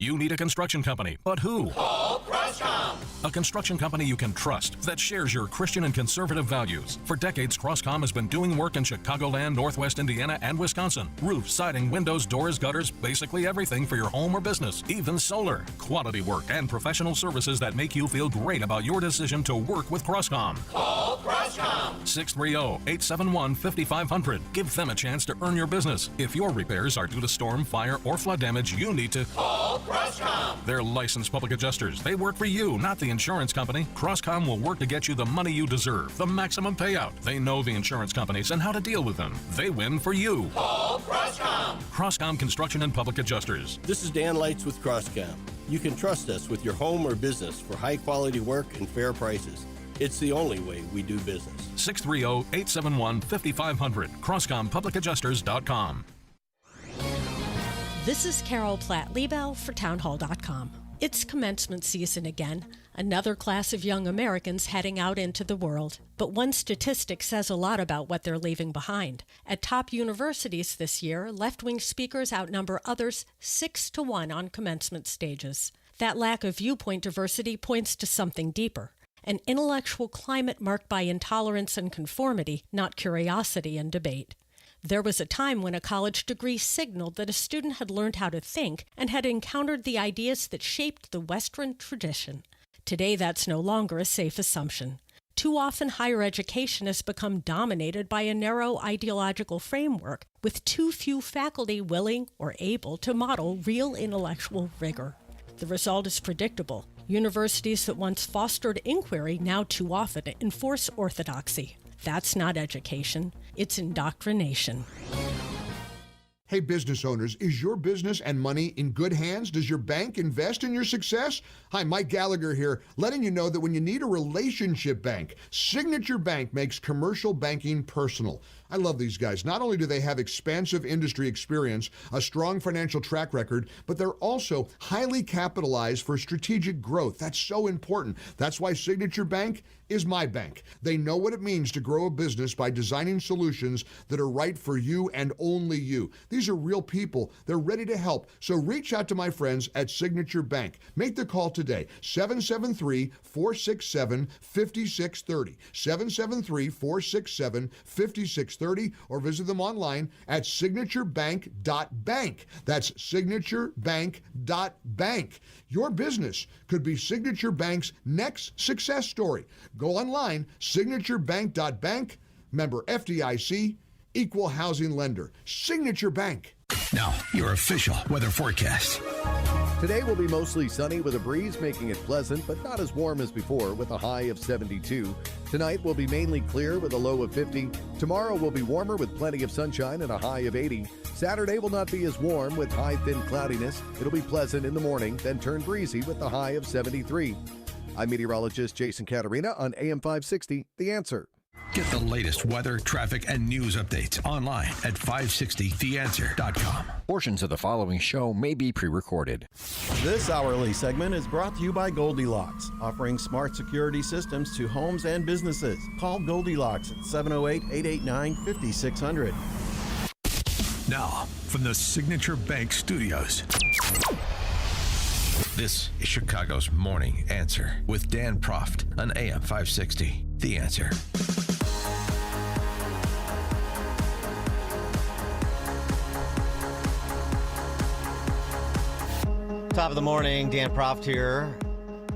You need a construction company, but who? Call Crosscom. A construction company you can trust that shares your Christian and conservative values. For decades, Crosscom has been doing work in Chicagoland, Northwest Indiana, and Wisconsin. Roofs, siding, windows, doors, gutters, basically everything for your home or business, even solar. Quality work and professional services that make you feel great about your decision to work with Crosscom. Call Crosscom. 630-871-5500. Give them a chance to earn your business. If your repairs are due to storm, fire, or flood damage, you need to call Crosscom. They're licensed public adjusters. They work for you, not the insurance company. Crosscom will work to get you the money you deserve, the maximum payout. They know the insurance companies and how to deal with them. They win for you. Call Crosscom. Crosscom Construction and Public Adjusters. This is Dan Lights with Crosscom. You can trust us with your home or business for high-quality work and fair prices. It's the only way we do business. 630-871-5500. CrosscomPublicAdjusters.com. This is Carol Platt-Liebel for townhall.com. It's commencement season again, another class of young Americans heading out into the world. But one statistic says a lot about what they're leaving behind. At top universities this year, left-wing speakers outnumber others 6-1 on commencement stages. That lack of viewpoint diversity points to something deeper. An intellectual climate marked by intolerance and conformity, not curiosity and debate. There was a time when a college degree signaled that a student had learned how to think and had encountered the ideas that shaped the Western tradition. Today, that's no longer a safe assumption. Too often, higher education has become dominated by a narrow ideological framework, with too few faculty willing or able to model real intellectual rigor. The result is predictable. Universities that once fostered inquiry now too often enforce orthodoxy. That's not education, it's indoctrination. Hey, business owners, is your business and money in good hands? Does your bank invest in your success? Hi, Mike Gallagher here, letting you know that when you need a relationship bank, Signature Bank makes commercial banking personal. I love these guys. Not only do they have expansive industry experience, a strong financial track record, but they're also highly capitalized for strategic growth. That's so important. That's why Signature Bank is my bank. They know what it means to grow a business by designing solutions that are right for you and only you. These are real people. They're ready to help. So reach out to my friends at Signature Bank. Make the call today, 773-467-5630, 773-467-5630, or visit them online at signaturebank.bank. That's signaturebank.bank. Your business could be Signature Bank's next success story. Go online, signaturebank.bank, member FDIC, equal housing lender. Signature Bank. Now, your official weather forecast. Today will be mostly sunny with a breeze, making it pleasant, but not as warm as before, with a high of 72. Tonight will be mainly clear with a low of 50. Tomorrow will be warmer with plenty of sunshine and a high of 80. Saturday will not be as warm with high thin cloudiness. It'll be pleasant in the morning, then turn breezy with a high of 73. I'm meteorologist Jason Caterina on AM 560, The Answer. Get the latest weather, traffic, and news updates online at 560theanswer.com. Portions of the following show may be pre-recorded. This hourly segment is brought to you by Goldilocks, offering smart security systems to homes and businesses. Call Goldilocks at 708-889-5600. Now, from the Signature Bank Studios, this is Chicago's Morning Answer with Dan Proft on AM 560. The Answer. Top of the morning, Dan Proft here.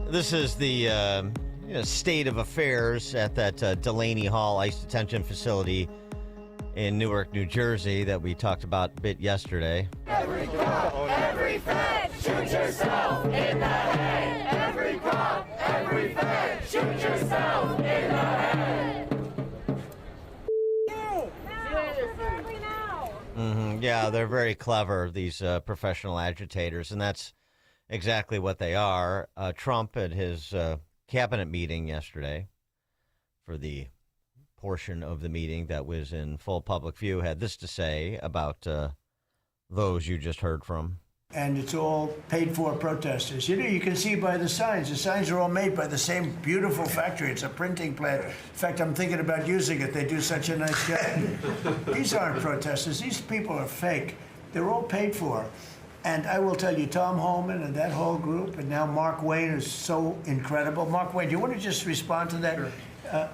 This is the state of affairs at that Delaney Hall ICE detention facility in Newark, New Jersey that we talked about a bit yesterday. Every cop, every fed, shoot yourself in the head. Every cop, every fed, shoot yourself in the head. Yeah, they're very clever, these professional agitators, and that's exactly what they are. Trump at his cabinet meeting yesterday, for the portion of the meeting that was in full public view, had this to say about those you just heard from. And it's all paid for protesters. You know, you can see by the signs. The signs are all made by the same beautiful factory. It's a printing plant. In fact, I'm thinking about using it. They do such a nice job. These aren't protesters. These people are fake. They're all paid for. And I will tell you, Tom Holman and that whole group, and now Mark Wayne is so incredible. Mark Wayne, do you want to just respond to that? Sure.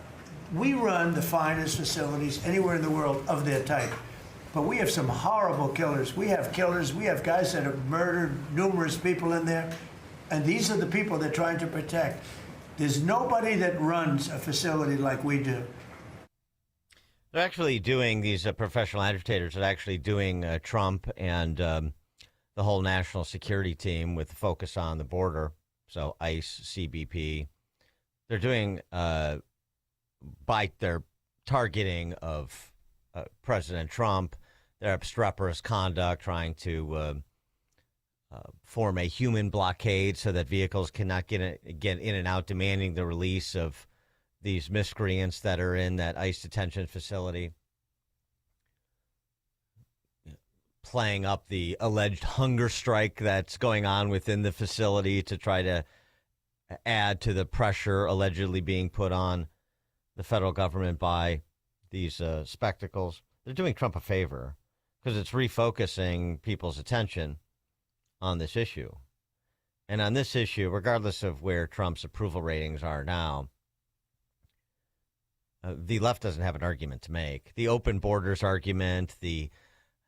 We run the finest facilities anywhere in the world of their type. But we have some horrible killers. We have killers. We have guys that have murdered numerous people in there. And these are the people they're trying to protect. There's nobody that runs a facility like we do. They're actually doing, these professional agitators are actually doing Trump and the whole national security team with the focus on the border. So ICE, CBP. They're doing, by their targeting of President Trump, their obstreperous conduct, trying to form a human blockade so that vehicles cannot get in and out, demanding the release of these miscreants that are in that ICE detention facility, playing up the alleged hunger strike that's going on within the facility to try to add to the pressure allegedly being put on the federal government by these spectacles. They're doing Trump a favor because it's refocusing people's attention on this issue. And on this issue, regardless of where Trump's approval ratings are now, the left doesn't have an argument to make. The open borders argument, the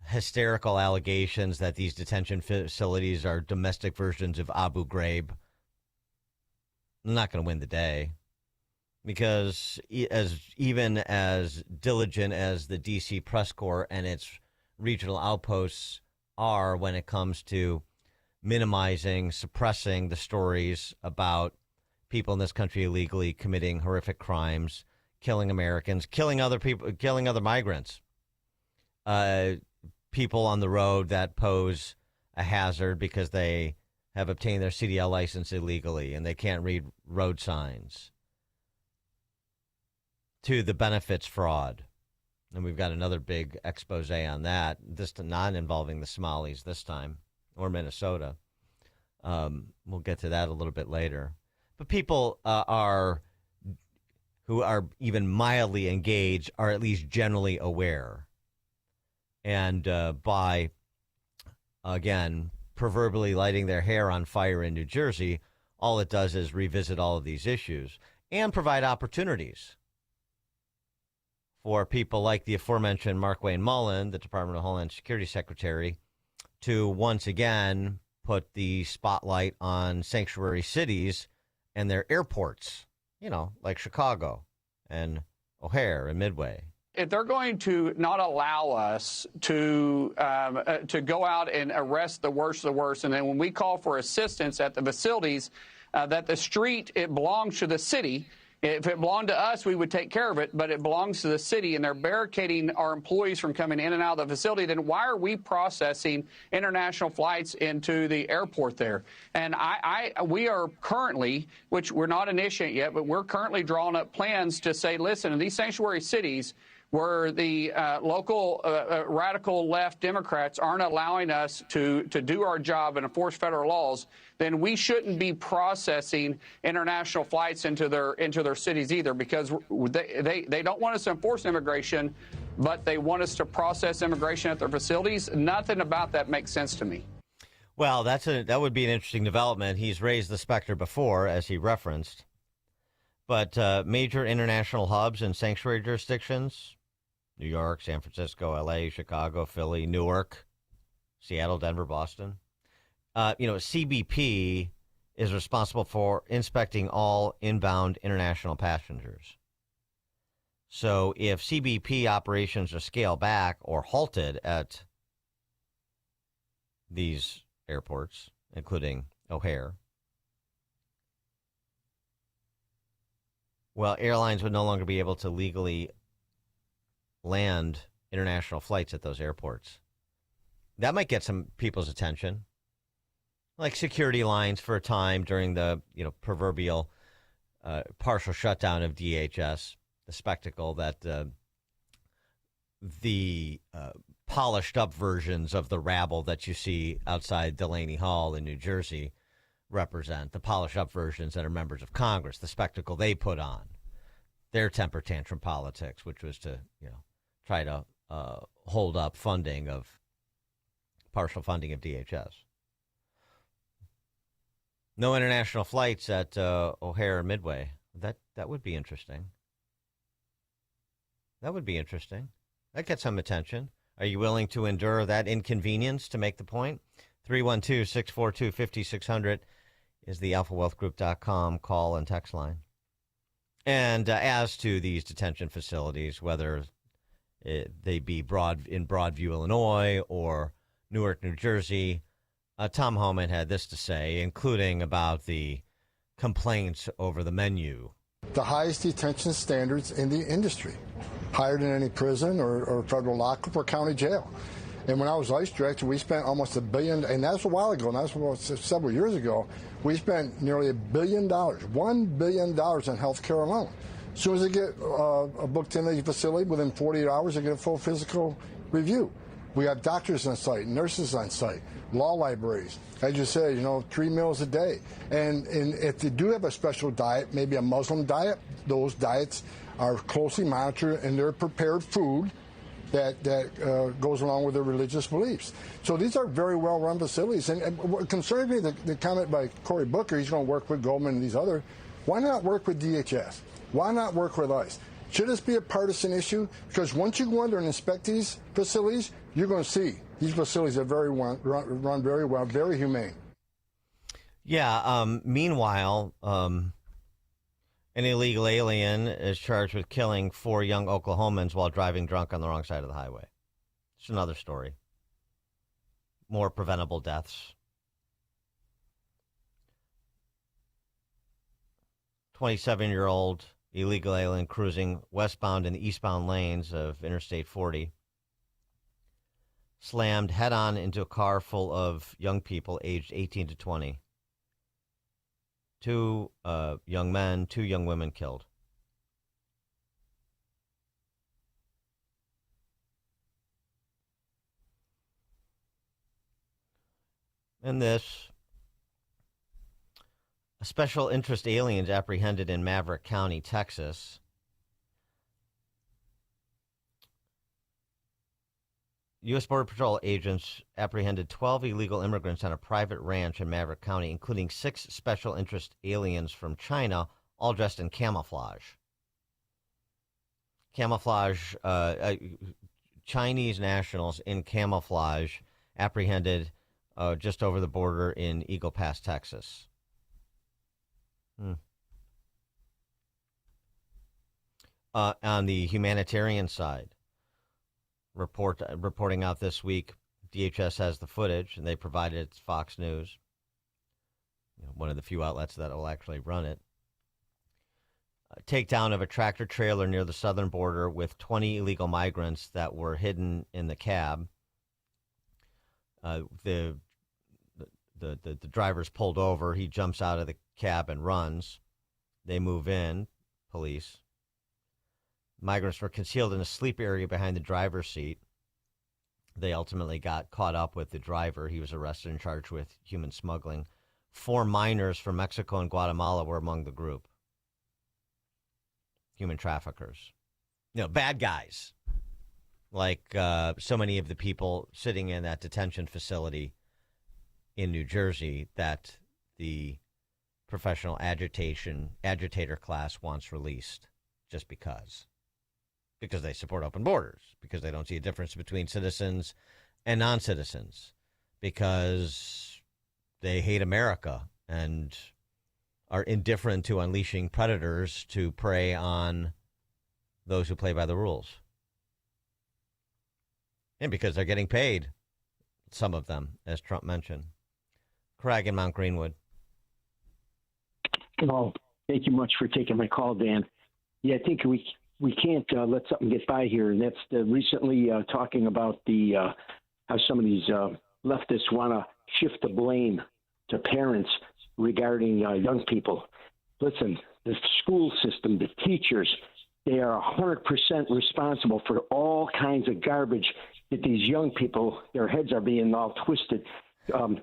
hysterical allegations that these detention facilities are domestic versions of Abu Ghraib, they're not going to win the day. Because even as diligent as the D.C. press corps and its regional outposts are when it comes to minimizing, suppressing the stories about people in this country illegally committing horrific crimes, killing Americans, killing other people, killing other migrants, people on the road that pose a hazard because they have obtained their CDL license illegally and they can't read road signs, to the benefits fraud. And we've got another big expose on that, this not involving the Somalis this time, or Minnesota. We'll get to that a little bit later. But people who are even mildly engaged are at least generally aware. And by, again, proverbially lighting their hair on fire in New Jersey, all it does is revisit all of these issues and provide opportunities for people like the aforementioned Markwayne Mullin, the Department of Homeland Security Secretary, to once again put the spotlight on sanctuary cities and their airports, like Chicago and O'Hare and Midway. If they're going to not allow us to go out and arrest the worst of the worst, and then when we call for assistance at the facilities, that the street, it belongs to the city. If it belonged to us, we would take care of it, but it belongs to the city, and they're barricading our employees from coming in and out of the facility, then why are we processing international flights into the airport there? And we are currently, which we're not initiating yet, but we're currently drawing up plans to say, listen, in these sanctuary cities where the local radical left Democrats aren't allowing us to do our job and enforce federal laws, then we shouldn't be processing international flights into their cities either, because they don't want us to enforce immigration, but they want us to process immigration at their facilities. Nothing about that makes sense to me. Well, that would be an interesting development. He's raised the specter before, as he referenced. But major international hubs and sanctuary jurisdictions, New York, San Francisco, L.A., Chicago, Philly, Newark, Seattle, Denver, Boston. CBP is responsible for inspecting all inbound international passengers. So if CBP operations are scaled back or halted at these airports, including O'Hare, well, airlines would no longer be able to legally land international flights at those airports. That might get some people's attention, like security lines for a time during the proverbial partial shutdown of DHS, the spectacle that the polished up versions of the rabble that you see outside Delaney Hall in New Jersey represent, the polished up versions that are members of Congress, the spectacle they put on, their temper tantrum politics, which was to try to hold up partial funding of DHS. No international flights at O'Hare and Midway. That would be interesting. That would be interesting. That gets some attention. Are you willing to endure that inconvenience to make the point? 312-642-5600 is the alphawealthgroup.com call and text line. And as to these detention facilities, whether they be in Broadview, Illinois, or Newark, New Jersey, Tom Homan had this to say, including about the complaints over the menu. The highest detention standards in the industry, higher than any prison or federal lockup or county jail. And when I was ICE director, we spent almost $1 billion, and that's a while ago, and that's several years ago. We spent nearly $1 billion, $1 billion in health care alone. As soon as they get booked in the facility, within 48 hours, they get a full physical review. We have doctors on site, nurses on site, law libraries. As you said, 3 meals a day. And if they do have a special diet, maybe a Muslim diet, those diets are closely monitored, and they're prepared food that goes along with their religious beliefs. So these are very well-run facilities. And what concerns me, the comment by Cory Booker, he's going to work with Goldman and these other, why not work with DHS? Why not work with ICE? Should this be a partisan issue? Because once you go under and inspect these facilities, you're going to see these facilities are run very well, very humane. Yeah. Meanwhile, an illegal alien is charged with killing 4 young Oklahomans while driving drunk on the wrong side of the highway. It's another story. More preventable deaths. 27-year-old illegal alien cruising westbound in the eastbound lanes of Interstate 40 slammed head-on into a car full of young people aged 18 to 20. 2 young men, 2 young women killed. And this, a special interest aliens apprehended in Maverick County, Texas. U.S. Border Patrol agents apprehended 12 illegal immigrants on a private ranch in Maverick County, including 6 special interest aliens from China, all dressed in camouflage. Chinese nationals in camouflage apprehended just over the border in Eagle Pass, Texas. On the humanitarian side, reporting out this week, DHS has the footage, and they provided it to Fox News, one of the few outlets that will actually run it. Takedown of a tractor trailer near the southern border with 20 illegal migrants that were hidden in the cab. The driver's pulled over. He jumps out of the cab and runs. They move in, police. Migrants were concealed in a sleep area behind the driver's seat. They ultimately got caught up with the driver. He was arrested and charged with human smuggling. 4 minors from Mexico and Guatemala were among the group. Human traffickers. Bad guys. Like so many of the people sitting in that detention facility in New Jersey that the professional agitator class wants released just because they support open borders, because they don't see a difference between citizens and non-citizens, because they hate America and are indifferent to unleashing predators to prey on those who play by the rules. And because they're getting paid, some of them, as Trump mentioned. Craig in Mount Greenwood. Well, thank you much for taking my call, Dan. Yeah, I think we can't let something get by here, and that's recently talking about how some of these leftists want to shift the blame to parents regarding young people. Listen, the school system, the teachers, they are 100% responsible for all kinds of garbage that these young people, their heads are being all twisted.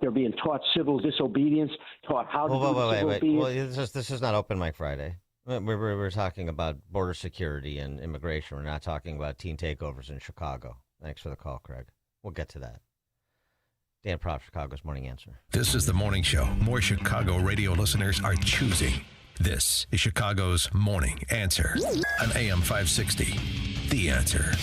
They're being taught civil disobedience, taught how to do civil obedience. Well, this is not Open Mic Friday. We're talking about border security and immigration. We're not talking about teen takeovers in Chicago. Thanks for the call, Craig. We'll get to that. Dan Proft, Chicago's Morning Answer. This is the morning show more Chicago radio listeners are choosing. This is Chicago's Morning Answer on AM 560. The Answer.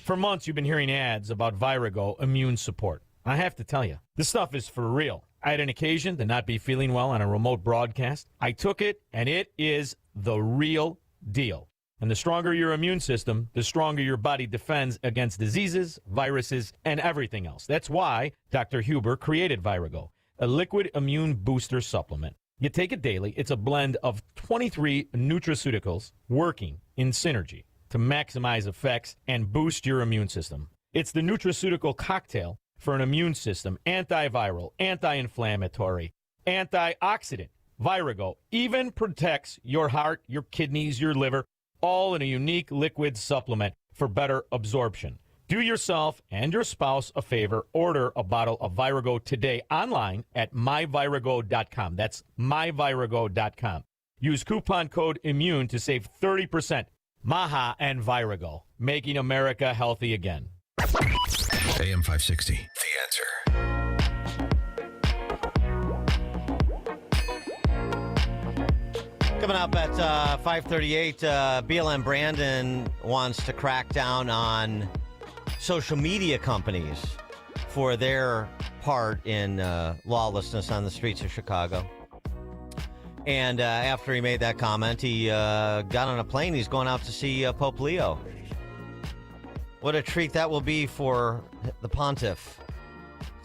For months, you've been hearing ads about Virago Immune Support. I have to tell you, this stuff is for real. I had an occasion to not be feeling well on a remote broadcast. I took it, and it is the real deal. And the stronger your immune system, the stronger your body defends against diseases, viruses, and everything else. That's why Dr. Huber created Virago, a liquid immune booster supplement. You take it daily. It's a blend of 23 nutraceuticals working in synergy to maximize effects and boost your immune system. It's the nutraceutical cocktail for an immune system, antiviral, anti-inflammatory, antioxidant. Virago even protects your heart, your kidneys, your liver, all in a unique liquid supplement for better absorption. Do yourself and your spouse a favor. Order a bottle of Virago today online at myvirago.com. That's myvirago.com. Use coupon code IMMUNE to save 30%. Maha and Virago, making America healthy again. AM 560. The Answer. Coming up at 5:38, BLM Brandon wants to crack down on social media companies for their part in lawlessness on the streets of Chicago. And after he made that comment, he got on a plane. He's going out to see Pope Leo. What a treat that will be for the pontiff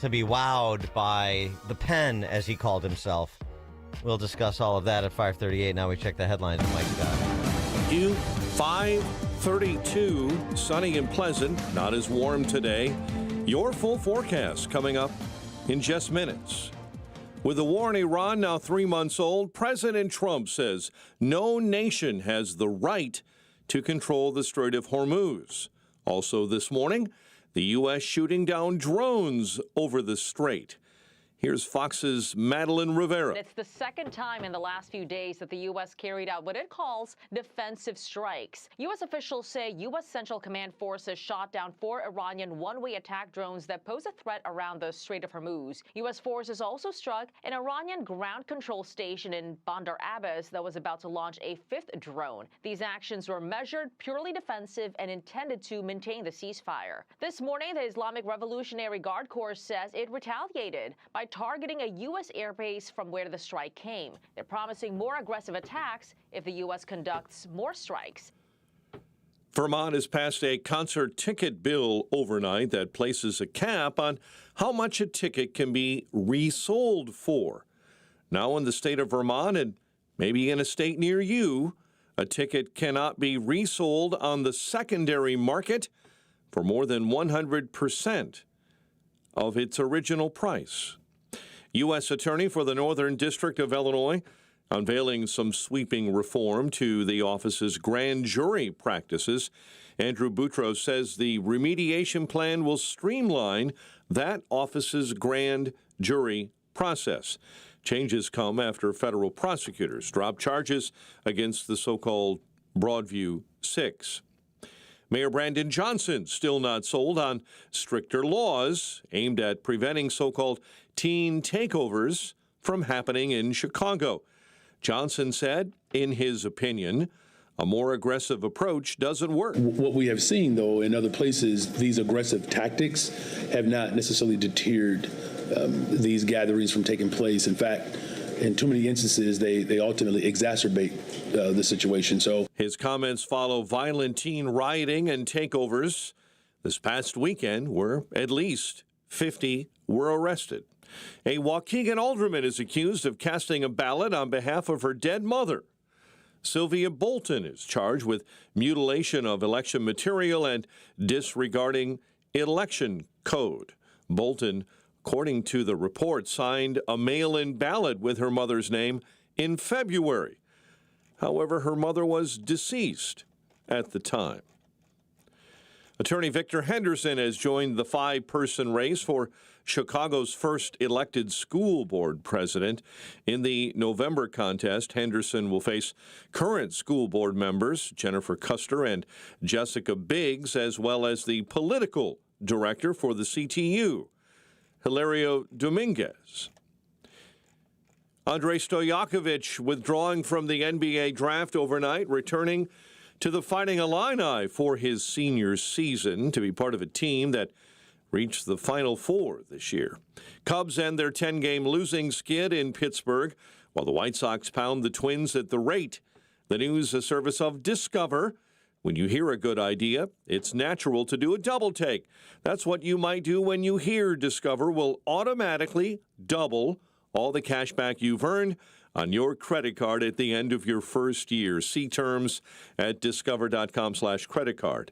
to be wowed by the pen, as he called himself. We'll discuss all of that at 5:38. Now we check the headlines with Mike Scott. 5:32, sunny and pleasant, not as warm today. Your full forecast coming up in just minutes. With the war in Iran now 3 months old, President Trump says no nation has the right to control the Strait of Hormuz. Also this morning, the U.S. shooting down drones over the strait. Here's Fox's Madeline Rivera. It's the second time in the last few days that the U.S. carried out what it calls defensive strikes. U.S. officials say U.S. Central Command forces shot down 4 Iranian one-way attack drones that pose a threat around the Strait of Hormuz. U.S. forces also struck an Iranian ground control station in Bandar Abbas that was about to launch a 5th drone. These actions were measured, purely defensive, and intended to maintain the ceasefire. This morning, the Islamic Revolutionary Guard Corps says it retaliated by targeting a U.S. airbase from where the strike came. They're promising more aggressive attacks if the U.S. conducts more strikes. Vermont has passed a concert ticket bill overnight that places a cap on how much a ticket can be resold for. Now in the state of Vermont, and maybe in a state near you, a ticket cannot be resold on the secondary market for more than 100% of its original price. U.S. Attorney for the Northern District of Illinois unveiling some sweeping reform to the office's grand jury practices. Andrew Boutros says the remediation plan will streamline that office's grand jury process. Changes come after federal prosecutors dropped charges against the so-called Broadview Six. Mayor Brandon Johnson still not sold on stricter laws aimed at preventing so-called teen takeovers from happening in Chicago. Johnson said, in his opinion, a more aggressive approach doesn't work. What we have seen, though, in other places, these aggressive tactics have not necessarily deterred these gatherings from taking place. In fact, in too many instances, they ultimately exacerbate the situation. So his comments follow violent teen rioting and takeovers. This past weekend, where at least 50 were arrested. A Waukegan alderman is accused of casting a ballot on behalf of her dead mother. Sylvia Bolton is charged with mutilation of election material and disregarding election code. Bolton, according to the report, signed a mail-in ballot with her mother's name in February. However, her mother was deceased at the time. Attorney Victor Henderson has joined the 5-person race for Chicago's first elected school board president. In the November contest, Henderson will face current school board members Jennifer Custer and Jessica Biggs, as well as the political director for the CTU. Hilario Dominguez. Andrei Stojakovic withdrawing from the NBA draft overnight, returning to the Fighting Illini for his senior season to be part of a team that reached the Final Four this year. Cubs end their 10-game losing skid in Pittsburgh, while the White Sox pound the Twins at the rate. The news a service of Discover. When you hear a good idea, it's natural to do a double take. That's what you might do when you hear Discover will automatically double all the cash back you've earned on your credit card at the end of your first year. See terms at discover.com/creditcard.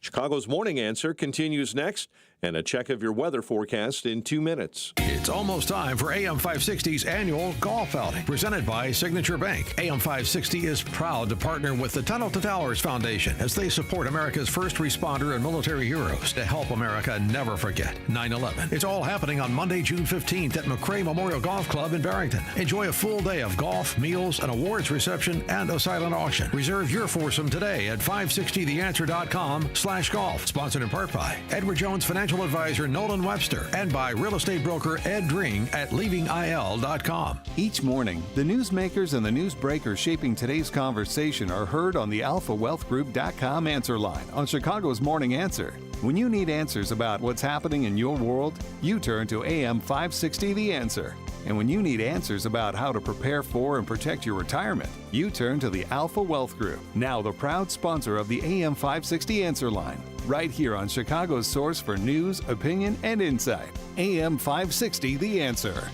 Chicago's Morning Answer continues next, and a check of your weather forecast in 2 minutes. It's almost time for AM 560's annual golf outing, presented by Signature Bank. AM 560 is proud to partner with the Tunnel to Towers Foundation as they support America's first responder and military heroes to help America never forget 9/11. It's all happening on Monday, June 15th at McRae Memorial Golf Club in Barrington. Enjoy a full day of golf, meals, an awards reception, and a silent auction. Reserve your foursome today at 560theanswer.com/golf. Sponsored in part by Edward Jones Financial Advisor Nolan Webster and by real estate broker Ed Dring at leavingil.com. Each morning, the newsmakers and the newsbreakers shaping today's conversation are heard on the AlphaWealthGroup.com answer line on Chicago's Morning Answer. When you need answers about what's happening in your world, you turn to AM 560 The Answer. And when you need answers about how to prepare for and protect your retirement, you turn to the Alpha Wealth Group, now the proud sponsor of the AM 560 Answer line, right here on Chicago's source for news, opinion, and insight. AM 560 The Answer.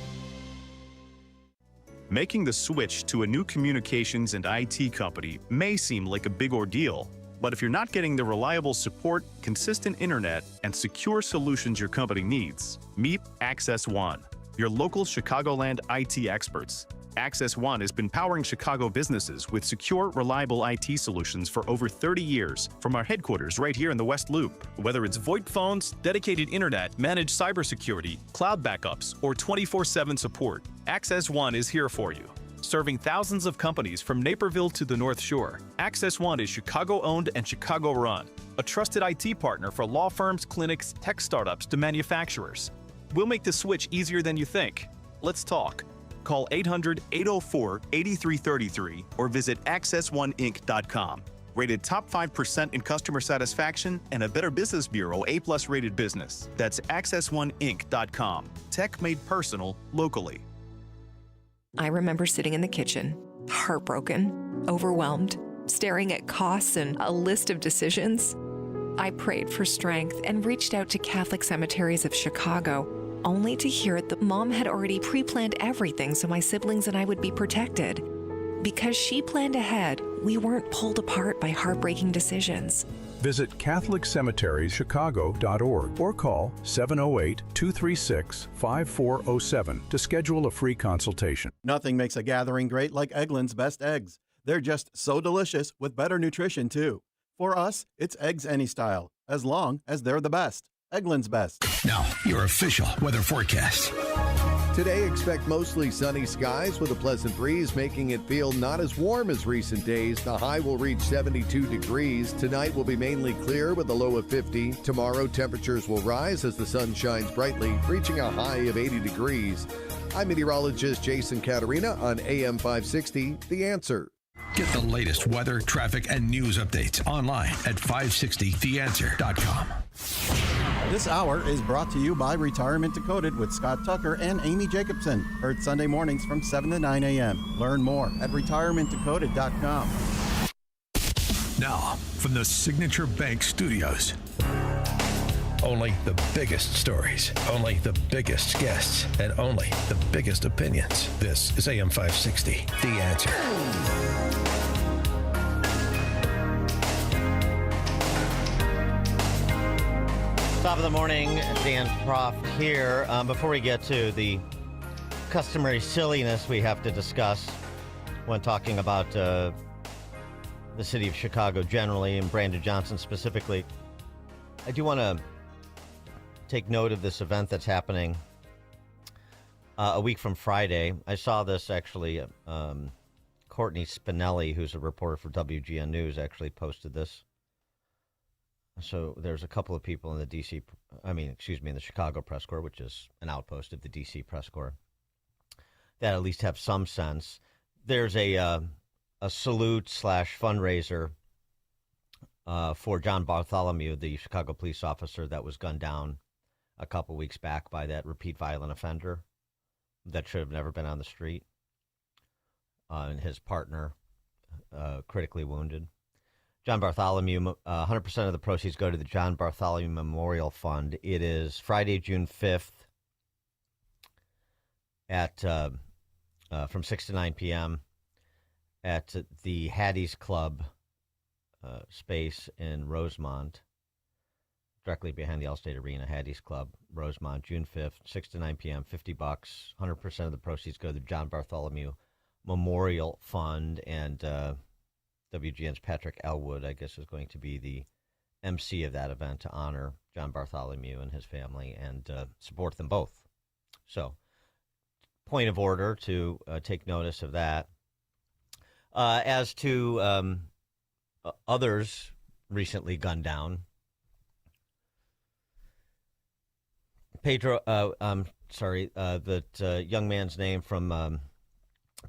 Making the switch to a new communications and IT company may seem like a big ordeal, but if you're not getting the reliable support, consistent internet, and secure solutions your company needs, meet Access One, your local Chicagoland IT experts. Access One has been powering Chicago businesses with secure, reliable IT solutions for over 30 years from our headquarters right here in the West Loop. Whether it's VoIP phones, dedicated internet, managed cybersecurity, cloud backups, or 24/7 support, Access One is here for you. Serving thousands of companies from Naperville to the North Shore, Access One is Chicago-owned and Chicago-run, a trusted IT partner for law firms, clinics, tech startups to manufacturers. We'll make the switch easier than you think. Let's talk. Call 800-804-8333 or visit accessoneInc.com. Rated top 5% in customer satisfaction and a Better Business Bureau A+ rated business. That's accessoneInc.com. Tech made personal locally. I remember sitting in the kitchen, heartbroken, overwhelmed, staring at costs and a list of decisions. I prayed for strength and reached out to Catholic Cemeteries of Chicago, only to hear that Mom had already pre-planned everything so my siblings and I would be protected. Because she planned ahead, we weren't pulled apart by heartbreaking decisions. Visit CatholicCemeteriesChicago.org or call 708-236-5407 to schedule a free consultation. Nothing makes a gathering great like Eggland's Best Eggs. They're just so delicious with better nutrition, too. For us, it's eggs any style, as long as they're the best. Eggland's Best. Now, your official weather forecast. Today, expect mostly sunny skies with a pleasant breeze, making it feel not as warm as recent days. The high will reach 72 degrees. Tonight will be mainly clear with a low of 50. Tomorrow, temperatures will rise as the sun shines brightly, reaching a high of 80 degrees. I'm meteorologist Jason Caterina on AM 560, The Answer. Get the latest weather, traffic, and news updates online at 560theanswer.com. This hour is brought to you by Retirement Decoded with Scott Tucker and Amy Jacobson. Heard Sunday mornings from 7 to 9 a.m. Learn more at retirementdecoded.com. Now, from the Signature Bank Studios. Only the biggest stories, only the biggest guests, and only the biggest opinions. This is AM 560, The Answer. Top of the morning, Dan Proft here. Before we get to the customary silliness we have to discuss when talking about the city of Chicago generally and Brandon Johnson specifically, I do want to take note of this event that's happening a week from Friday. I saw this actually. Courtney Spinelli, who's a reporter for WGN News, actually posted this. So there's a couple of people in the in the Chicago Press Corps, which is an outpost of the D.C. Press Corps, that at least have some sense. There's a salute / fundraiser for John Bartholomew, the Chicago police officer that was gunned down a couple weeks back by that repeat violent offender that should have never been on the street, and his partner critically wounded. John Bartholomew, 100% of the proceeds go to the John Bartholomew Memorial Fund. It is Friday, June 5th at from 6 to 9 p.m. at the Hattie's Club space in Rosemont, directly behind the Allstate Arena. Hattie's Club, Rosemont, June 5th, 6 to 9 p.m., $50. 100% of the proceeds go to the John Bartholomew Memorial Fund, and WGN's Patrick Elwood, I guess, is going to be the MC of that event to honor John Bartholomew and his family and support them both. So, point of order to take notice of that. As to others recently gunned down, that young man's name from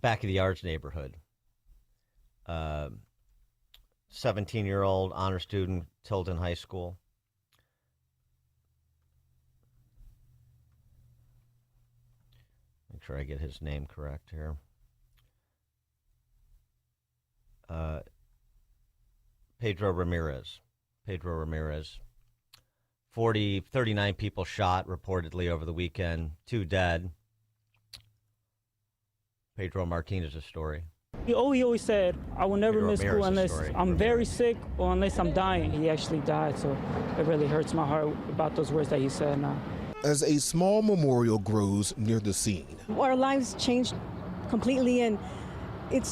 Back of the Yards neighborhood. 17-year-old honor student, Tilden High School. Make sure I get his name correct here. Pedro Ramirez. 39 people shot reportedly over the weekend, 2 dead. Pedro Martinez's story. He always said, I will never miss school unless I'm very sick or unless I'm dying. He actually died, so it really hurts my heart about those words that he said now. As a small memorial grows near the scene, our lives changed completely, and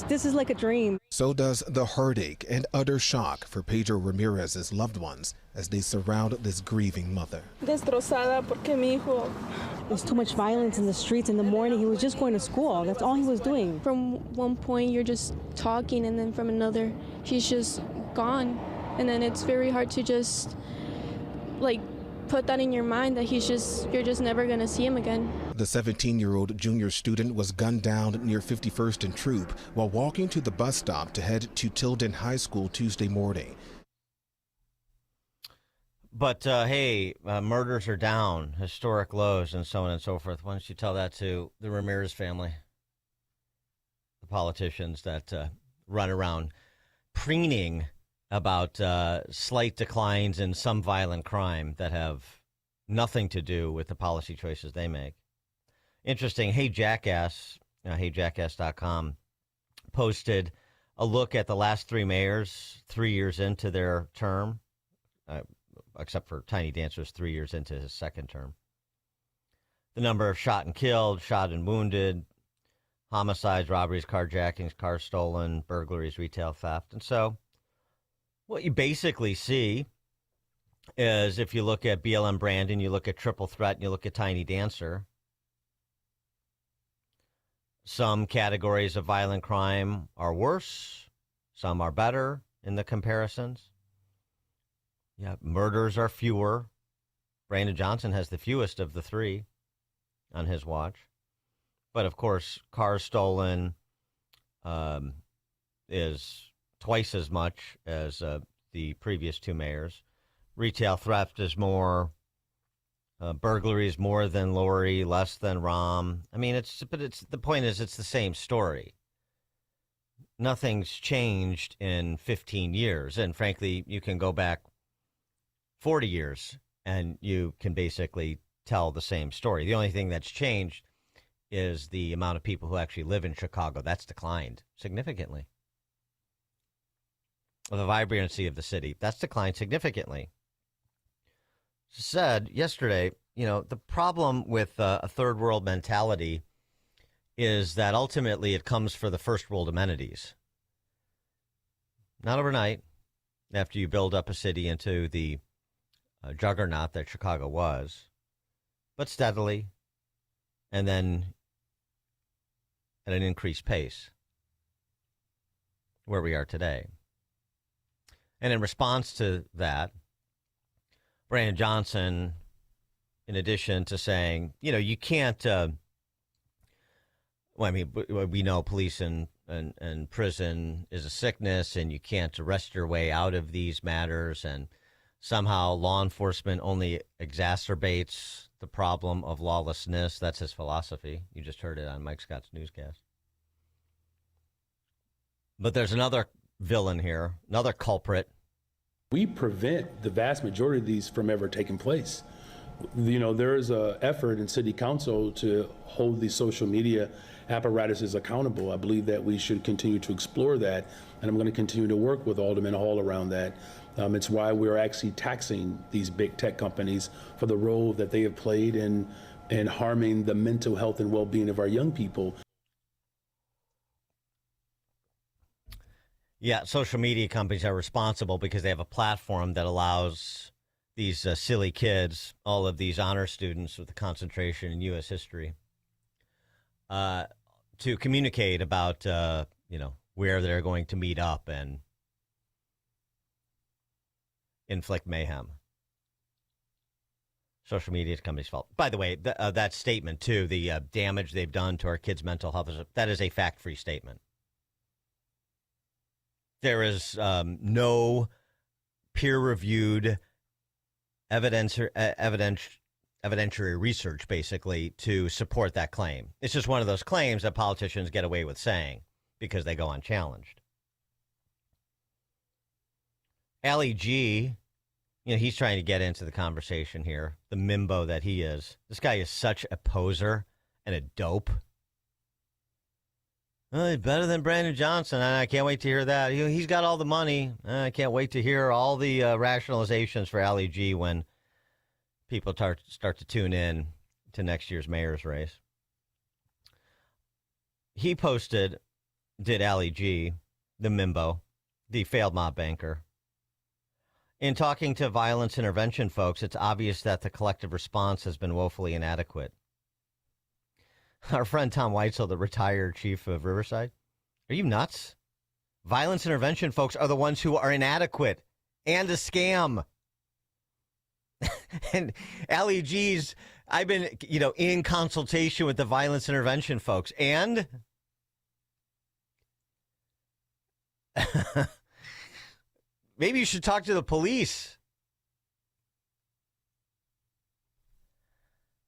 this is like a dream. So does the heartache and utter shock for Pedro Ramirez's loved ones as they surround this grieving mother. Destrozada porque mi hijo. There's too much violence in the streets. In the morning, he was just going to school. That's all he was doing. From one point, you're just talking, and then from another, he's just gone. And then it's very hard to just, put that in your mind that you're just never going to see him again. The 17-year-old junior student was gunned down near 51st and Troop while walking to the bus stop to head to Tilden High School Tuesday morning. But, murders are down, historic lows, and so on and so forth. Why don't you tell that to the Ramirez family, the politicians that run around preening about slight declines in some violent crime that have nothing to do with the policy choices they make. Interesting. Hey Jackass, HeyJackass.com, posted a look at the last 3 mayors 3 years into their term, except for Tiny Dancer's 3 years into his second term. The number of shot and killed, shot and wounded, homicides, robberies, carjackings, cars stolen, burglaries, retail theft. And so what you basically see is, if you look at BLM Brandon, you look at Triple Threat, and you look at Tiny Dancer, some categories of violent crime are worse, some are better in the comparisons. Yeah, murders are fewer. Brandon Johnson has the fewest of the 3 on his watch. But, of course, cars stolen is twice as much as the previous 2 mayors. Retail theft is more. Burglaries more than Lori, less than Rahm. I mean, the point is, it's the same story. Nothing's changed in 15 years. And frankly, you can go back 40 years and you can basically tell the same story. The only thing that's changed is the amount of people who actually live in Chicago. That's declined significantly. The vibrancy of the city, that's declined significantly. Said yesterday, the problem with a third world mentality is that ultimately it comes for the first world amenities. Not overnight, after you build up a city into the juggernaut that Chicago was, but steadily, and then at an increased pace, where we are today. And in response to that, Brandon Johnson, in addition to saying, you can't. We know police and prison is a sickness, and you can't arrest your way out of these matters, and somehow law enforcement only exacerbates the problem of lawlessness. That's his philosophy. You just heard it on Mike Scott's newscast. But there's another villain here, another culprit. We prevent the vast majority of these from ever taking place. There's an effort in city council to hold these social media apparatuses accountable. I believe that we should continue to explore that, and I'm going to continue to work with Alderman Hall around that. It's why we're actually taxing these big tech companies for the role that they have played in harming the mental health and well-being of our young people. Yeah, social media companies are responsible because they have a platform that allows these silly kids, all of these honor students with a concentration in U.S. history, to communicate about, where they're going to meet up and inflict mayhem. Social media companies' fault. By the way, that statement, too, the damage they've done to our kids' mental health, that is a fact-free statement. There is no peer-reviewed evidentiary research, basically, to support that claim. It's just one of those claims that politicians get away with saying because they go unchallenged. Ali G, he's trying to get into the conversation here, the mimbo that he is. This guy is such a poser and a dope. Oh, he's better than Brandon Johnson. I can't wait to hear that. He's got all the money. I can't wait to hear all the rationalizations for Ali G when people start to tune in to next year's mayor's race. He posted, did Ali G, the mimbo, the failed mob banker. In talking to violence intervention folks, it's obvious that the collective response has been woefully inadequate. Our friend Tom Weitzel, the retired chief of Riverside, are you nuts? Violence intervention folks are the ones who are inadequate and a scam. And Ali G's, I've been, in consultation with the violence intervention folks, and maybe you should talk to the police.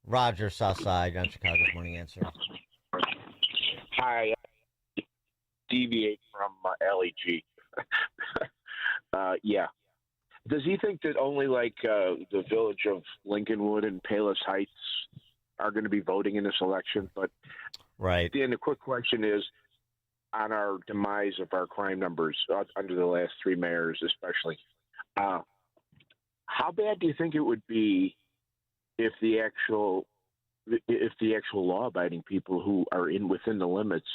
Roger, Southside, on Chicago's Morning Answer. Hi. Deviate from LEG. Yeah. Does he think that only the village of Lincolnwood and Palos Heights are going to be voting in this election? But right. Then the quick question is, on our demise of our crime numbers under the last three mayors, especially, how bad do you think it would be if the actual law-abiding people who are within the limits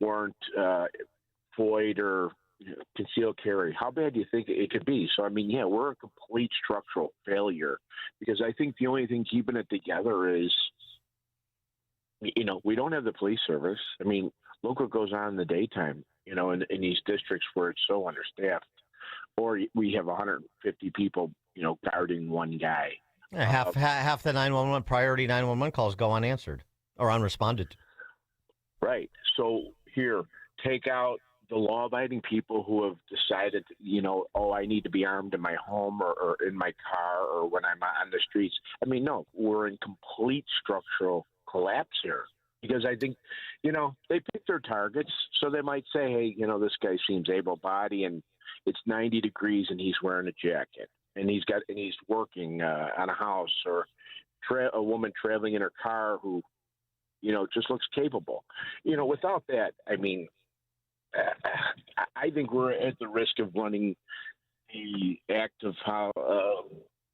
weren't void or concealed carry? How bad do you think it could be? So, we're a complete structural failure because I think the only thing keeping it together is, we don't have the police service. Local goes on in the daytime, in these districts where it's so understaffed, or we have 150 people, guarding one guy. Half the 911 priority 911 calls go unanswered or unresponded to. Right. So here, take out the law-abiding people who have decided, I need to be armed in my home or in my car or when I'm on the streets. No, we're in complete structural collapse here because I think, they pick their targets. So they might say, hey, this guy seems able-bodied and it's 90 degrees and he's wearing a jacket. And he's working on a house or a woman traveling in her car who, just looks capable. Without that, I think we're at the risk of running the active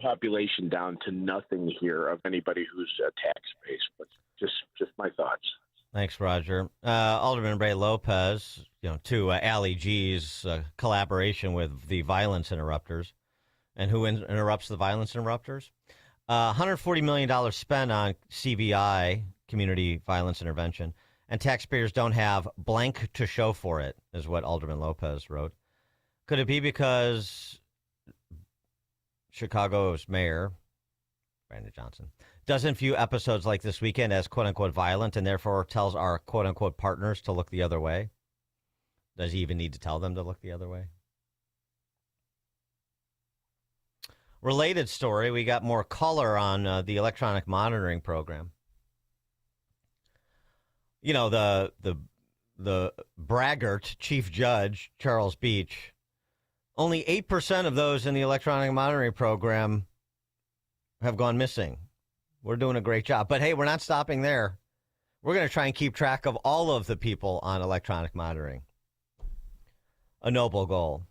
population down to nothing here of anybody who's a tax base. But just my thoughts. Thanks, Roger. Alderman Ray Lopez, to Ali G's collaboration with the violence interrupters. And who interrupts the violence interrupters? $140 million spent on CVI, Community Violence Intervention, and taxpayers don't have blank to show for it, is what Alderman Lopez wrote. Could it be because Chicago's mayor, Brandon Johnson, doesn't view episodes like this weekend as quote-unquote violent and therefore tells our quote-unquote partners to look the other way. Does he even need to tell them to look the other way? Related story, we got more color on the electronic monitoring program. You know, the braggart chief judge, Charles Beach, only 8% of those in the electronic monitoring program have gone missing. We're doing a great job. But, hey, we're not stopping there. We're going to try and keep track of all of the people on electronic monitoring. A noble goal.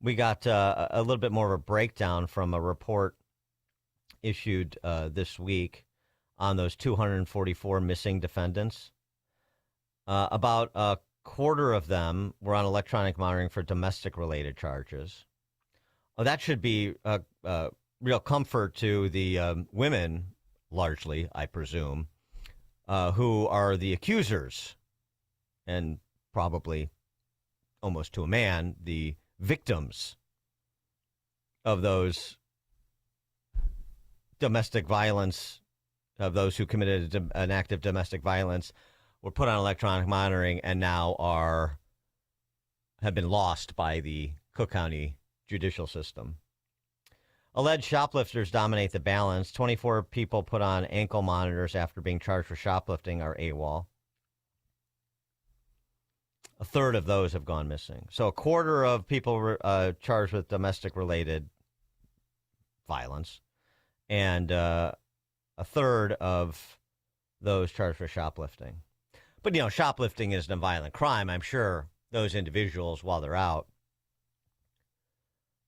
We got a little bit more of a breakdown from a report issued this week on those 244 missing defendants. About a quarter of them were on electronic monitoring for domestic-related charges. Oh, that should be a real comfort to the women, largely, I presume, who are the accusers, and probably almost to a man, the victims of those domestic violence, of those who committed an act of domestic violence, were put on electronic monitoring and now have been lost by the Cook County judicial system. Alleged shoplifters dominate the balance. 24 people put on ankle monitors after being charged for shoplifting are AWOL. A third of those have gone missing. So a quarter of people charged with domestic-related violence, and a third of those charged for shoplifting. But, you know, shoplifting isn't a violent crime. I'm sure those individuals, while they're out,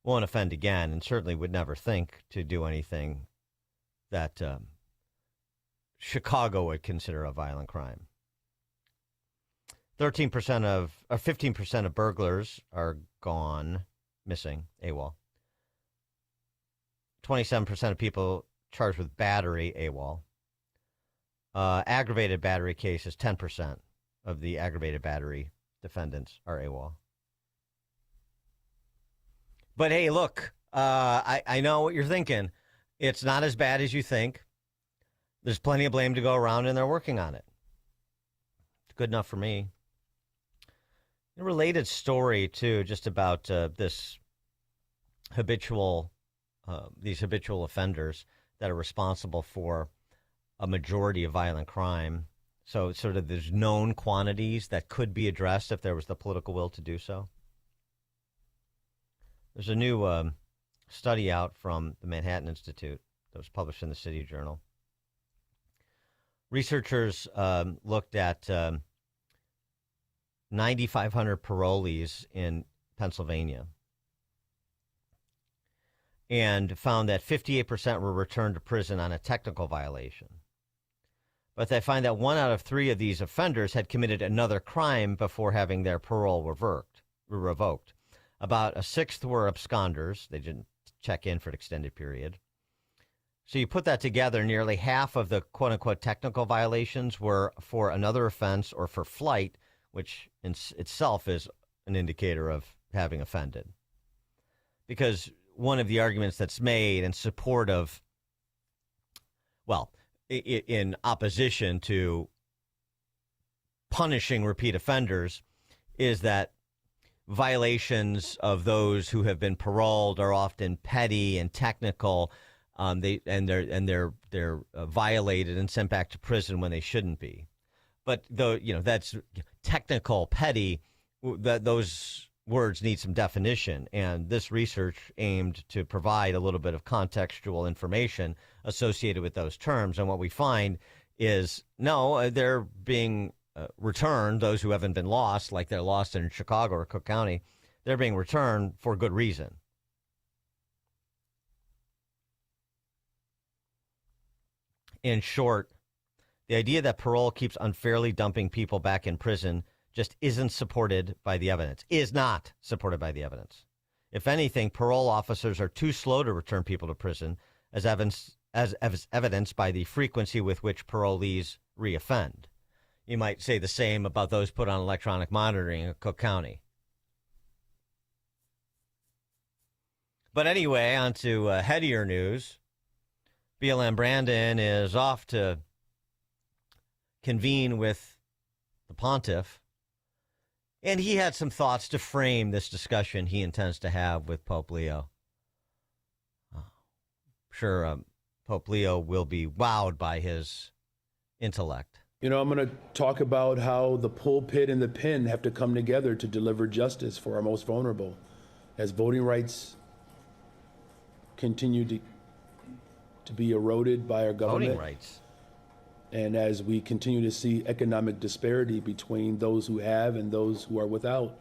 won't offend again and certainly would never think to do anything that Chicago would consider a violent crime. 15% of burglars are gone missing, AWOL. 27% of people charged with battery, AWOL. Aggravated battery cases, 10% of the aggravated battery defendants are AWOL. But hey, look, I know what you're thinking. It's not as bad as you think. There's plenty of blame to go around, and they're working on it. It's good enough for me. A related story, too, just about these habitual offenders that are responsible for a majority of violent crime. So sort of there's known quantities that could be addressed if there was the political will to do so. There's a new study out from the Manhattan Institute that was published in the City Journal. Researchers looked at 9,500 parolees in Pennsylvania and found that 58% were returned to prison on a technical violation. But they find that 1 out of 3 of these offenders had committed another crime before having their parole revoked. About a sixth were absconders. They didn't check in for an extended period. So you put that together, nearly half of the quote-unquote technical violations were for another offense or for flight, which in itself is an indicator of having offended. Because one of the arguments that's made in support of, well, in opposition to punishing repeat offenders is that violations of those who have been paroled are often petty and technical. They're violated and sent back to prison when they shouldn't be. But though, you know, that's technical, petty, those words need some definition. And this research aimed to provide a little bit of contextual information associated with those terms. And what we find is, no, they're being returned. Those who haven't been lost, like they're lost in Chicago or Cook County, they're being returned for good reason. In short, the idea that parole keeps unfairly dumping people back in prison just isn't supported by the evidence, is not supported by the evidence. If anything, parole officers are too slow to return people to prison, as evidenced by the frequency with which parolees reoffend. You might say the same about those put on electronic monitoring in Cook County. But anyway, on to headier news. BLM Brandon is off to convene with the pontiff, and he had some thoughts to frame this discussion he intends to have with Pope Leo. Sure, Pope Leo will be wowed by his intellect. I'm going to talk about how the pulpit and the pen have to come together to deliver justice for our most vulnerable. As voting rights continue to be eroded by our government. Voting rights. And as we continue to see economic disparity between those who have and those who are without,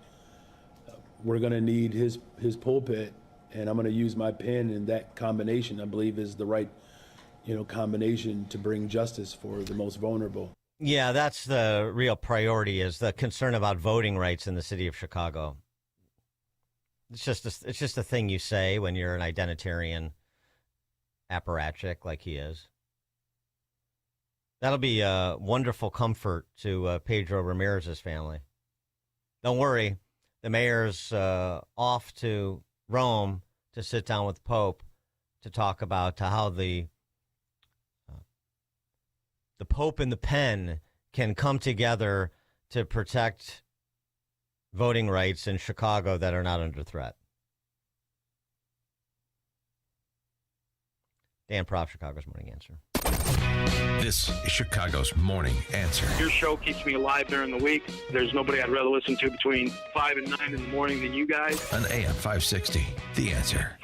we're going to need his pulpit, and I'm going to use my pen, and that combination, I believe, is the right, combination to bring justice for the most vulnerable. Yeah, that's the real priority, is the concern about voting rights in the city of Chicago. It's just a thing you say when you're an identitarian apparatchik like he is. That'll be a wonderful comfort to Pedro Ramirez's family. Don't worry, the mayor's off to Rome to sit down with the Pope to talk about how the Pope and the pen can come together to protect voting rights in Chicago that are not under threat. Dan Proft, Chicago's Morning Answer. This is Chicago's Morning Answer. Your show keeps me alive during the week. There's nobody I'd rather listen to between 5 and 9 in the morning than you guys. On AM 560, The Answer.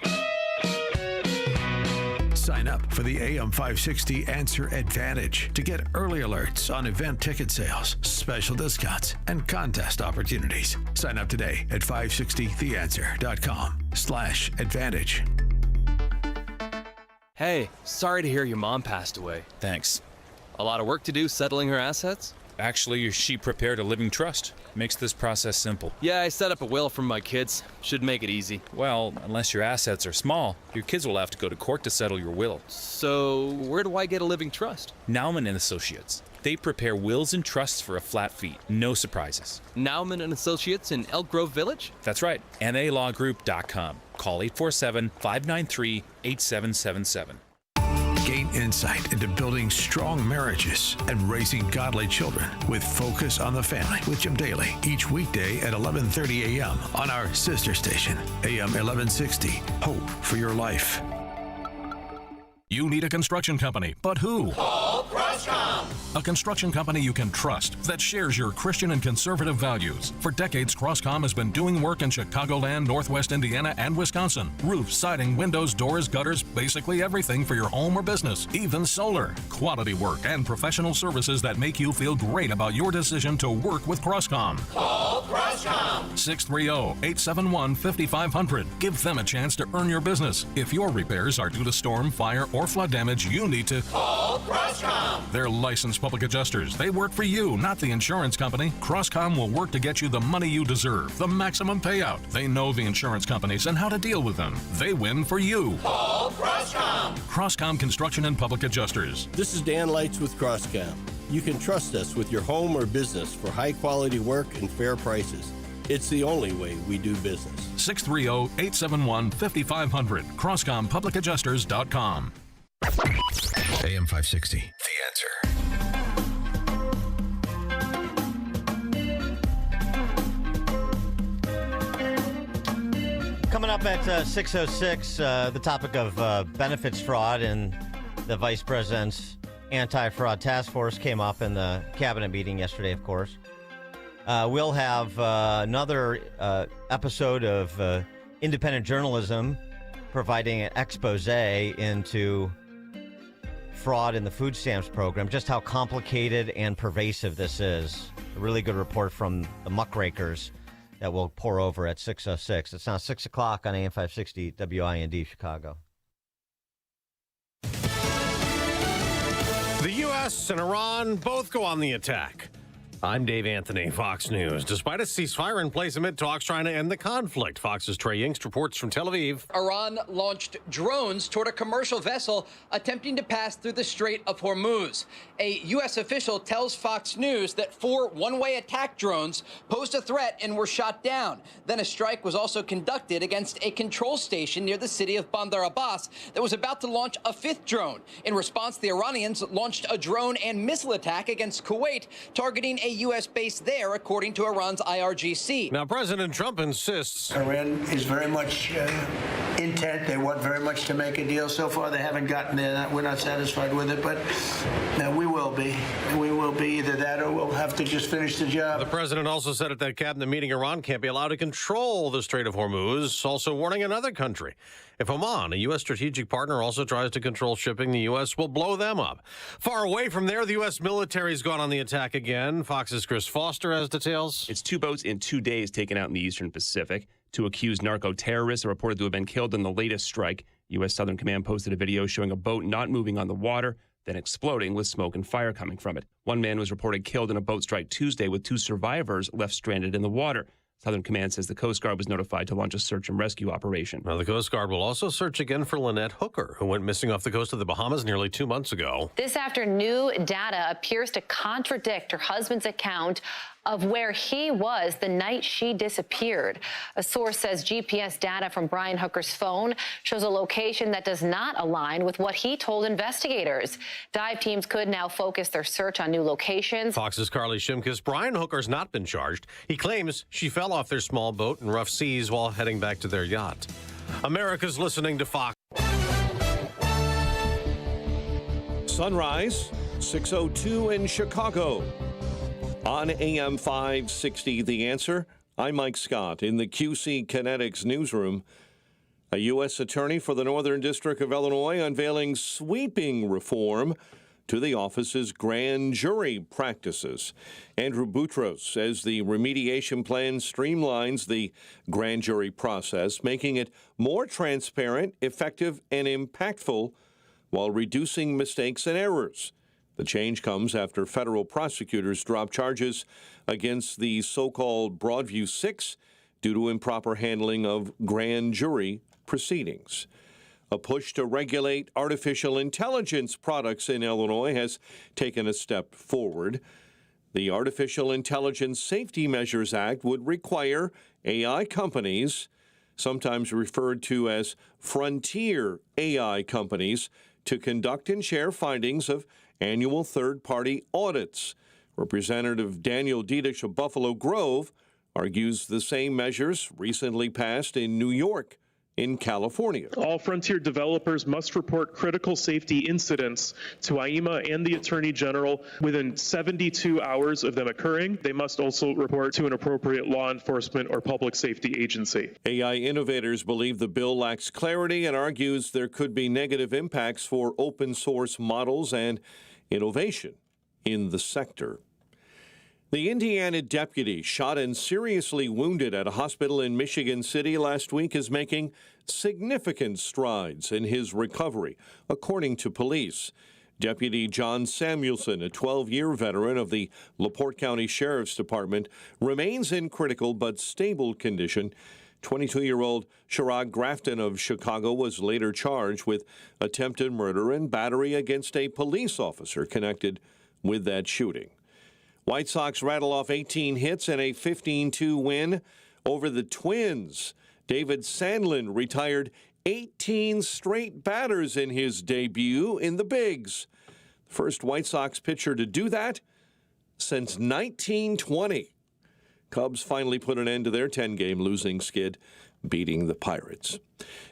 Sign up for the AM 560 Answer Advantage to get early alerts on event ticket sales, special discounts, and contest opportunities. Sign up today at 560theanswer.com/advantage. Hey, sorry to hear your mom passed away. Thanks. A lot of work to do settling her assets? Actually, she prepared a living trust. Makes this process simple. Yeah, I set up a will for my kids. Should make it easy. Well, unless your assets are small, your kids will have to go to court to settle your will. So, where do I get a living trust? Nauman and Associates. They prepare wills and trusts for a flat fee. No surprises. Nauman and Associates in Elk Grove Village? That's right. NALawGroup.com. Call 847-593-8777. Gain insight into building strong marriages and raising godly children with Focus on the Family with Jim Daly each weekday at 11:30 a.m. on our sister station, AM 1160. Hope for your life. You need a construction company, but who? Call Crosscom. A construction company you can trust that shares your Christian and conservative values. For decades, Crosscom has been doing work in Chicagoland, Northwest Indiana, and Wisconsin. Roofs, siding, windows, doors, gutters, basically everything for your home or business, even solar. Quality work and professional services that make you feel great about your decision to work with Crosscom. Call Crosscom. 630-871-5500. Give them a chance to earn your business. If your repairs are due to storm, fire, or flood damage, you need to call Crosscom. They're licensed public adjusters. They work for you, not the insurance company. Crosscom will work to get you the money you deserve, the maximum payout. They know the insurance companies and how to deal with them. They win for you. Call Crosscom. Crosscom Construction and Public Adjusters. This is Dan Lights with Crosscom. You can trust us with your home or business for high quality work and fair prices. It's the only way we do business. 630-871-5500. CrosscomPublicAdjusters.com. AM 560, The Answer. Coming up at 6:06, the topic of benefits fraud and the Vice President's Anti-Fraud Task Force came up in the cabinet meeting yesterday, of course. We'll have another episode of independent journalism providing an expose into fraud in the food stamps program, just how complicated and pervasive this is. A really good report from the muckrakers that we'll pour over at 6:06. It's now 6 o'clock on AM 560 WIND Chicago. The U.S. and Iran both go on the attack. I'm Dave Anthony, Fox News. Despite a ceasefire in place amid talks trying to end the conflict, Fox's Trey Yingst reports from Tel Aviv. Iran launched drones toward a commercial vessel attempting to pass through the Strait of Hormuz. A U.S. official tells Fox News that 4 one-way attack drones posed a threat and were shot down. Then a strike was also conducted against a control station near the city of Bandar Abbas that was about to launch a 5th drone. In response, the Iranians launched a drone and missile attack against Kuwait, targeting a U.S. base there, according to Iran's IRGC. Now, President Trump insists Iran is very much intent. They want very much to make a deal. So far, they haven't gotten there. We're not satisfied with it, but we will be. We will be either that or we'll have to just finish the job. The president also said at that cabinet meeting Iran can't be allowed to control the Strait of Hormuz, also warning another country. If Oman, a U.S. strategic partner, also tries to control shipping, the U.S. will blow them up. Far away from there, the U.S. military's gone on the attack again. Fox's Chris Foster has details. It's 2 boats in 2 days taken out in the Eastern Pacific. 2 accused narco-terrorists are reported to have been killed in the latest strike. U.S. Southern Command posted a video showing a boat not moving on the water, then exploding with smoke and fire coming from it. 1 man was reported killed in a boat strike Tuesday, with 2 survivors left stranded in the water. Southern Command says the Coast Guard was notified to launch a search and rescue operation. Now, the Coast Guard will also search again for Lynette Hooker, who went missing off the coast of the Bahamas nearly 2 months ago. This after new data appears to contradict her husband's account of where he was the night she disappeared. A source says GPS data from Brian Hooker's phone shows a location that does not align with what he told investigators. Dive teams could now focus their search on new locations. Fox's Carly Shimkus. Brian Hooker's not been charged. He claims she fell off their small boat in rough seas while heading back to their yacht. America's listening to Fox. Sunrise, 6:02 in Chicago. On AM 560, The Answer, I'm Mike Scott in the QC Kinetics newsroom. A U.S. attorney for the Northern District of Illinois unveiling sweeping reform to the office's grand jury practices. Andrew Boutros says the remediation plan streamlines the grand jury process, making it more transparent, effective, and impactful while reducing mistakes and errors. The change comes after federal prosecutors dropped charges against the so-called Broadview Six due to improper handling of grand jury proceedings. A push to regulate artificial intelligence products in Illinois has taken a step forward. The Artificial Intelligence Safety Measures Act would require AI companies, sometimes referred to as frontier AI companies, to conduct and share findings of annual third-party audits. Representative Daniel Diedich of Buffalo Grove argues the same measures recently passed in New York in California. All frontier developers must report critical safety incidents to AIMA and the Attorney General within 72 hours of them occurring. They must also report to an appropriate law enforcement or public safety agency. AI innovators believe the bill lacks clarity and argues there could be negative impacts for open source models and innovation in the sector. The Indiana deputy shot and seriously wounded at a hospital in Michigan City last week is making significant strides in his recovery, according to police. Deputy John Samuelson, a 12-year veteran of the LaPorte County Sheriff's Department, remains in critical but stable condition. 22-year-old Sherrod Grafton of Chicago was later charged with attempted murder and battery against a police officer connected with that shooting. White Sox rattle off 18 hits and a 15-2 win over the Twins. David Sandlin retired 18 straight batters in his debut in the Bigs. First White Sox pitcher to do that since 1920. Cubs finally put an end to their 10-game losing skid, beating the Pirates.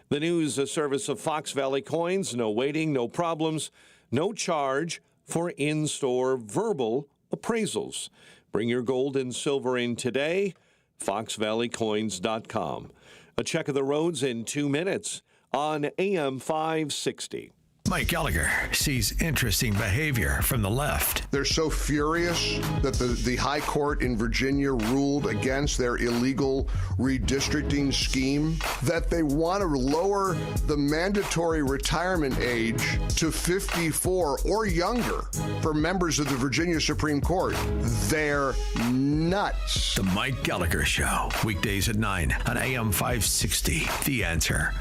The news service of Fox Valley Coins. No waiting, no problems, no charge for in-store verbal appraisals. Bring your gold and silver in today. FoxValleyCoins.com. A check of the roads in 2 minutes on AM 560. Mike Gallagher sees interesting behavior from the left. They're so furious that the High Court in Virginia ruled against their illegal redistricting scheme that they want to lower the mandatory retirement age to 54 or younger for members of the Virginia Supreme Court. They're nuts. The Mike Gallagher Show, weekdays at 9 on AM 560. The Answer.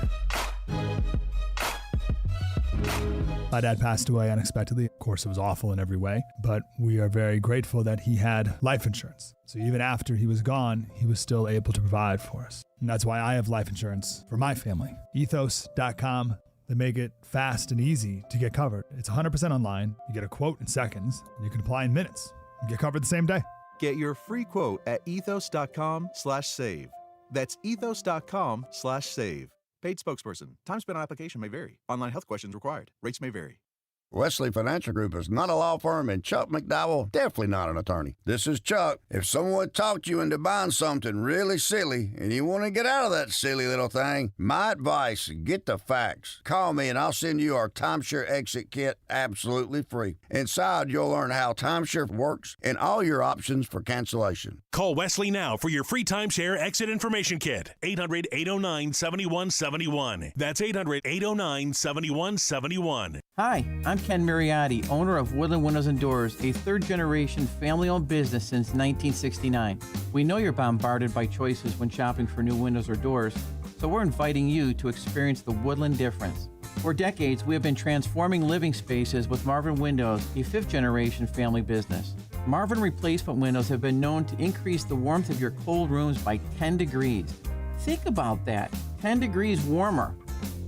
My dad passed away unexpectedly. Of course, it was awful in every way, but we are very grateful that he had life insurance. So even after he was gone, he was still able to provide for us. And that's why I have life insurance for my family. Ethos.com. They make it fast and easy to get covered. It's 100% online. You get a quote in seconds, and you can apply in minutes and get covered the same day. Get your free quote at ethos.com/save. That's ethos.com/save. Paid spokesperson. Time spent on application may vary. Online health questions required. Rates may vary. Wesley Financial Group is not a law firm, and Chuck McDowell definitely not an attorney. This is Chuck. If someone talked you into buying something really silly and you want to get out of that silly little thing, my advice, get the facts. Call me and I'll send you our timeshare exit kit absolutely free. Inside, you'll learn how timeshare works and all your options for cancellation. Call Wesley now for your free timeshare exit information kit. 800-809-7171. That's 800-809-7171. Hi, I'm Ken Mariotti, owner of Woodland Windows and Doors, a third-generation family-owned business since 1969. We know you're bombarded by choices when shopping for new windows or doors, so we're inviting you to experience the Woodland difference. For decades, we have been transforming living spaces with Marvin Windows, a fifth-generation family business. Marvin replacement windows have been known to increase the warmth of your cold rooms by 10 degrees. Think about that, 10 degrees warmer.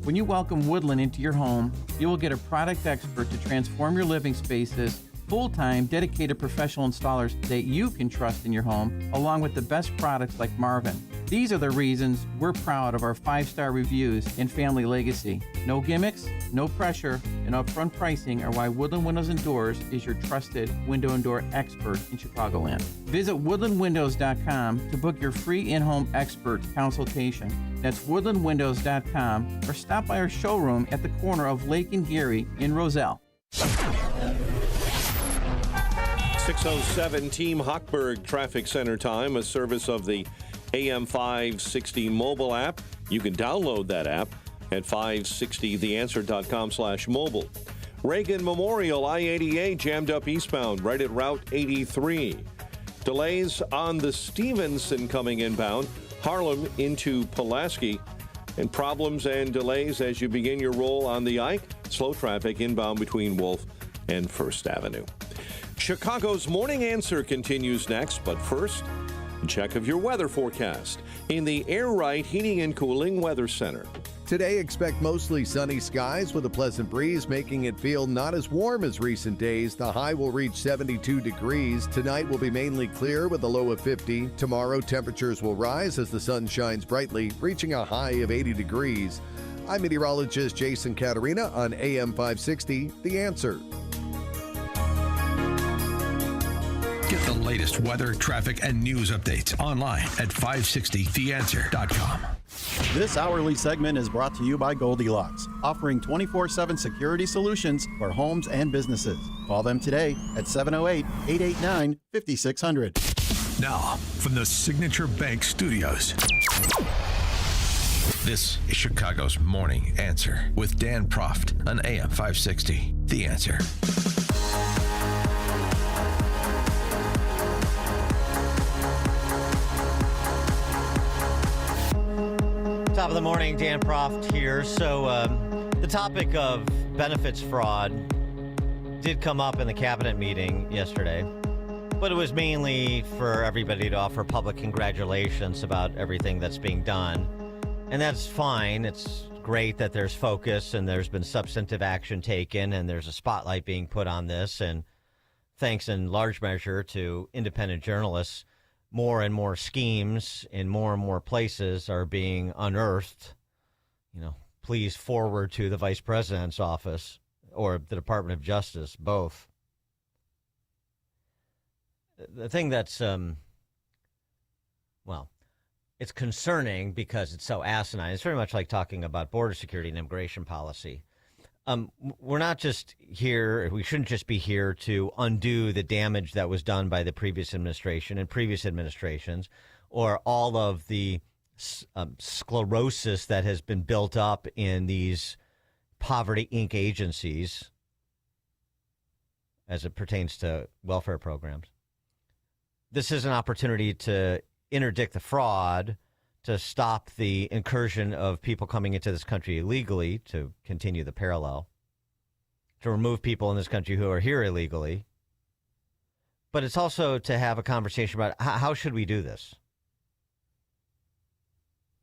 When you welcome Woodland into your home, you will get a product expert to transform your living spaces, full-time, dedicated professional installers that you can trust in your home, along with the best products like Marvin. These are the reasons we're proud of our 5-star reviews and family legacy. No gimmicks, no pressure, and upfront pricing are why Woodland Windows and Doors is your trusted window and door expert in Chicagoland. Visit woodlandwindows.com to book your free in-home expert consultation. That's woodlandwindows.com, or stop by our showroom at the corner of Lake and Geary in Roselle. 6:07 Team Hochberg Traffic Center time, a service of the AM 560 mobile app. You can download that app at 560theanswer.com/mobile. Reagan Memorial I-80A jammed up eastbound right at Route 83. Delays on the Stevenson coming inbound, Harlem into Pulaski, and problems and delays as you begin your roll on the Ike. Slow traffic inbound between Wolf and First Avenue. Chicago's Morning Answer continues next, but first, a check of your weather forecast in the Air Right Heating and Cooling Weather Center. Today, expect mostly sunny skies with a pleasant breeze, making it feel not as warm as recent days. The high will reach 72 degrees. Tonight will be mainly clear with a low of 50. Tomorrow, temperatures will rise as the sun shines brightly, reaching a high of 80 degrees. I'm meteorologist Jason Caterina on AM 560, The Answer. Get the latest weather, traffic, and news updates online at 560theanswer.com. This hourly segment is brought to you by Goldilocks, offering 24/7 security solutions for homes and businesses. Call them today at 708-889-5600. Now, from the Signature Bank Studios, this is Chicago's Morning Answer with Dan Proft on AM 560. The Answer. Top of the morning, Dan Proft here. So the topic of benefits fraud did come up in the cabinet meeting yesterday, but it was mainly for everybody to offer public congratulations about everything that's being done. And that's fine. It's great that there's focus and there's been substantive action taken and there's a spotlight being put on this. And thanks in large measure to independent journalists, more and more schemes in more and more places are being unearthed. You know, please forward to the vice president's office or the Department of Justice, both. The thing that's, well, it's concerning because it's so asinine. It's very much like talking about border security and immigration policy. we're not just here, we shouldn't just be here to undo the damage that was done by the previous administration and previous administrations, or all of the sclerosis that has been built up in these Poverty Inc. agencies as it pertains to welfare programs. This is an opportunity to interdict the fraud, to stop the incursion of people coming into this country illegally, to continue the parallel, to remove people in this country who are here illegally. But it's also to have a conversation about how should we do this?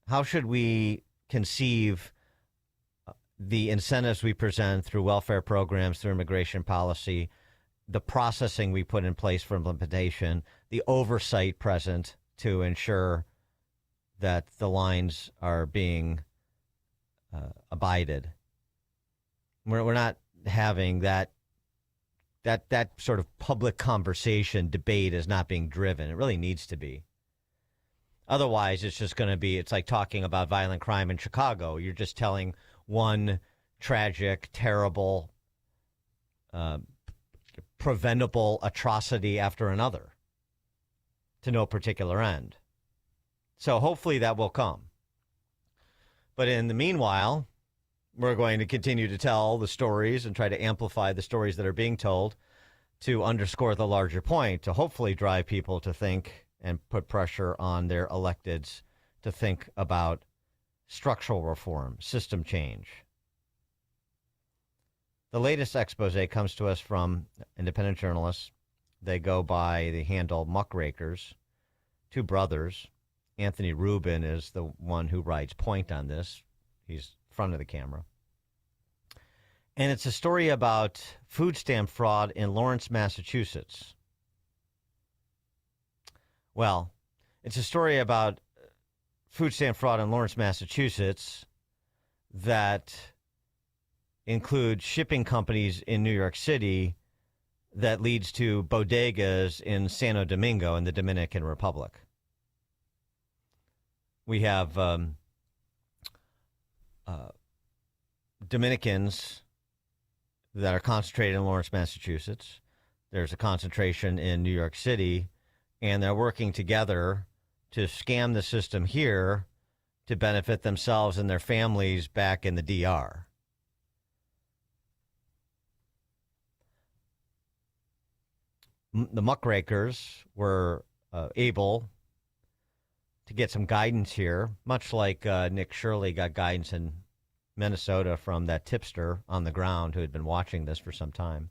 How should we conceive the incentives we present through welfare programs, through immigration policy, the processing we put in place for implementation, the oversight present to ensure that the lines are being abided. We're not having that sort of public conversation. Debate is not being driven. It really needs to be. Otherwise, it's just going to be, it's like talking about violent crime in Chicago. You're just telling one tragic, terrible, preventable atrocity after another to no particular end. So hopefully that will come. But in the meanwhile, we're going to continue to tell the stories and try to amplify the stories that are being told to underscore the larger point, to hopefully drive people to think and put pressure on their electeds to think about structural reform, system change. The latest expose comes to us from independent journalists. They go by the handle Muckrakers, two brothers. Anthony Rubin is the one who writes point on this. He's front of the camera. And it's a story about food stamp fraud in Lawrence, Massachusetts. Well, it's a story about food stamp fraud in Lawrence, Massachusetts that includes shipping companies in New York City that leads to bodegas in Santo Domingo in the Dominican Republic. We have Dominicans that are concentrated in Lawrence, Massachusetts. There's a concentration in New York City, and they're working together to scam the system here to benefit themselves and their families back in the DR. The Muckrakers were able to get some guidance here, much like Nick Shirley got guidance in Minnesota from that tipster on the ground who had been watching this for some time.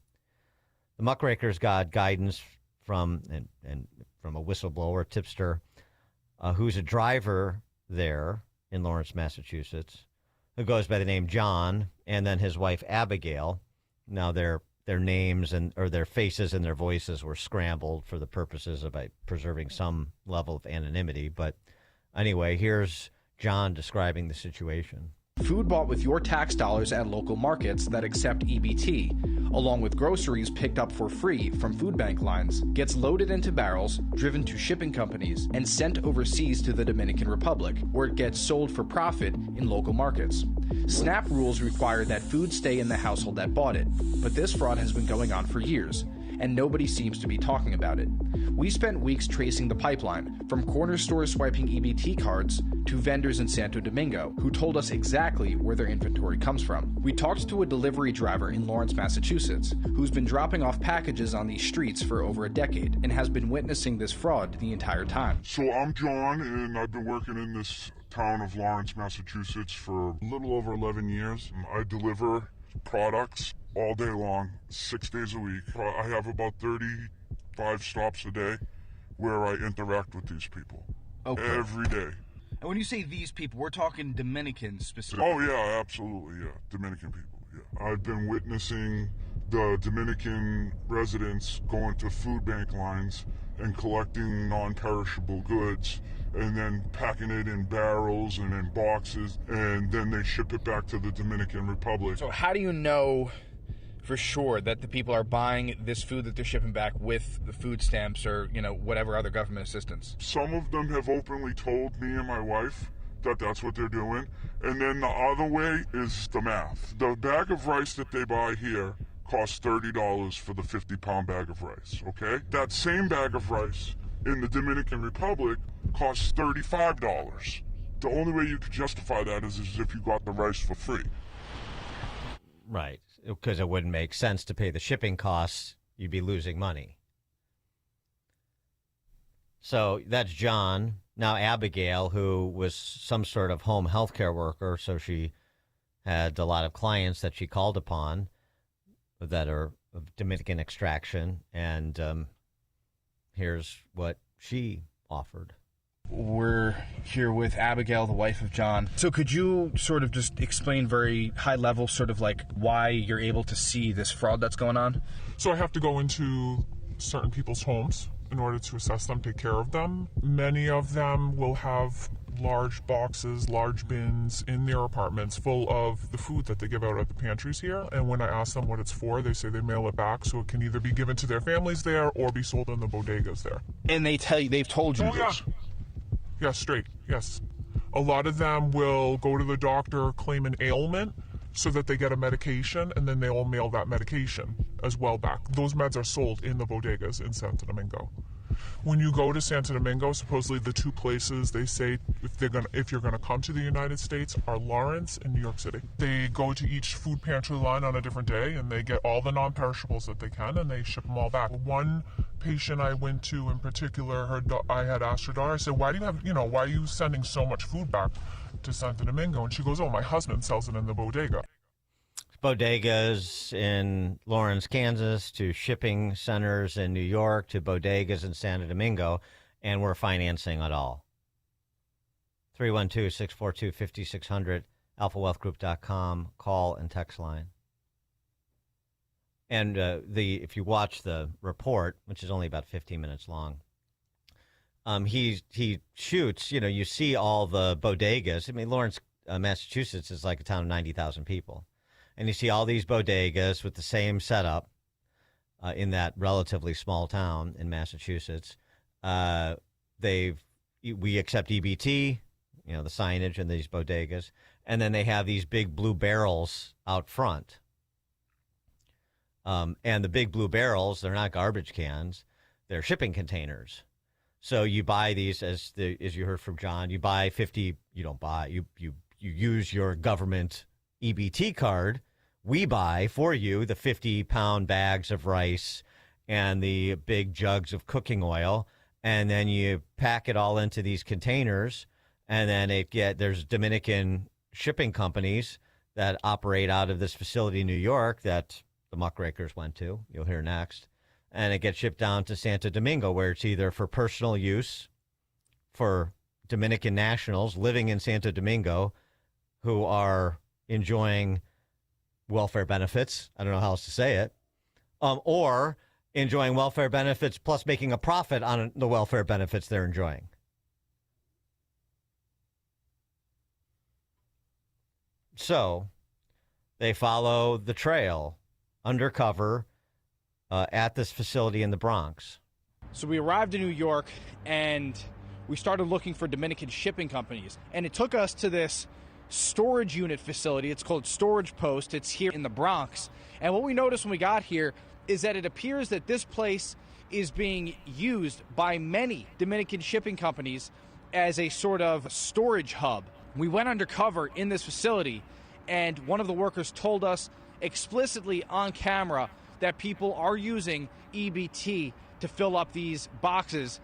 The Muckrakers got guidance from from a whistleblower, tipster, who's a driver there in Lawrence, Massachusetts, who goes by the name John, and then his wife Abigail. Now their names or their faces and their voices were scrambled for the purposes of preserving some level of anonymity. But anyway, here's John describing the situation. Food bought with your tax dollars at local markets that accept EBT, along with groceries picked up for free from food bank lines, gets loaded into barrels, driven to shipping companies, and sent overseas to the Dominican Republic, where it gets sold for profit in local markets. SNAP rules require that food stay in the household that bought it, but this fraud has been going on for years, and nobody seems to be talking about it. We spent weeks tracing the pipeline, from corner stores swiping EBT cards to vendors in Santo Domingo, who told us exactly where their inventory comes from. We talked to a delivery driver in Lawrence, Massachusetts, who's been dropping off packages on these streets for over a decade and has been witnessing this fraud the entire time. So I'm John, and I've been working in this town of Lawrence, Massachusetts for a little over 11 years. I deliver products all day long, 6 days a week. I have about 35 stops a day where I interact with these people. Okay. Every day. And when you say these people, we're talking Dominicans specifically. Oh, yeah, absolutely, yeah. Dominican people, yeah. I've been witnessing the Dominican residents going to food bank lines and collecting non-perishable goods and then packing it in barrels and in boxes, and then they ship it back to the Dominican Republic. So how do you know for sure that the people are buying this food that they're shipping back with the food stamps or, whatever other government assistance? Some of them have openly told me and my wife that that's what they're doing. And then the other way is the math. The bag of rice that they buy here costs $30 for the 50-pound bag of rice, okay? That same bag of rice in the Dominican Republic costs $35. The only way you could justify that is if you got the rice for free. Right, because it wouldn't make sense to pay the shipping costs. You'd be losing money. So that's John. Now Abigail, who was some sort of home health care worker, so she had a lot of clients that she called upon that are of Dominican extraction, and here's what she offered. We're here with Abigail, the wife of John. So could you sort of just explain very high level sort of like why you're able to see this fraud that's going on? So I have to go into certain people's homes in order to assess them, take care of them. Many of them will have large boxes, large bins in their apartments full of the food that they give out at the pantries here. And when I ask them what it's for, they say they mail it back, so it can either be given to their families there or be sold in the bodegas there. And they've told you this? Yeah. Yeah, straight, yes. A lot of them will go to the doctor, claim an ailment, so that they get a medication, and then they'll mail that medication as well back. Those meds are sold in the bodegas in Santo Domingo. When you go to Santo Domingo, supposedly the two places they say if you're gonna come to the United States are Lawrence and New York City. They go to each food pantry line on a different day, and they get all the non-perishables that they can, and they ship them all back. One patient I went to in particular, I had asked her daughter, I said, why are you sending so much food back to Santo Domingo? And she goes, oh, my husband sells it in the bodega. Bodegas in Lawrence, Kansas, to shipping centers in New York, to bodegas in Santo Domingo, and we're financing it all. 312-642-5600, alphawealthgroup.com, call and text line. And if you watch the report, which is only about 15 minutes long, he shoots, you see all the bodegas. I mean, Lawrence, Massachusetts is like a town of 90,000 people. And you see all these bodegas with the same setup in that relatively small town in Massachusetts. We accept EBT, the signage in these bodegas. And then they have these big blue barrels out front. And the big blue barrels, they're not garbage cans. They're shipping containers. So you buy these, as you heard from John, you buy 50, you don't buy, you use your government EBT card. We buy for you the 50-pound bags of rice and the big jugs of cooking oil, and then you pack it all into these containers, and then there's Dominican shipping companies that operate out of this facility in New York that the muckrakers went to. You'll hear next. And it gets shipped down to Santo Domingo, where it's either for personal use for Dominican nationals living in Santo Domingo who are enjoying welfare benefits. I don't know how else to say it. Or enjoying welfare benefits plus making a profit on the welfare benefits they're enjoying. So they follow the trail undercover at this facility in the Bronx. So we arrived in New York and we started looking for Dominican shipping companies. And it took us to this storage unit facility. It's called Storage Post. It's here in the Bronx. And what we noticed when we got here is that it appears that this place is being used by many Dominican shipping companies as a sort of storage hub. We went undercover in this facility, and one of the workers told us explicitly on camera that people are using EBT to fill up these boxes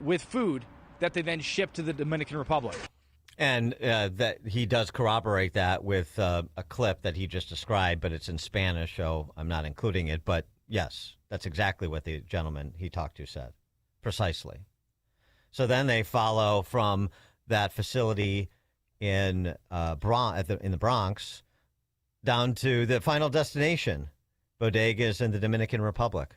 with food that they then ship to the Dominican Republic. And that he does corroborate that with a clip that he just described, but it's in Spanish, so I'm not including it. But yes, that's exactly what the gentleman he talked to said, precisely. So then they follow from that facility in the Bronx down to the final destination, bodegas in the Dominican Republic.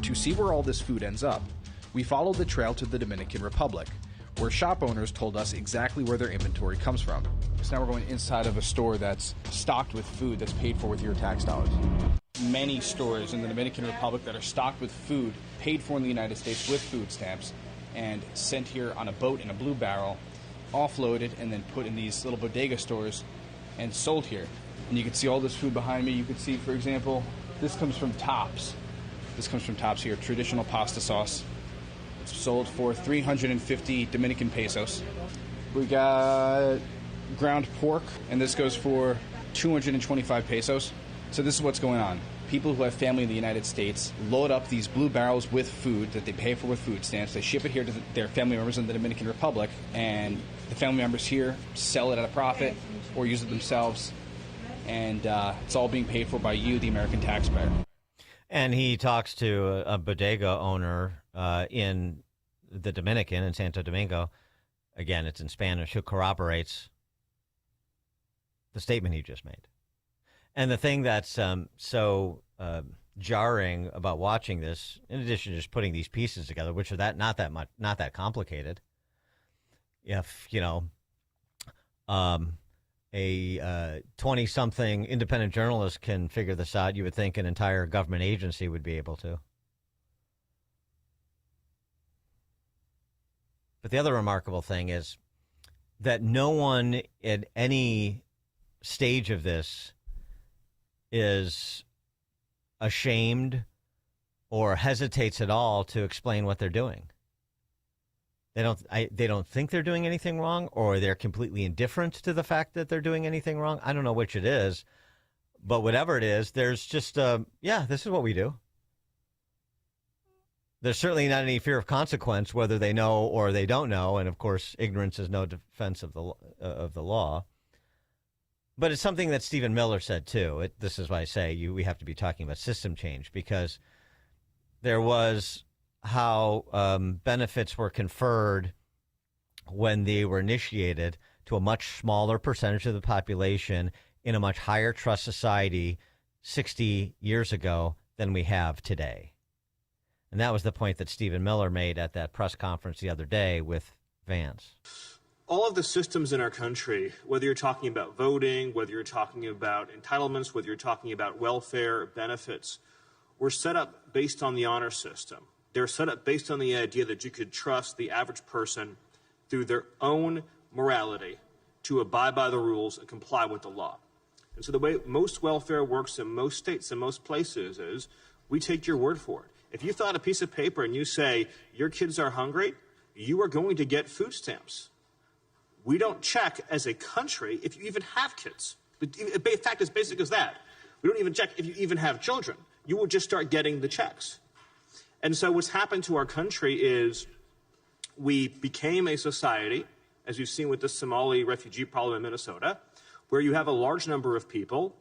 To see where all this food ends up, we followed the trail to the Dominican Republic, where shop owners told us exactly where their inventory comes from. So now we're going inside of a store that's stocked with food that's paid for with your tax dollars. Many stores in the Dominican Republic that are stocked with food paid for in the United States with food stamps and sent here on a boat in a blue barrel offloaded and then put in these little bodega stores and sold here. And you can see all this food behind me. You can see, for example, this comes from Tops. This comes from Tops here, traditional pasta sauce. It's sold for 350 Dominican pesos. We got ground pork, and this goes for 225 pesos. So this is what's going on. People who have family in the United States load up these blue barrels with food that they pay for with food stamps. They ship it here to their family members in the Dominican Republic, and the family members here sell it at a profit or use it themselves. And it's all being paid for by you, the American taxpayer. And he talks to a bodega owner in the Dominican, in Santo Domingo. Again, it's in Spanish, who corroborates the statement he just made. And the thing that's so jarring about watching this, in addition to just putting these pieces together, which are not that complicated. If a 20-something independent journalist can figure this out, you would think an entire government agency would be able to. But the other remarkable thing is that no one at any stage of this is ashamed or hesitates at all to explain what they're doing. They don't think they're doing anything wrong, or they're completely indifferent to the fact that they're doing anything wrong. I don't know which it is, but whatever it is, there's just this is what we do. There's certainly not any fear of consequence, whether they know or they don't know, and of course, ignorance is no defense of the law. But it's something that Stephen Miller said too. This is why I say we have to be talking about system change, because there was how benefits were conferred when they were initiated to a much smaller percentage of the population in a much higher trust society 60 years ago than we have today. And that was the point that Stephen Miller made at that press conference the other day with Vance. All of the systems in our country, whether you're talking about voting, whether you're talking about entitlements, whether you're talking about welfare benefits, were set up based on the honor system. They're set up based on the idea that you could trust the average person through their own morality to abide by the rules and comply with the law. And so the way most welfare works in most states and most places is we take your word for it. If you fill out a piece of paper and you say your kids are hungry, you are going to get food stamps. We don't check as a country if you even have kids. In fact, as basic as that. We don't even check if you even have children. You will just start getting the checks. And so what's happened to our country is we became a society, as we've seen with the Somali refugee problem in Minnesota, where you have a large number of people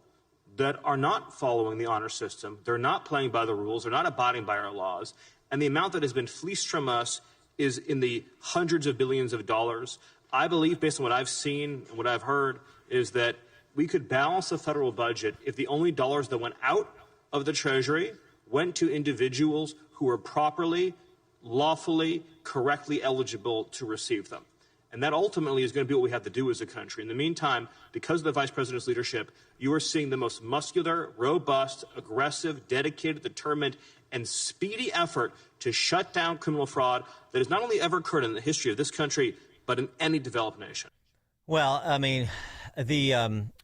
that are not following the honor system. They're not playing by the rules. They're not abiding by our laws. And the amount that has been fleeced from us is in the hundreds of billions of dollars. I believe, based on what I've seen and what I've heard, is that we could balance the federal budget if the only dollars that went out of the Treasury went to individuals who are properly, lawfully, correctly eligible to receive them. And that ultimately is going to be what we have to do as a country. In the meantime, because of the vice president's leadership, you are seeing the most muscular, robust, aggressive, dedicated, determined, and speedy effort to shut down criminal fraud that has not only ever occurred in the history of this country, but in any developed nation. Well, I mean, the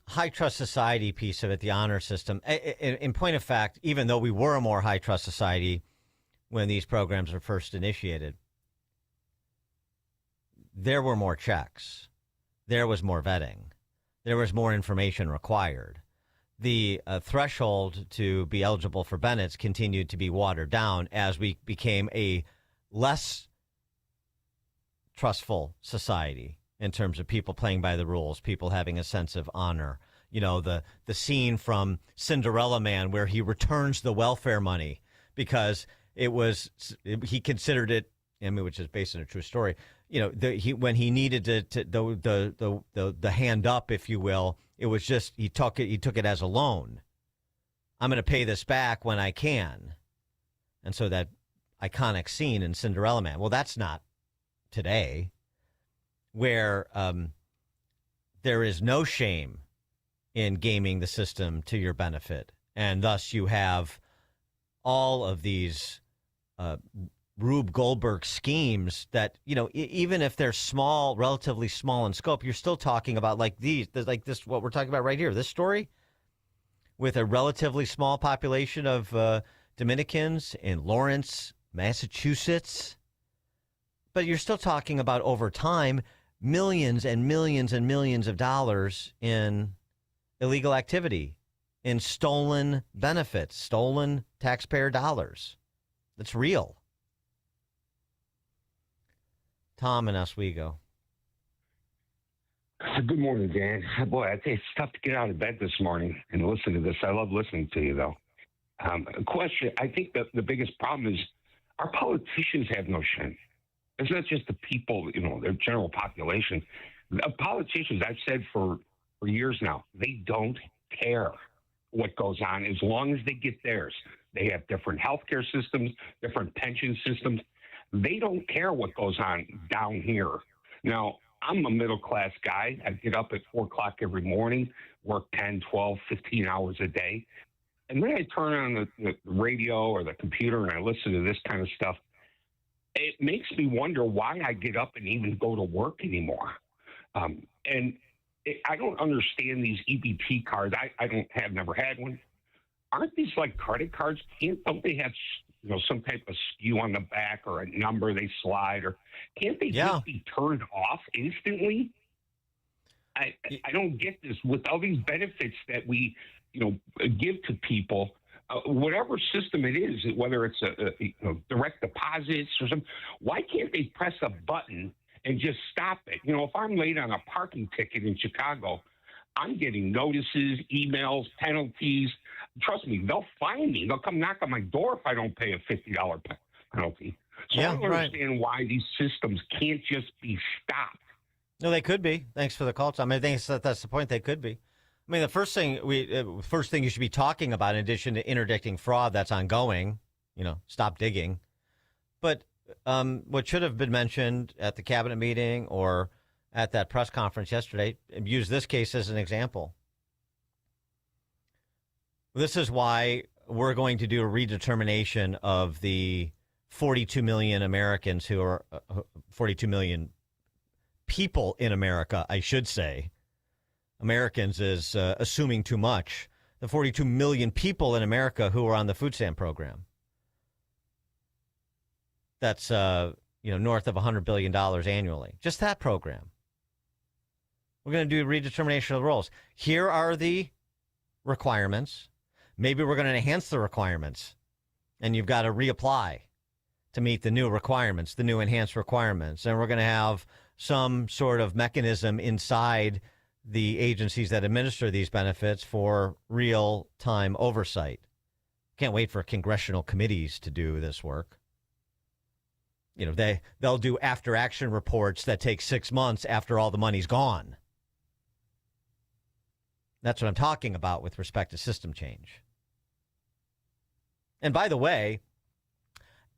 high trust society piece of it, the honor system, in point of fact, even though we were a more high trust society when these programs were first initiated, there were more checks. There was more vetting. There was more information required. The threshold to be eligible for benefits continued to be watered down as we became a less trustful society in terms of people playing by the rules, people having a sense of honor. You know, the scene from Cinderella Man where he returns the welfare money because he considered it, I mean, which is based on a true story. You know, when he needed the hand up, if you will, it was just he took it as a loan. I'm going to pay this back when I can, and so that iconic scene in Cinderella Man. Well, that's not today, where there is no shame in gaming the system to your benefit, and thus you have all of these Rube Goldberg schemes that, even if they're small, relatively small in scope, you're still talking about like this, what we're talking about right here, this story with a relatively small population of Dominicans in Lawrence, Massachusetts. But you're still talking about over time, millions and millions and millions of dollars in illegal activity, in stolen benefits, stolen taxpayer dollars. That's real. Tom in Oswego. Good morning, Dan. Boy, I think it's tough to get out of bed this morning and listen to this. I love listening to you, though. A question, I think that the biggest problem is our politicians have no shame. It's not just the people, their general population. The politicians, I've said for years now, they don't care what goes on as long as they get theirs. They have different healthcare systems, different pension systems. They don't care what goes on down here. Now, I'm a middle-class guy. I get up at 4 o'clock every morning, work 10, 12, 15 hours a day. And then I turn on the radio or the computer and I listen to this kind of stuff. It makes me wonder why I get up and even go to work anymore. I don't understand these EBT cards. I never had one. Aren't these like credit cards? Don't they have some type of SKU on the back or a number they slide, or can't they just be turned off instantly? I don't get this with all these benefits that we give to people. Whatever system it is, whether it's a direct deposits or something, why can't they press a button and just stop it? If I'm late on a parking ticket in Chicago, I'm getting notices, emails, penalties. Trust me, they'll find me. They'll come knock on my door if I don't pay a $50 penalty. So I don't understand why these systems can't just be stopped. No, they could be. Thanks for the call, Tom. I think that's the point. They could be. I mean, the first thing you should be talking about, in addition to interdicting fraud that's ongoing, stop digging. But what should have been mentioned at the cabinet meeting or at that press conference yesterday, use this case as an example. This is why we're going to do a redetermination of the 42 million Americans 42 million people in America, I should say. Americans is assuming too much. The 42 million people in America who are on the food stamp program. That's north of $100 billion annually. Just that program. We're going to do a redetermination of the roles. Here are the requirements. Maybe we're going to enhance the requirements, and you've got to reapply to meet the new requirements, the new enhanced requirements. And we're going to have some sort of mechanism inside the agencies that administer these benefits for real-time oversight. Can't wait for congressional committees to do this work. They'll do after-action reports that take 6 months after all the money's gone. That's what I'm talking about with respect to system change. And by the way,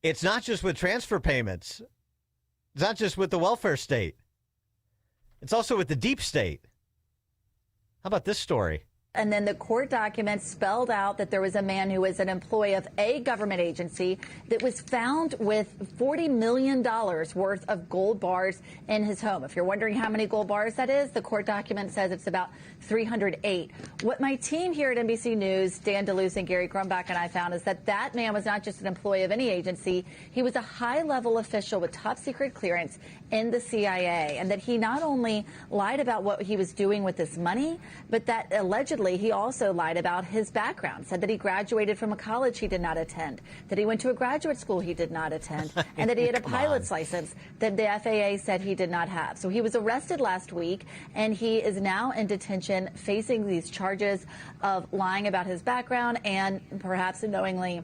it's not just with transfer payments. It's not just with the welfare state. It's also with the deep state. How about this story? And then the court documents spelled out that there was a man who was an employee of a government agency that was found with $40 million worth of gold bars in his home. If you're wondering how many gold bars that is, the court document says it's about 308. What my team here at NBC News, Dan DeLuce and Gary Grumbach, and I found is that that man was not just an employee of any agency. He was a high-level official with top-secret clearance in the CIA, and that he not only lied about what he was doing with this money, but that allegedly he also lied about his background, said that he graduated from a college he did not attend, that he went to a graduate school he did not attend, and that he had a pilot's license that the FAA said he did not have. So he was arrested last week, and he is now in detention facing these charges of lying about his background and perhaps unknowingly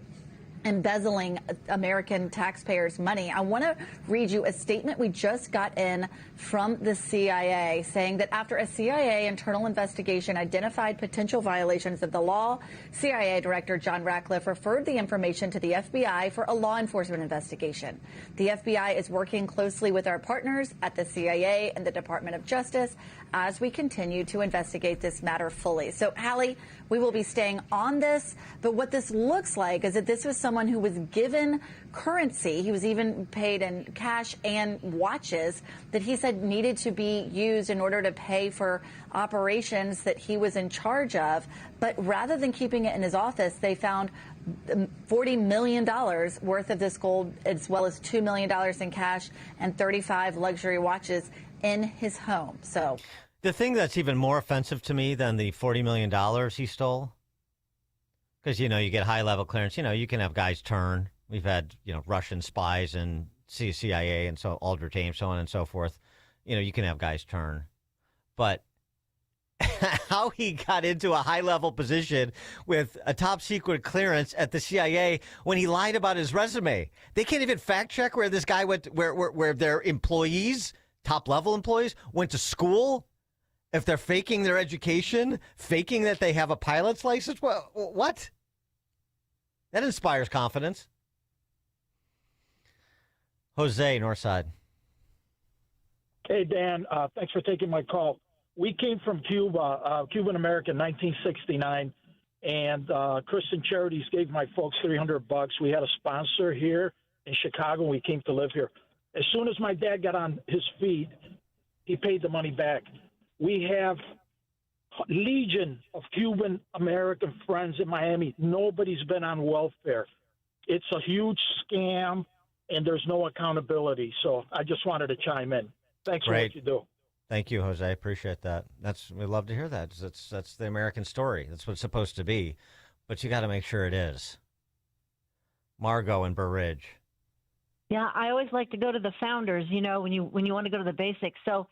embezzling American taxpayers' money. I want to read you a statement we just got in from the CIA saying that after a CIA internal investigation identified potential violations of the law, CIA Director John Ratcliffe referred the information to the FBI for a law enforcement investigation. The FBI is working closely with our partners at the CIA and the Department of Justice as we continue to investigate this matter fully. So, Hallie, we will be staying on this, but what this looks like is that this was someone who was given currency. He was even paid in cash and watches that he said needed to be used in order to pay for operations that he was in charge of. But rather than keeping it in his office, they found $40 million worth of this gold, as well as $2 million in cash and 35 luxury watches in his home. So the thing that's even more offensive to me than the $40 million he stole, because, you get high-level clearance. You can have guys turn. We've had, Russian spies and CIA and so Aldrich Ames, so on and so forth. You can have guys turn. But how he got into a high-level position with a top-secret clearance at the CIA when he lied about his resume. They can't even fact-check where this guy went, where their employees, top-level employees, went to school. If they're faking their education, faking that they have a pilot's license, what? That inspires confidence. Jose, Northside. Hey, Dan, thanks for taking my call. We came from Cuba, Cuban American, 1969, and Christian Charities gave my folks $300. We had a sponsor here in Chicago, and we came to live here. As soon as my dad got on his feet, he paid the money back. We have legion of Cuban American friends in Miami. Nobody's been on welfare. It's a huge scam, and there's no accountability. So I just wanted to chime in. Thanks for what you do. Thank you, Jose. I appreciate that. We love to hear that. That's the American story. That's what it's supposed to be. But you got to make sure it is. Margot in Burr Ridge. Yeah, I always like to go to the founders, when you want to go to the basics. So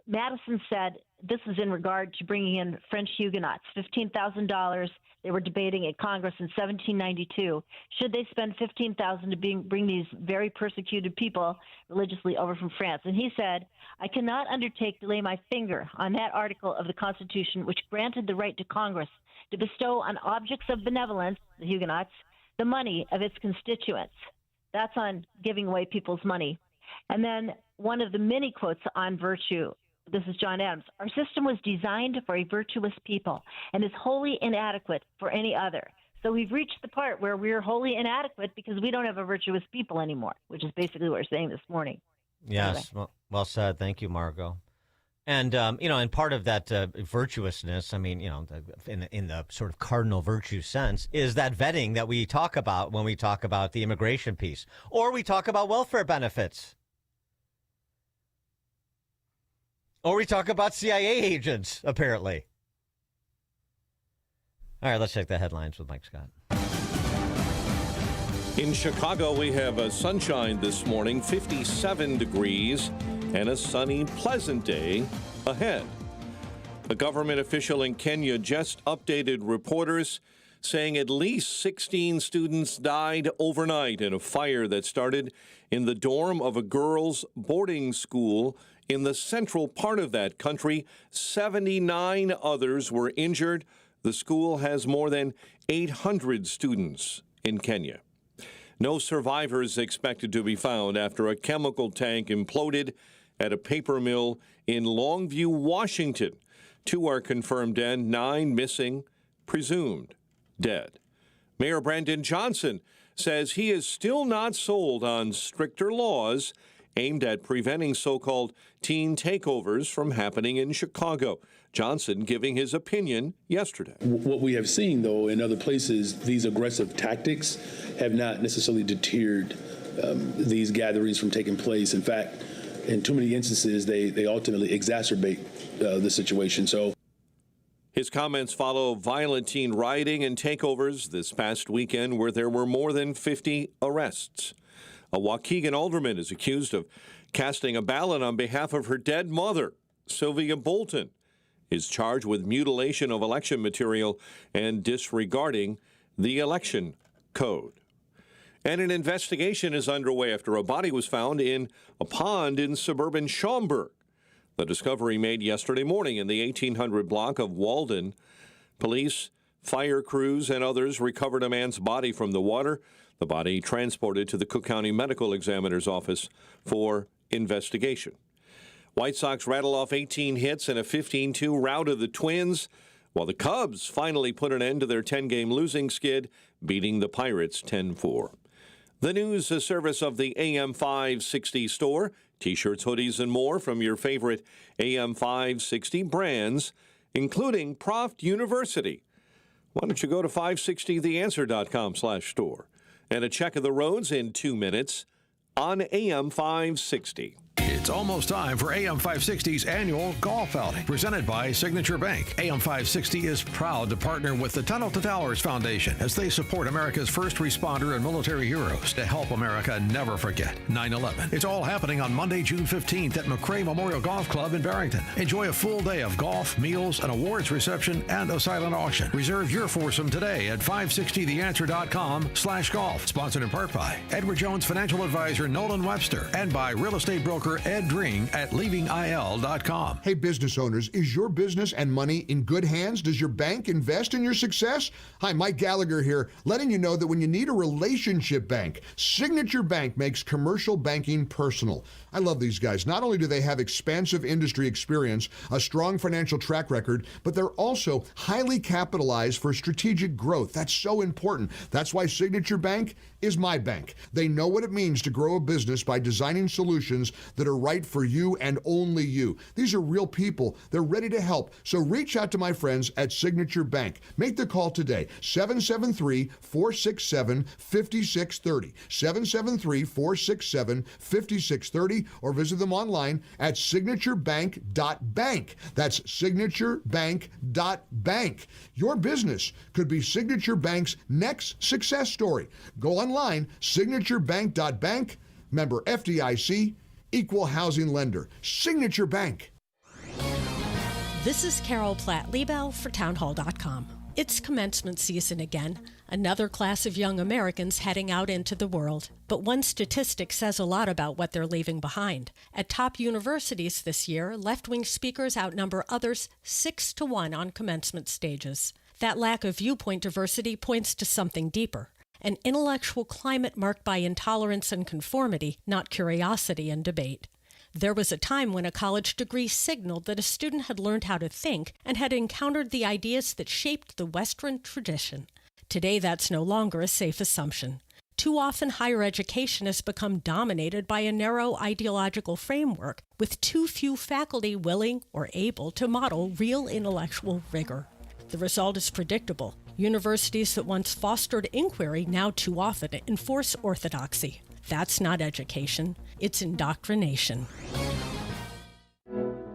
Madison said, this is in regard to bringing in French Huguenots, $15,000. They were debating at Congress in 1792. Should they spend $15,000 to bring these very persecuted people religiously over from France? And he said, I cannot undertake to lay my finger on that article of the Constitution which granted the right to Congress to bestow on objects of benevolence, the Huguenots, the money of its constituents. That's on giving away people's money. And then one of the many quotes on virtue, this is John Adams, our system was designed for a virtuous people and is wholly inadequate for any other. So we've reached the part where we're wholly inadequate because we don't have a virtuous people anymore, which is basically what we're saying this morning. Yes, anyway. Well said. Thank you, Margot. And, and part of that virtuousness, in the sort of cardinal virtue sense, is that vetting that we talk about when we talk about the immigration piece, or we talk about welfare benefits. Or we talk about CIA agents, apparently. All right, let's check the headlines with Mike Scott. In Chicago, we have sunshine this morning, 57 degrees, and a sunny, pleasant day ahead. A government official in Kenya just updated reporters, saying at least 16 students died overnight in a fire that started in the dorm of a girls' boarding school in the central part of that country. 79 others were injured. The school has more than 800 students in Kenya. No survivors expected to be found after a chemical tank imploded at a paper mill in Longview, Washington. 2 are confirmed dead, 9 missing, presumed dead. Mayor Brandon Johnson says he is still not sold on stricter laws aimed at preventing so-called teen takeovers from happening in Chicago. Johnson giving his opinion yesterday. What we have seen, though, in other places, these aggressive tactics have not necessarily deterred these gatherings from taking place. In fact, in too many instances, they ultimately exacerbate the situation. So his comments follow violent teen rioting and takeovers this past weekend where there were more than 50 arrests. A Waukegan alderman is accused of casting a ballot on behalf of her dead mother, Sylvia Bolton, is charged with mutilation of election material and disregarding the election code. And an investigation is underway after a body was found in a pond in suburban Schaumburg. The discovery made yesterday morning in the 1800 block of Walden. Police, fire crews, and others recovered a man's body from the water. The body transported to the Cook County Medical Examiner's office for investigation. White Sox rattle off 18 hits and a 15-2 rout of the Twins, while the Cubs finally put an end to their 10-game losing skid, beating the Pirates 10-4. The news, a service of the AM 560 store. T-shirts, hoodies, and more from your favorite AM 560 brands, including Proft University. Why don't you go to 560theanswer.com/store and a check of the roads in 2 minutes on AM 560. It's almost time for AM 560's annual golf outing, presented by Signature Bank. AM 560 is proud to partner with the Tunnel to Towers Foundation as they support America's first responder and military heroes to help America never forget 9/11. It's all happening on Monday, June 15th at McRae Memorial Golf Club in Barrington. Enjoy a full day of golf, meals, an awards reception, and a silent auction. Reserve your foursome today at 560theanswer.com/golf. Sponsored in part by Edward Jones Financial Advisor Nolan Webster and by real estate broker Ed Dring at leavingil.com. Hey, business owners, is your business and money in good hands? Does your bank invest in your success? Hi, Mike Gallagher here, letting you know that when you need a relationship bank, Signature Bank makes commercial banking personal. I love these guys. Not only do they have expansive industry experience, a strong financial track record, but they're also highly capitalized for strategic growth. That's so important. That's why Signature Bank is my bank. They know what it means to grow a business by designing solutions that are right for you and only you. These are real people. They're ready to help. So reach out to my friends at Signature Bank. Make the call today, 773-467-5630, 773-467-5630, or visit them online at signaturebank.bank. That's signaturebank.bank. Your business could be Signature Bank's next success story. Go online, signaturebank.bank, member FDIC, equal housing lender. Signature Bank. This is Carol Platt-Liebel for townhall.com. It's commencement season again, another class of young Americans heading out into the world. But one statistic says a lot about what they're leaving behind. At top universities this year, left-wing speakers outnumber others 6-1 on commencement stages. That lack of viewpoint diversity points to something deeper. An intellectual climate marked by intolerance and conformity, not curiosity and debate. There was a time when a college degree signaled that a student had learned how to think and had encountered the ideas that shaped the Western tradition. Today, that's no longer a safe assumption. Too often, higher education has become dominated by a narrow ideological framework, with too few faculty willing or able to model real intellectual rigor. The result is predictable. Universities that once fostered inquiry now too often enforce orthodoxy. That's not education, it's indoctrination.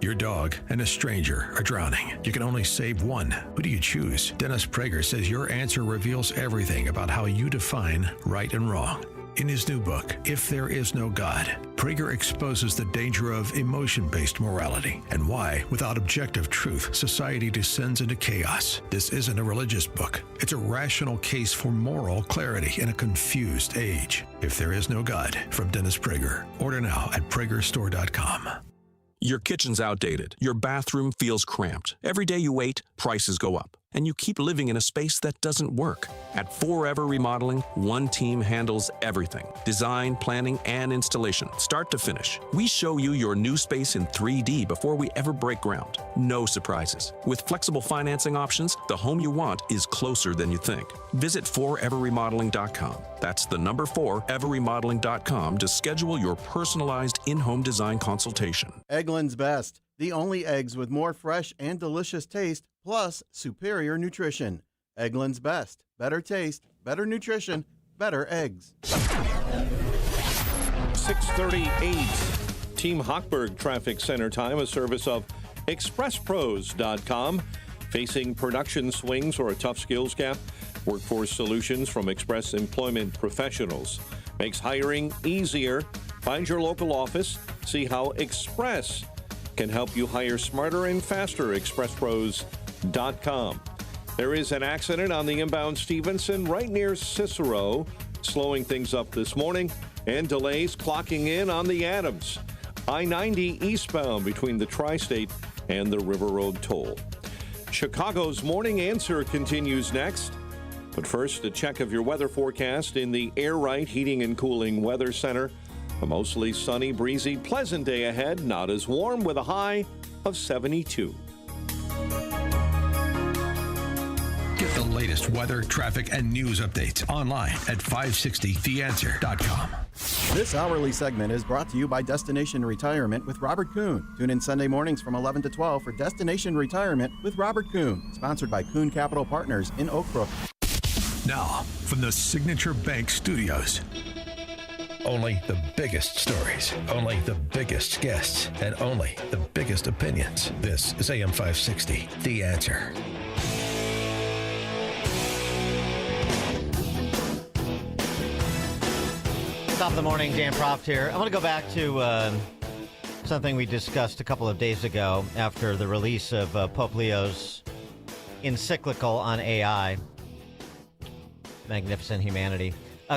Your dog and a stranger are drowning. You can only save one. Who do you choose? Dennis Prager says your answer reveals everything about how you define right and wrong. In his new book, If There Is No God, Prager exposes the danger of emotion-based morality and why, without objective truth, society descends into chaos. This isn't a religious book. It's a rational case for moral clarity in a confused age. If There Is No God, from Dennis Prager. Order now at pragerstore.com. Your kitchen's outdated. Your bathroom feels cramped. Every day you wait, prices go up. And you keep living in a space that doesn't work. At Forever Remodeling, one team handles everything. Design, planning, and installation, start to finish. We show you your new space in 3D before we ever break ground. No surprises. With flexible financing options, the home you want is closer than you think. Visit foreverremodeling.com. That's the number 4, everremodeling.com to schedule your personalized in-home design consultation. Eggland's Best, the only eggs with more fresh and delicious taste, plus superior nutrition. Eggland's Best. Better taste, better nutrition, better eggs. 6:38. Team Hochberg Traffic Center time, a service of ExpressPros.com. Facing production swings or a tough skills gap? Workforce Solutions from Express Employment Professionals makes hiring easier. Find your local office. See how Express can help you hire smarter and faster. ExpressPros.com. There is an accident on the inbound Stevenson right near Cicero, slowing things up this morning, and delays clocking in on the Adams. I-90 eastbound between the Tri-State and the River Road toll. Chicago's Morning Answer continues next. But first, a check of your weather forecast in the Air Right Heating and Cooling Weather Center. A mostly sunny, breezy, pleasant day ahead, not as warm, with a high of 72. Get the latest weather, traffic, and news updates online at 560theanswer.com. This hourly segment is brought to you by Destination Retirement with Robert Kuhn. Tune in Sunday mornings from 11 to 12 for Destination Retirement with Robert Kuhn, sponsored by Kuhn Capital Partners in Oak Brook. Now, from the Signature Bank Studios. Only the biggest stories, only the biggest guests, and only the biggest opinions. This is AM 560, The Answer. Top of the morning, Dan Proft here. I want to go back to something we discussed a couple of days ago after the release of Pope Leo's encyclical on AI, Magnificent Humanity.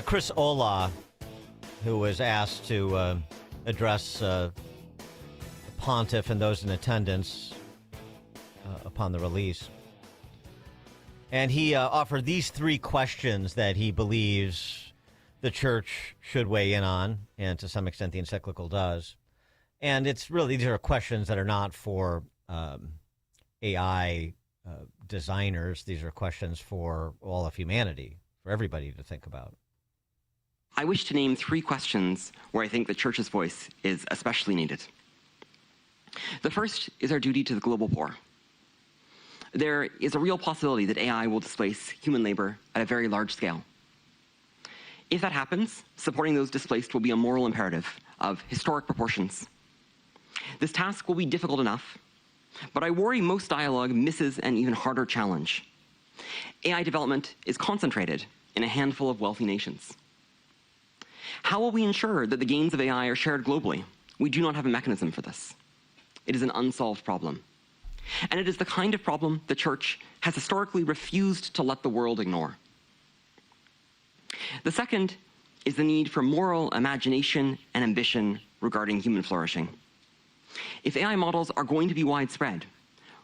Chris Olah, who was asked to address the pontiff and those in attendance upon the release. And he offered these 3 questions that he believes the church should weigh in on, and to some extent the encyclical does. And it's really, these are questions that are not for AI designers. These are questions for all of humanity, for everybody to think about. I wish to name 3 questions where I think the church's voice is especially needed. The first is our duty to the global poor. There is a real possibility that AI will displace human labor at a very large scale. If that happens, supporting those displaced will be a moral imperative of historic proportions. This task will be difficult enough, but I worry most dialogue misses an even harder challenge. AI development is concentrated in a handful of wealthy nations. How will we ensure that the gains of AI are shared globally? We do not have a mechanism for this. It is an unsolved problem. And it is the kind of problem the church has historically refused to let the world ignore. The second is the need for moral imagination and ambition regarding human flourishing. If AI models are going to be widespread,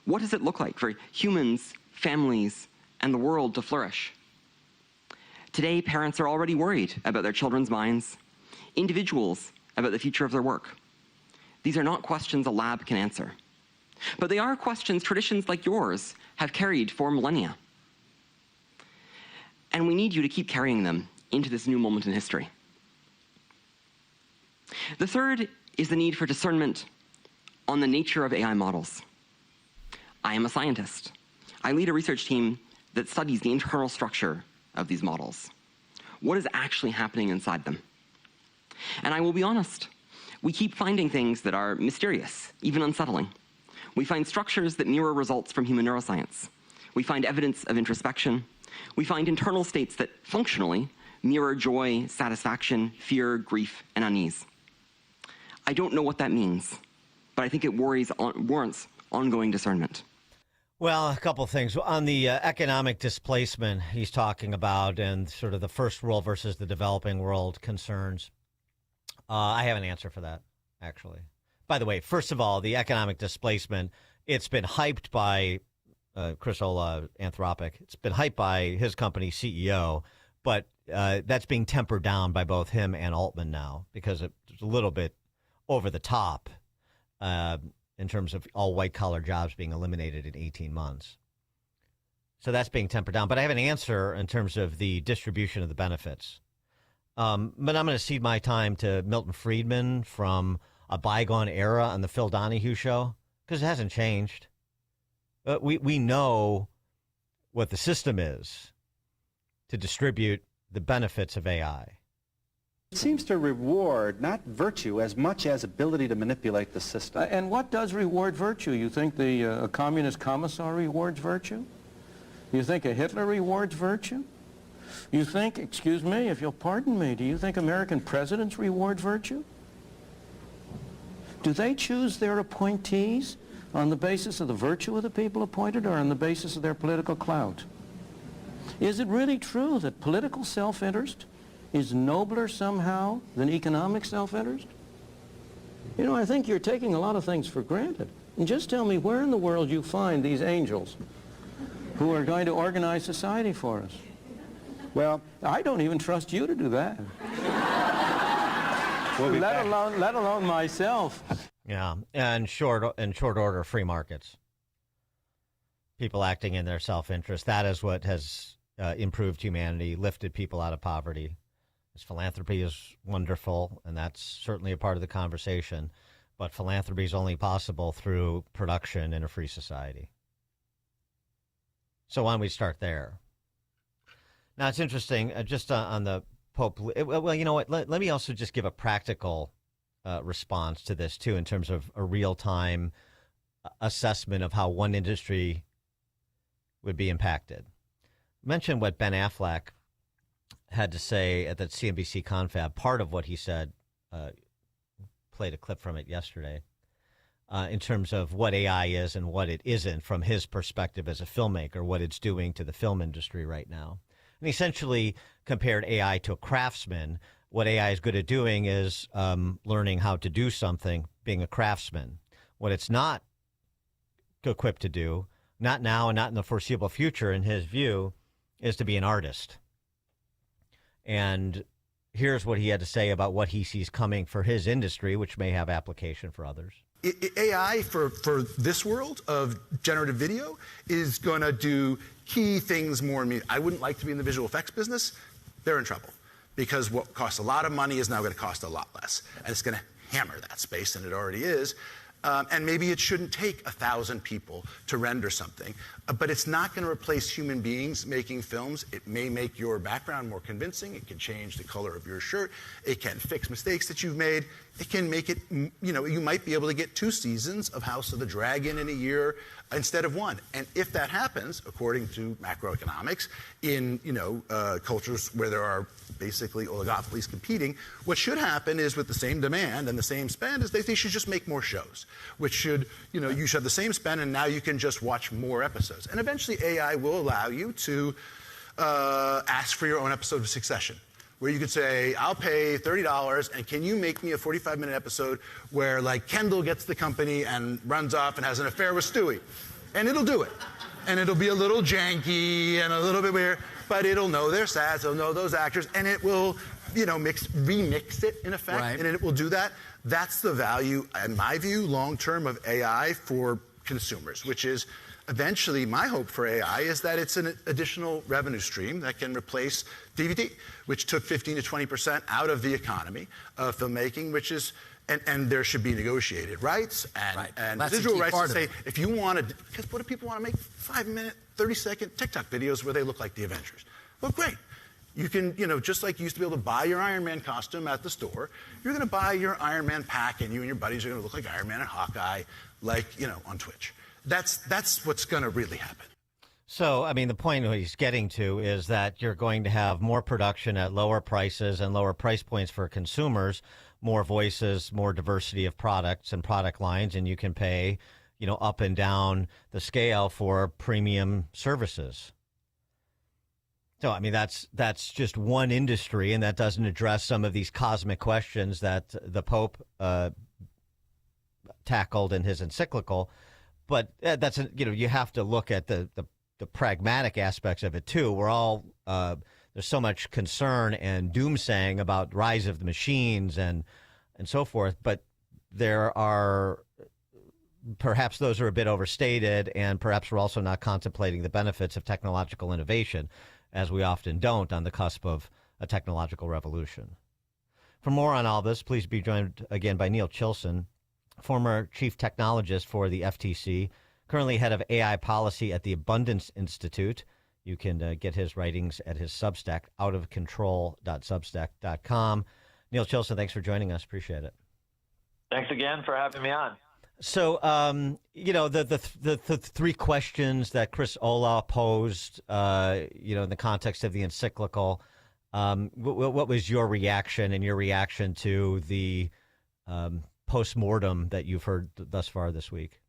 what does it look like for humans, families, and the world to flourish? Today, parents are already worried about their children's minds, individuals about the future of their work. These are not questions a lab can answer, but they are questions traditions like yours have carried for millennia. And we need you to keep carrying them into this new moment in history. The third is the need for discernment on the nature of AI models. I am a scientist. I lead a research team that studies the internal structure of these models. What is actually happening inside them? And I will be honest, we keep finding things that are mysterious, even unsettling. We find structures that mirror results from human neuroscience. We find evidence of introspection. We find internal states that functionally mirror joy, satisfaction, fear, grief, and unease. I don't know what that means, but I think it warrants ongoing discernment. Well, a couple of things. On the economic displacement he's talking about and sort of the first world versus the developing world concerns, I have an answer for that, actually. By the way, first of all, the economic displacement, it's been hyped by Chris Olah, Anthropic. It's been hyped by his company CEO, but that's being tempered down by both him and Altman now because it's a little bit over the top in terms of all white-collar jobs being eliminated in 18 months. So that's being tempered down. But I have an answer in terms of the distribution of the benefits. But I'm going to cede my time to Milton Friedman from a bygone era on the Phil Donahue show because it hasn't changed. We know what the system is to distribute the benefits of AI. It seems to reward not virtue as much as ability to manipulate the system. And what does reward virtue? You think a communist commissar rewards virtue? You think a Hitler rewards virtue? You think, excuse me, if you'll pardon me, do you think American presidents reward virtue? Do they choose their appointees on the basis of the virtue of the people appointed or on the basis of their political clout? Is it really true that political self-interest is nobler somehow than economic self-interest? You know, I think you're taking a lot of things for granted. And just tell me where in the world you find these angels who are going to organize society for us. Well, I don't even trust you to do that. let alone myself. Yeah, and short order free markets. people acting in their self-interest. That is what has improved humanity, lifted people out of poverty. This philanthropy is wonderful, and that's certainly a part of the conversation. But philanthropy is only possible through production in a free society. So why don't we start there? Now, it's interesting, just on the Pope. Well, you know what? Let me also just give a practical response to this, too, in terms of a real-time assessment of how one industry would be impacted. Mention what Ben Affleck had to say at that CNBC confab. Part of what he said, played a clip from it yesterday, in terms of what AI is and what it isn't from his perspective as a filmmaker, what it's doing to the film industry right now. And essentially compared AI to a craftsman. What AI is good at doing is learning how to do something, being a craftsman. What it's not equipped to do, not now and not in the foreseeable future, in his view, is to be an artist. And here's what he had to say about what he sees coming for his industry, which may have application for others. AI for this world of generative video is going to do key things more immediately. I wouldn't like to be in the visual effects business. They're in trouble because what costs a lot of money is now going to cost a lot less. And it's going to hammer that space, and it already is. And maybe it shouldn't take 1,000 people to render something, but it's not going to replace human beings making films. It may make your background more convincing. It can change the color of your shirt. It can fix mistakes that you've made. It can make it, you might be able to get 2 seasons of House of the Dragon in a year instead of 1. And if that happens, according to macroeconomics, in, cultures where there are basically oligopolies competing, what should happen is with the same demand and the same spend is they should just make more shows, which should, you should have the same spend and now you can just watch more episodes. And eventually AI will allow you to ask for your own episode of Succession, where you could say, I'll pay $30 and can you make me a 45-minute episode where like Kendall gets the company and runs off and has an affair with Stewie. And it'll do it. And it'll be a little janky and a little bit weird, but it'll know their stats, it'll know those actors, and it will, remix it in effect, right. And it will do that. That's the value, in my view, long-term of AI for consumers, which is eventually my hope for AI is that it's an additional revenue stream that can replace DVD, which took 15 to 20% out of the economy of filmmaking, which is, and there should be negotiated rights and residual rights to say, if you want to, because what do people want to make 5-minute, 30-second TikTok videos where they look like the Avengers? Well, great. You can, just like you used to be able to buy your Iron Man costume at the store, you're going to buy your Iron Man pack and you and your buddies are going to look like Iron Man and Hawkeye, like, on Twitch. That's what's going to really happen. So, I mean, the point he's getting to is that you're going to have more production at lower prices and lower price points for consumers, more voices, more diversity of products and product lines, and you can pay, up and down the scale for premium services. So, I mean, that's just one industry, and that doesn't address some of these cosmic questions that the Pope tackled in his encyclical. But that's, you have to look at the pragmatic aspects of it, too. We're all, there's so much concern and doomsaying about rise of the machines and so forth. But there are, perhaps those are a bit overstated, and perhaps we're also not contemplating the benefits of technological innovation, as we often don't on the cusp of a technological revolution. For more on all this, please be joined again by Neil Chilson, former chief technologist for the FTC, currently head of AI policy at the Abundance Institute. You can get his writings at his Substack, outofcontrol.substack.com. Neil Chilson, thanks for joining us. Appreciate it. Thanks again for having me on. So, the 3 questions that Chris Olah posed, in the context of the encyclical, what was your reaction and your reaction to the post-mortem that you've heard thus far this week?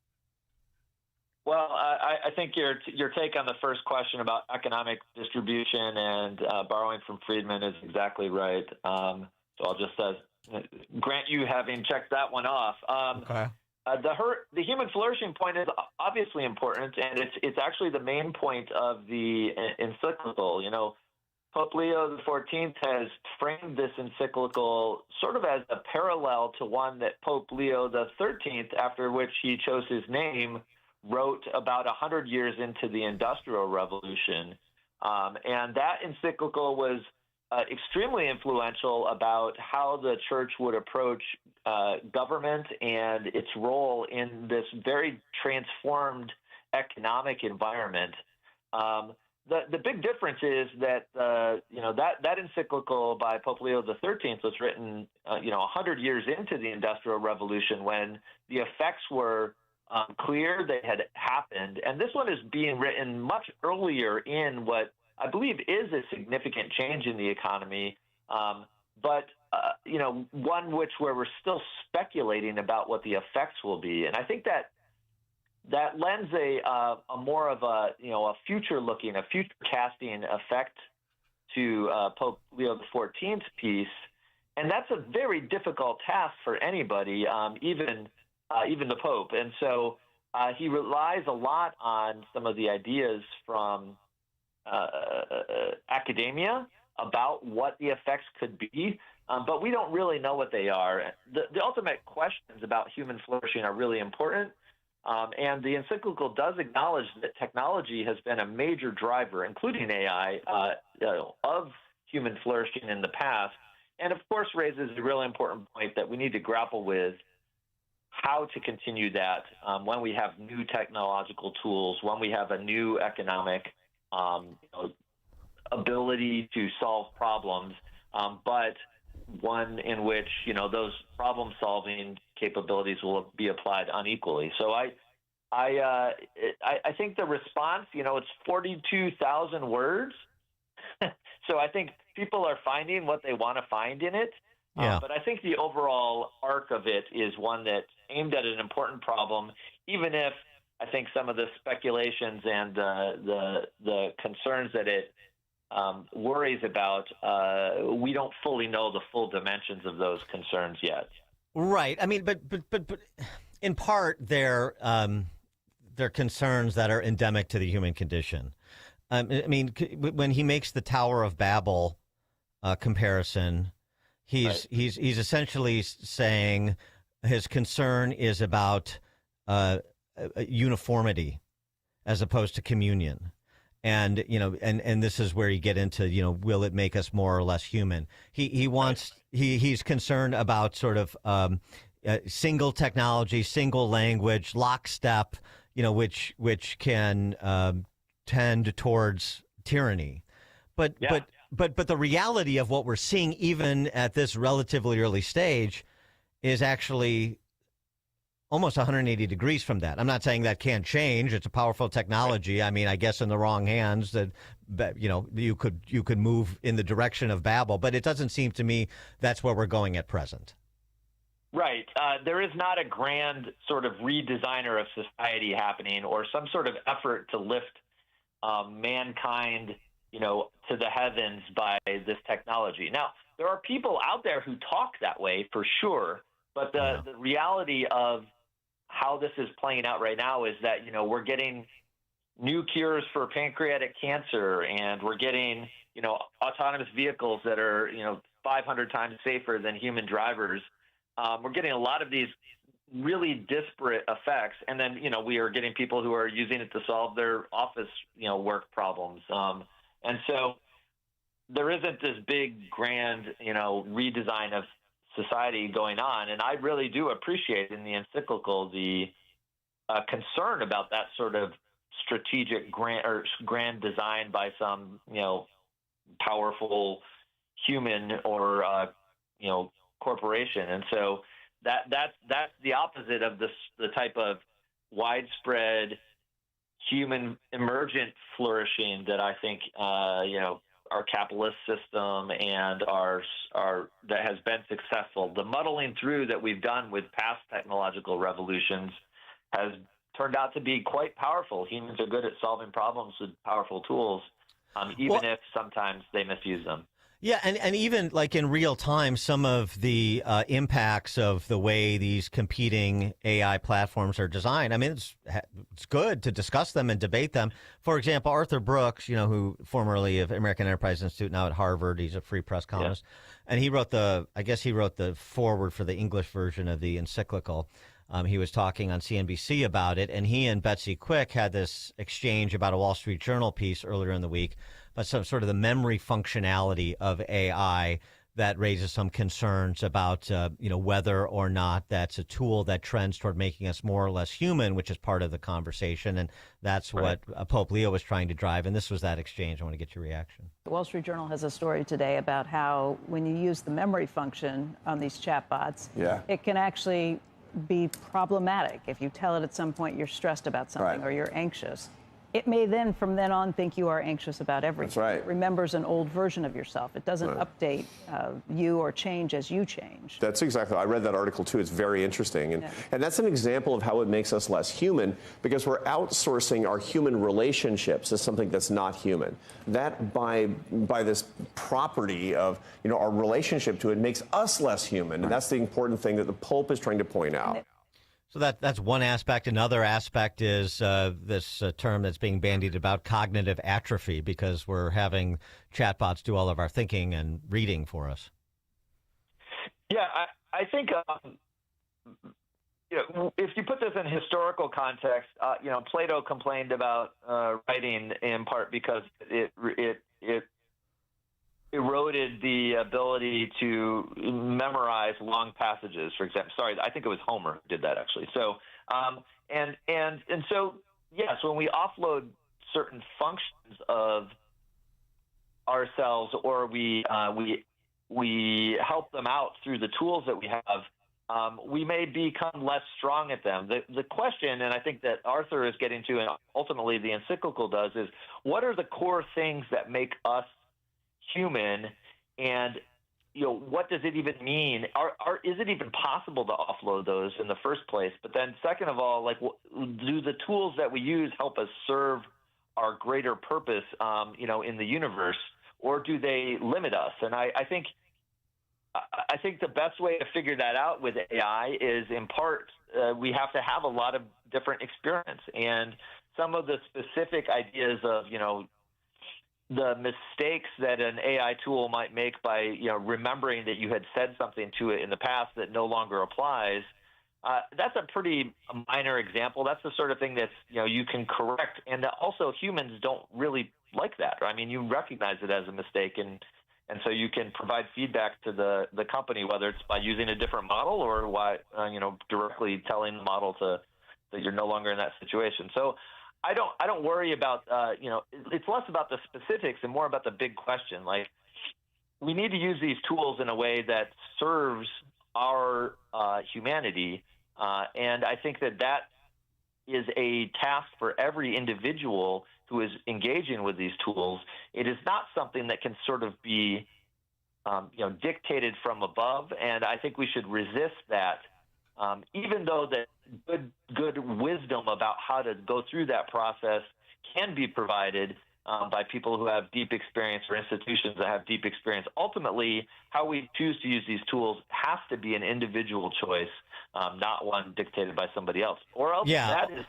Well, I think your take on the first question about economic distribution and borrowing from Friedman is exactly right. So I'll just grant you having checked that one off. Okay. The human flourishing point is obviously important, and it's actually the main point of the encyclical. Pope Leo XIV has framed this encyclical sort of as a parallel to one that Pope Leo XIII, after which he chose his name, wrote about 100 years into the Industrial Revolution. And that encyclical was extremely influential about how the church would approach government and its role in this very transformed economic environment. The big difference is that that encyclical by Pope Leo XIII was written 100 years into the Industrial Revolution, when the effects were clear, they had happened, and this one is being written much earlier in what I believe is a significant change in the economy, but one where we're still speculating about what the effects will be, and I think that lends a more of a future-looking, a future-casting effect to Pope Leo XIV's piece, and that's a very difficult task for anybody, even the Pope. And so he relies a lot on some of the ideas from academia about what the effects could be, but we don't really know what they are. The ultimate questions about human flourishing are really important. And the encyclical does acknowledge that technology has been a major driver, including AI, of human flourishing in the past, and of course raises a really important point that we need to grapple with how to continue that when we have new technological tools, when we have a new economic ability to solve problems, but one in which those problem-solving capabilities will be applied unequally. So I think the response, it's 42,000 words. So I think people are finding what they want to find in it. Yeah. But I think the overall arc of it is one that's aimed at an important problem, even if I think some of the speculations and the concerns that it worries about, we don't fully know the full dimensions of those concerns yet. Right. I mean, but in part, they're concerns that are endemic to the human condition. I mean, when he makes the Tower of Babel comparison, he's essentially saying his concern is about uniformity as opposed to communion. And, and this is where you get into, will it make us more or less human? He's concerned about sort of single technology, single language, lockstep, which can tend towards tyranny. But the reality of what we're seeing, even at this relatively early stage, is actually almost 180 degrees from that. I'm not saying that can't change. It's a powerful technology. I mean, I guess in the wrong hands that you could move in the direction of Babel, but it doesn't seem to me that's where we're going at present. Right. There is not a grand sort of redesigner of society happening, or some sort of effort to lift mankind, to the heavens by this technology. Now, there are people out there who talk that way for sure, but the reality of how this is playing out right now is that, we're getting new cures for pancreatic cancer, and we're getting, autonomous vehicles that are, 500 times safer than human drivers. We're getting a lot of these really disparate effects. And then, we are getting people who are using it to solve their office, work problems. And so there isn't this big, grand, redesign of society going on. And I really do appreciate in the encyclical the concern about that sort of strategic grand design by some, powerful human or, corporation. And so that's the opposite of the type of widespread human emergent flourishing that I think, our capitalist system and our that has been successful. The muddling through that we've done with past technological revolutions has turned out to be quite powerful. Humans are good at solving problems with powerful tools, even if sometimes they misuse them. Yeah, and even like in real time, some of the impacts of the way these competing AI platforms are designed. I mean, it's good to discuss them and debate them. For example, Arthur Brooks, who formerly of American Enterprise Institute, now at Harvard, he's a free press columnist, and he wrote the foreword for the English version of the encyclical. He was talking on CNBC about it, and he and Betsy Quick had this exchange about a Wall Street Journal piece earlier in the week, but some sort of the memory functionality of AI that raises some concerns about, whether or not that's a tool that trends toward making us more or less human, which is part of the conversation. And that's what Pope Leo was trying to drive. And this was that exchange. I want to get your reaction. The Wall Street Journal has a story today about how when you use the memory function on these chatbots, it can actually be problematic. If you tell it at some point you're stressed about something or you're anxious, it may then, from then on, think you are anxious about everything. That's right. It remembers an old version of yourself. It doesn't update you or change as you change. That's exactly. I read that article too. It's very interesting, and that's an example of how it makes us less human, because we're outsourcing our human relationships as something that's not human. That by this property of our relationship to it makes us less human, and that's the important thing that the Pope is trying to point out. So that's one aspect. Another aspect is this term that's being bandied about, cognitive atrophy, because we're having chatbots do all of our thinking and reading for us. Yeah, I think if you put this in historical context, Plato complained about writing in part because it eroded the ability to memorize long passages, for example. Sorry, I think it was Homer who did that, actually. So, and so, yes, when we offload certain functions of ourselves, or we help them out through the tools that we have, we may become less strong at them. The question, and I think that Arthur is getting to, and ultimately the encyclical does, is what are the core things that make us human, and what does it even mean? Is it even possible to offload those in the first place? But then, second of all, do the tools that we use help us serve our greater purpose, in the universe, or do they limit us? And I think the best way to figure that out with AI is, in part, we have to have a lot of different experience, and some of the specific ideas of the mistakes that an AI tool might make by remembering that you had said something to it in the past that no longer applies. That's a pretty minor example. That's the sort of thing that's you can correct, and also humans don't really like that. I mean, you recognize it as a mistake, and so you can provide feedback to the company, whether it's by using a different model or directly telling the model that you're no longer in that situation. So I don't worry about it's less about the specifics and more about the big question. Like, we need to use these tools in a way that serves our humanity, and I think that is a task for every individual who is engaging with these tools. It is not something that can sort of be dictated from above, and I think we should resist that. Even though that good wisdom about how to go through that process can be provided by people who have deep experience or institutions that have deep experience, ultimately, how we choose to use these tools has to be an individual choice, not one dictated by somebody else. Or else that is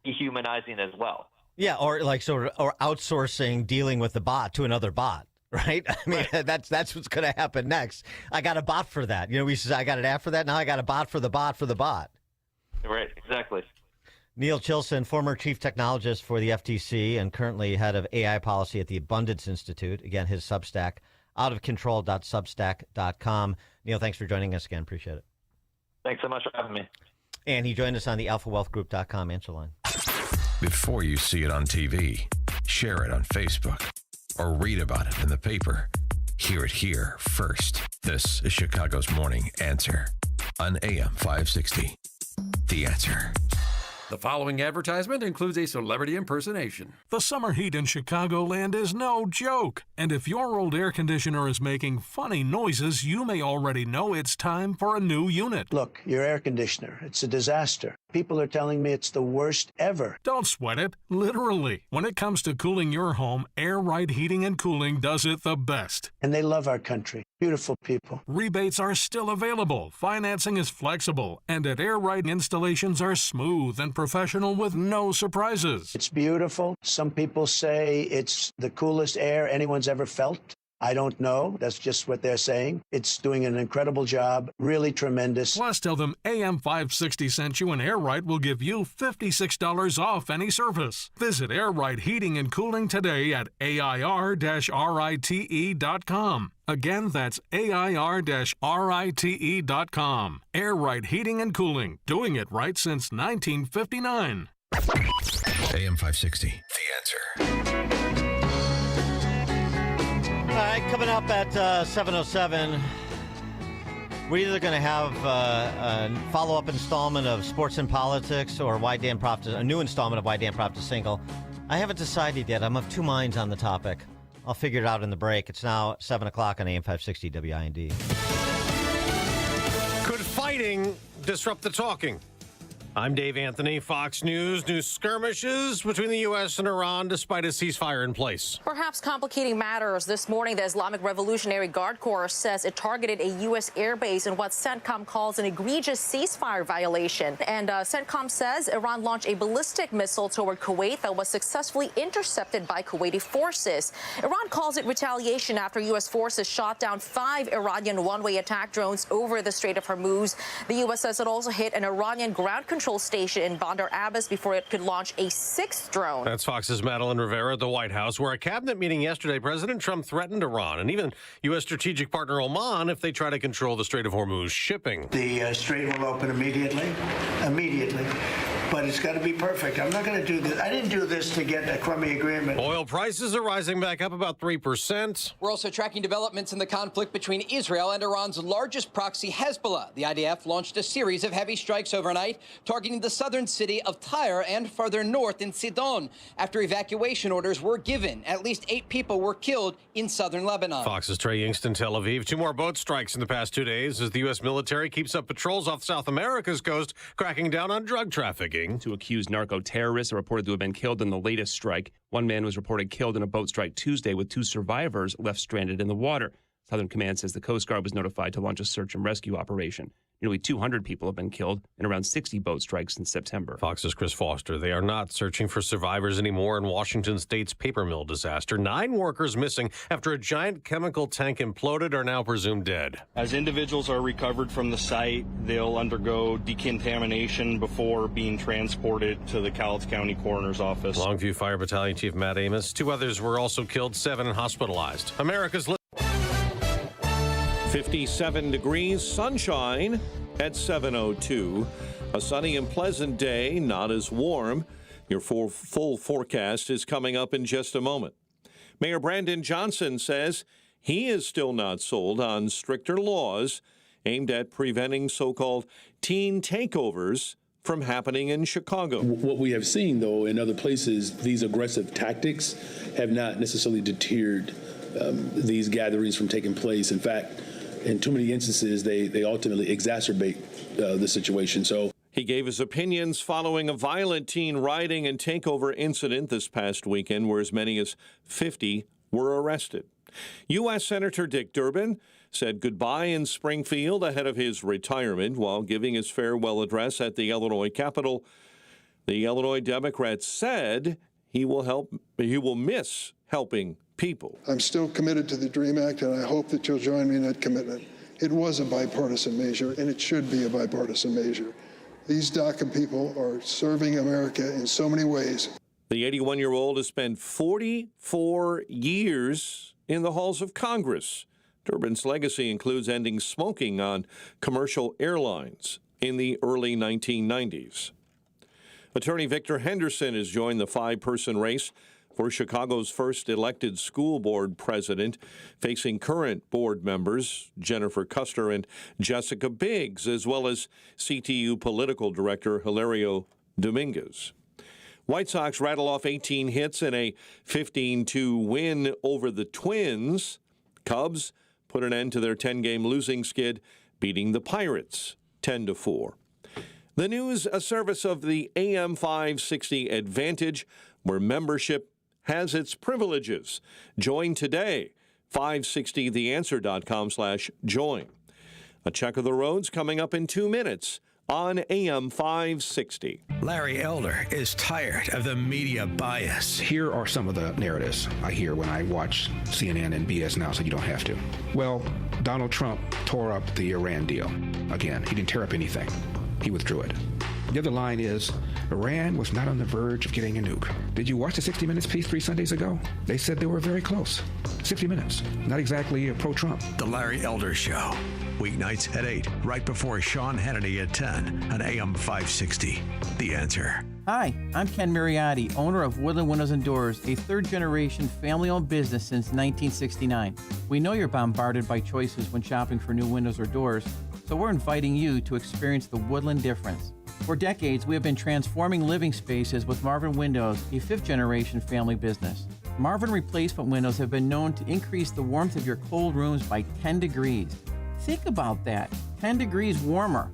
dehumanizing as well. Yeah, or or outsourcing dealing with the bot to another bot. Right? I mean, that's what's going to happen next. I got a bot for that. We said I got an app for that. Now I got a bot for the bot for the bot. Right, exactly. Neil Chilson, former chief technologist for the FTC and currently head of AI policy at the Abundance Institute. Again, his Substack, outofcontrol.substack.com. Neil, thanks for joining us again. Appreciate it. Thanks so much for having me. And he joined us on the alphawealthgroup.com answer line. Before you see it on TV, share it on Facebook, or read about it in the paper. Hear it here first. This is Chicago's Morning Answer on AM 560. The Answer. The following advertisement includes a celebrity impersonation. The summer heat in Chicagoland is no joke. And if your old air conditioner is making funny noises, you may already know it's time for a new unit. Look, your air conditioner, it's a disaster. People are telling me it's the worst ever. Don't sweat it, literally. When it comes to cooling your home, Air Right Heating and Cooling does it the best. And they love our country. Beautiful people. Rebates are still available, financing is flexible, and at Air Right, installations are smooth and professional with no surprises. It's beautiful. Some people say it's the coolest air anyone's ever felt. I don't know. That's just what they're saying. It's doing an incredible job, really tremendous. Plus, tell them AM 560 sent you and Air Right will give you $56 off any service. Visit Air Right Heating and Cooling today at AIR-RITE.com. Again, that's AIR-RITE.com. Air Right Heating and Cooling, doing it right since 1959. AM 560, The Answer. All right, coming up at 7:07, we're either going to have a follow-up installment of Sports and Politics or a new installment of Why Dan Propped a Single. I haven't decided yet. I'm of two minds on the topic. I'll figure it out in the break. It's now 7 o'clock on AM 560 WIND. Could fighting disrupt the talking? I'm Dave Anthony, Fox News. New skirmishes between the U.S. and Iran despite a ceasefire in place. Perhaps complicating matters. This morning, the Islamic Revolutionary Guard Corps says it targeted a U.S. airbase in what CENTCOM calls an egregious ceasefire violation. And CENTCOM says Iran launched a ballistic missile toward Kuwait that was successfully intercepted by Kuwaiti forces. Iran calls it retaliation after U.S. forces shot down 5 Iranian one-way attack drones over the Strait of Hormuz. The U.S. says it also hit an Iranian ground control station in Bandar Abbas before it could launch a 6th drone. That's Fox's Madeline Rivera at the White House, where a cabinet meeting yesterday, President Trump threatened Iran and even U.S. strategic partner Oman if they try to control the Strait of Hormuz shipping. The strait will open immediately, but it's got to be perfect. I'm not going to do this. I didn't do this to get a crummy agreement. Oil prices are rising back up about 3%. We're also tracking developments in the conflict between Israel and Iran's largest proxy, Hezbollah. The IDF launched a series of heavy strikes overnight, targeting the southern city of Tyre and further north in Sidon. After evacuation orders were given, at least 8 people were killed in southern Lebanon. Fox's Trey Yingst in Tel Aviv. 2 more boat strikes in the past 2 days as the U.S. military keeps up patrols off South America's coast, cracking down on drug trafficking. 2 accused narco-terrorists are reported to have been killed in the latest strike. 1 man was reported killed in a boat strike Tuesday, with 2 survivors left stranded in the water. Southern Command says the Coast Guard was notified to launch a search and rescue operation. Nearly 200 people have been killed in around 60 boat strikes since September. Fox's Chris Foster. They are not searching for survivors anymore in Washington State's paper mill disaster. 9 workers missing after a giant chemical tank imploded are now presumed dead. As individuals are recovered from the site, they'll undergo decontamination before being transported to the Cowlitz County Coroner's Office. Longview Fire Battalion Chief Matt Amos. 2 others were also killed, 7 hospitalized. America's 57 degrees, sunshine at 7:02. A sunny and pleasant day, not as warm. Your full forecast is coming up in just a moment. Mayor Brandon Johnson says he is still not sold on stricter laws aimed at preventing so-called teen takeovers from happening in Chicago. What we have seen, though, in other places, these aggressive tactics have not necessarily deterred these gatherings from taking place. In fact, in too many instances, they ultimately exacerbate the situation. So he gave his opinions following a violent teen rioting and takeover incident this past weekend where as many as 50 were arrested. U.S. Senator Dick Durbin said goodbye in Springfield ahead of his retirement while giving his farewell address at the Illinois Capitol. The Illinois Democrat said he will miss helping people. I'm still committed to the DREAM Act, and I hope that you'll join me in that commitment. It was a bipartisan measure, and it should be a bipartisan measure. These DACA people are serving America in so many ways. The 81-year-old has spent 44 years in the halls of Congress. Durbin's legacy includes ending smoking on commercial airlines in the early 1990s. Attorney Victor Henderson has joined the 5-person race for Chicago's first elected school board president, facing current board members Jennifer Custer and Jessica Biggs, as well as CTU political director Hilario Dominguez. White Sox rattle off 18 hits in a 15-2 win over the Twins. Cubs put an end to their 10-game losing skid, beating the Pirates 10-4. The news, a service of the AM 560 Advantage, where membership has its privileges. Join today. 560theanswer.com/join. A check of the roads coming up in 2 minutes on AM 560. Larry Elder is tired of the media bias. Here are some of the narratives I hear when I watch CNN and BS Now, so you don't have to. Well, Donald Trump tore up the Iran deal. Again, he didn't tear up anything. He withdrew it. The other line is, Iran was not on the verge of getting a nuke. Did you watch the 60 Minutes piece 3 Sundays ago? They said they were very close. 60 Minutes. Not exactly pro-Trump. The Larry Elder Show. Weeknights at 8, right before Sean Hannity at 10 on AM 560. The Answer. Hi, I'm Ken Mariotti, owner of Woodland Windows and Doors, a third-generation family-owned business since 1969. We know you're bombarded by choices when shopping for new windows or doors, so we're inviting you to experience the Woodland difference. For decades, we have been transforming living spaces with Marvin Windows, a fifth-generation family business. Marvin replacement windows have been known to increase the warmth of your cold rooms by 10 degrees. Think about that, 10 degrees warmer.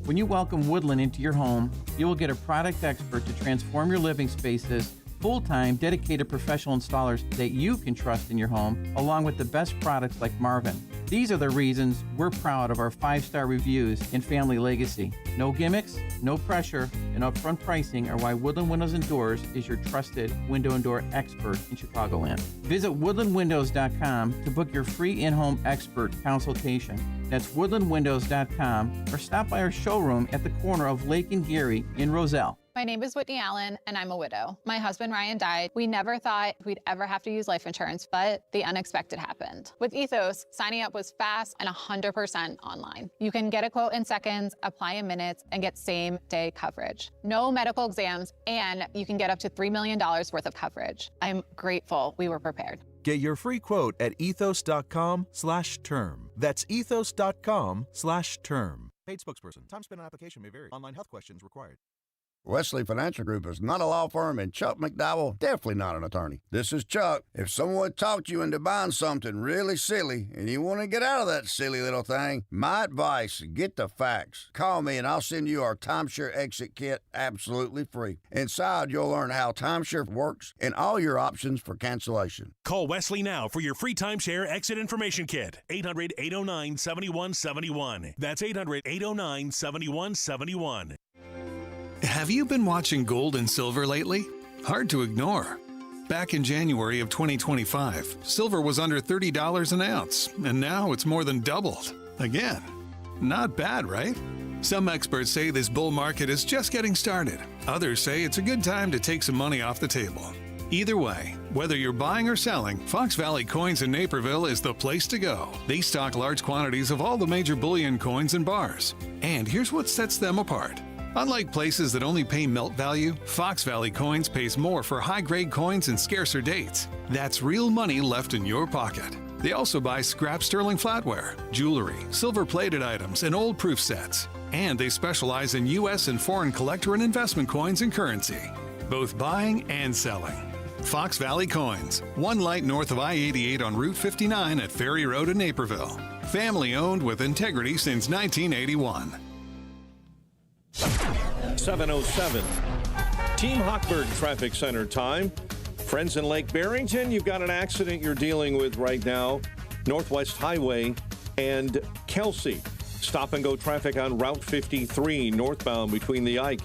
When you welcome Woodland into your home, you will get a product expert to transform your living spaces, full-time, dedicated professional installers that you can trust in your home, along with the best products like Marvin. These are the reasons we're proud of our 5-star reviews and family legacy. No gimmicks, no pressure, and upfront pricing are why Woodland Windows and Doors is your trusted window and door expert in Chicagoland. Visit woodlandwindows.com to book your free in-home expert consultation. That's woodlandwindows.com, or stop by our showroom at the corner of Lake and Geary in Roselle. My name is Whitney Allen, and I'm a widow. My husband, Ryan, died. We never thought we'd ever have to use life insurance, but the unexpected happened. With Ethos, signing up was fast and 100% online. You can get a quote in seconds, apply in minutes, and get same-day coverage. No medical exams, and you can get up to $3 million worth of coverage. I'm grateful we were prepared. Get your free quote at ethos.com/term. That's ethos.com/term. Paid spokesperson. Time spent on application may vary. Online health questions required. Wesley Financial Group is not a law firm, and Chuck McDowell definitely not an attorney. This is Chuck. If someone talked you into buying something really silly and you want to get out of that silly little thing, my advice, get the facts. Call me and I'll send you our timeshare exit kit absolutely free. Inside, you'll learn how timeshare works and all your options for cancellation. Call Wesley now for your free timeshare exit information kit. 800-809-7171. That's 800-809-7171. Have you been watching gold and silver lately? Hard to ignore. Back in January of 2025, silver was under $30 an ounce, and now it's more than doubled. Again, not bad, right? Some experts say this bull market is just getting started. Others say it's a good time to take some money off the table. Either way, whether you're buying or selling, Fox Valley Coins in Naperville is the place to go. They stock large quantities of all the major bullion coins and bars. And here's what sets them apart. Unlike places that only pay melt value, Fox Valley Coins pays more for high-grade coins and scarcer dates. That's real money left in your pocket. They also buy scrap sterling flatware, jewelry, silver-plated items, and old proof sets. And they specialize in U.S. and foreign collector and investment coins and currency, both buying and selling. Fox Valley Coins, one light north of I-88 on Route 59 at Ferry Road in Naperville. Family-owned with integrity since 1981. 7:07. Team Hochberg Traffic Center time. Friends in Lake Barrington, you've got an accident you're dealing with right now. Northwest Highway and Kelsey. Stop and go traffic on Route 53 northbound between the Ike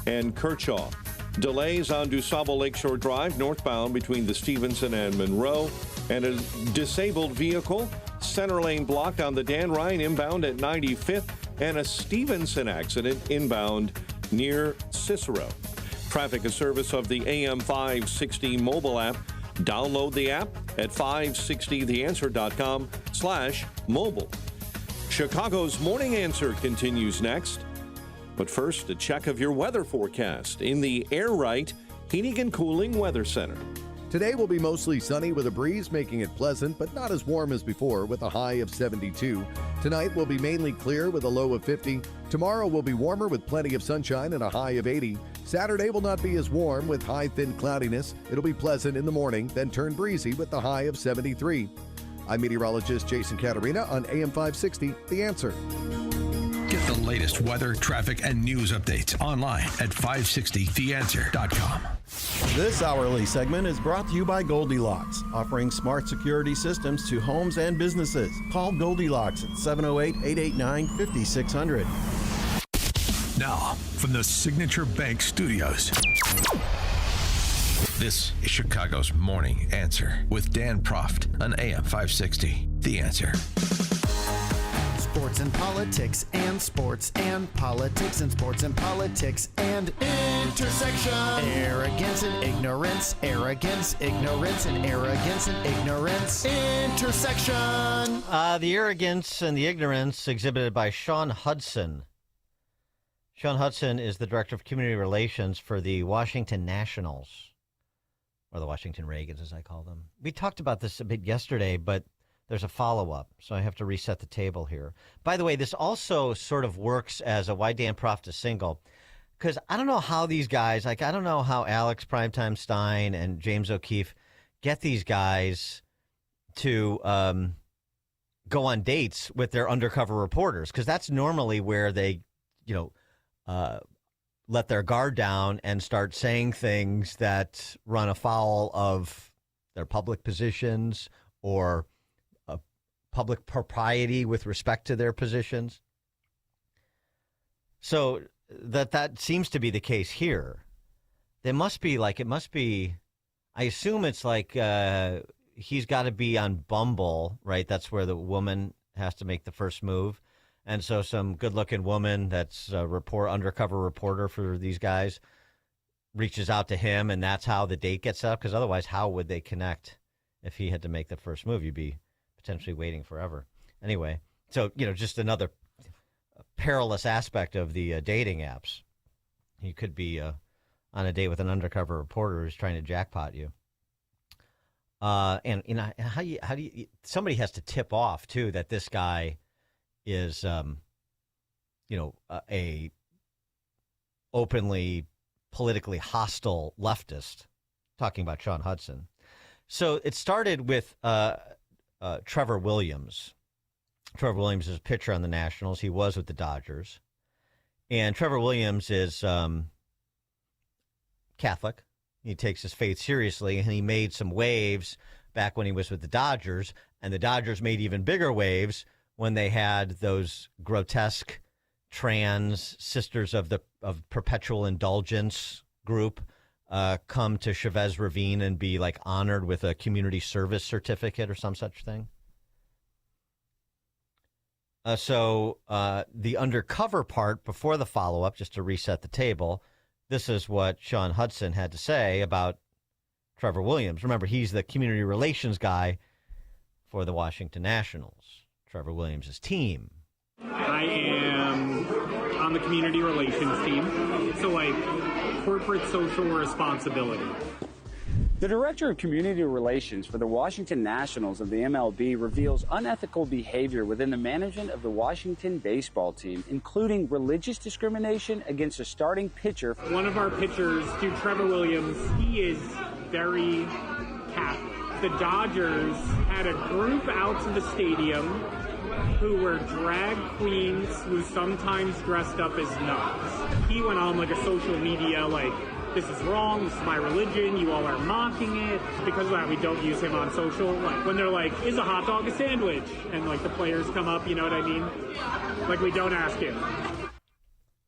and Kershaw. Delays on DuSable Lakeshore Drive northbound between the Stevenson and Monroe. And a disabled vehicle, center lane blocked on the Dan Ryan inbound at 95th. And a Stevenson accident inbound near Cicero. Traffic is service of the AM 560 mobile app. Download the app at 560theanswer.com/mobile. Chicago's Morning Answer continues next. But first, a check of your weather forecast in the Air Right Heating and Cooling Weather Center. Today will be mostly sunny with a breeze making it pleasant, but not as warm as before with a high of 72. Tonight will be mainly clear with a low of 50. Tomorrow will be warmer with plenty of sunshine and a high of 80. Saturday will not be as warm with high thin cloudiness. It'll be pleasant in the morning, then turn breezy with the high of 73. I'm meteorologist Jason Caterina on AM 560, The Answer. Get the latest weather, traffic, and news updates online at 560theanswer.com. This hourly segment is brought to you by Goldilocks, offering smart security systems to homes and businesses. Call Goldilocks at 708-889-5600. Now, from the Signature Bank Studios. This is Chicago's Morning Answer with Dan Proft on AM 560. The Answer. Sports and politics and sports and politics and sports and politics and intersection. Arrogance and ignorance. Arrogance, ignorance, and arrogance and ignorance. Intersection. The arrogance and the ignorance exhibited by Sean Hudson. Sean Hudson is the Director of Community Relations for the Washington Nationals, or the Washington Reagans, as I call them. We talked about this a bit yesterday, but there's a follow-up, so I have to reset the table here. By the way, this also sort of works as a Why Dan Proft is Single, because I don't know how these guys, I don't know how Alex Primetime Stein and James O'Keefe get these guys to go on dates with their undercover reporters, because that's normally where they, let their guard down and start saying things that run afoul of their public positions or public propriety with respect to their positions. So that seems to be the case here. There must be I assume it's like he's got to be on Bumble, right? That's where the woman has to make the first move. And so some good-looking woman that's a undercover reporter for these guys reaches out to him, and that's how the date gets set up, because otherwise how would they connect if he had to make the first move? You'd be potentially waiting forever. Anyway, so, just another perilous aspect of the dating apps. You could be on a date with an undercover reporter who's trying to jackpot you. And how do you somebody has to tip off too that this guy is a openly politically hostile leftist, talking about Sean Hudson. So it started with Trevor Williams. Trevor Williams is a pitcher on the Nationals. He was with the Dodgers. And Trevor Williams is Catholic. He takes his faith seriously, and he made some waves back when he was with the Dodgers, and the Dodgers made even bigger waves when they had those grotesque trans Sisters of Perpetual Indulgence group come to Chavez Ravine and be honored with a community service certificate or some such thing. So the undercover part before the follow-up, just to reset the table, this is what Sean Hudson had to say about Trevor Williams. Remember, he's the community relations guy for the Washington Nationals, Trevor Williams' team. I am on the community relations team, so corporate social responsibility. The Director of Community Relations for the Washington Nationals of the MLB reveals unethical behavior within the management of the Washington baseball team, including religious discrimination against a starting pitcher. One of our pitchers, dude, Trevor Williams, he is very Catholic. The Dodgers had a group out to the stadium who were drag queens who sometimes dressed up as nuns. He went on a social media this is wrong, this is my religion, you all are mocking it. Because of that, we don't use him on social. When they're is a hot dog a sandwich? And the players come up, you know what I mean? We don't ask him.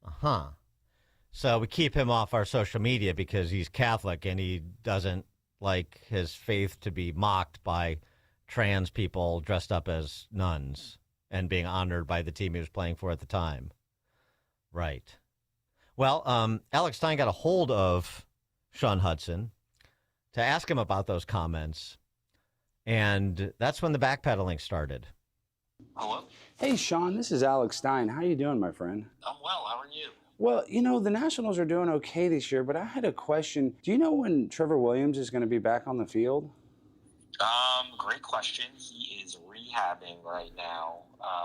Uh-huh. So we keep him off our social media because he's Catholic and he doesn't like his faith to be mocked by trans people dressed up as nuns and being honored by the team he was playing for at the time. Right. Well, Alex Stein got a hold of Sean Hudson to ask him about those comments, and that's when the backpedaling started. Hello? Hey, Sean, this is Alex Stein. How you doing, my friend? I'm well. How are you? Well, the Nationals are doing okay this year, but I had a question. Do you know when Trevor Williams is going to be back on the field? Great question. He is rehabbing right now.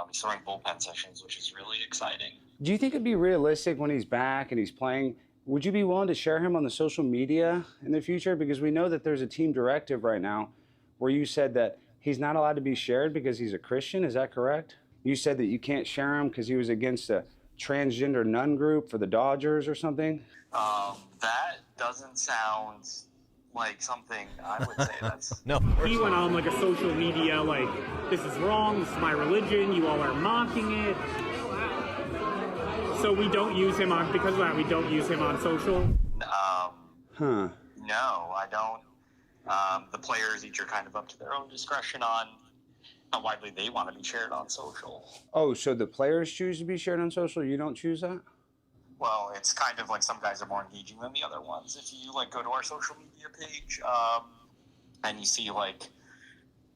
He's throwing bullpen sessions, which is really exciting. Do you think it'd be realistic when he's back and he's playing? Would you be willing to share him on the social media in the future? Because we know that there's a team directive right now where you said that he's not allowed to be shared because he's a Christian. Is that correct? You said that you can't share him because he was against a transgender nun group for the Dodgers or something? That doesn't sound like something I would say. That's no. He went on a social media this is wrong, this is my religion, you all are mocking it. So we don't use him on, because of that, we don't use him on social? Huh. No, I don't. The players each are kind of up to their own discretion on how widely they want to be shared on social. Oh, so the players choose to be shared on social? You don't choose that? Well, it's kind of like some guys are more engaging than the other ones. If you go to our social media page, and you see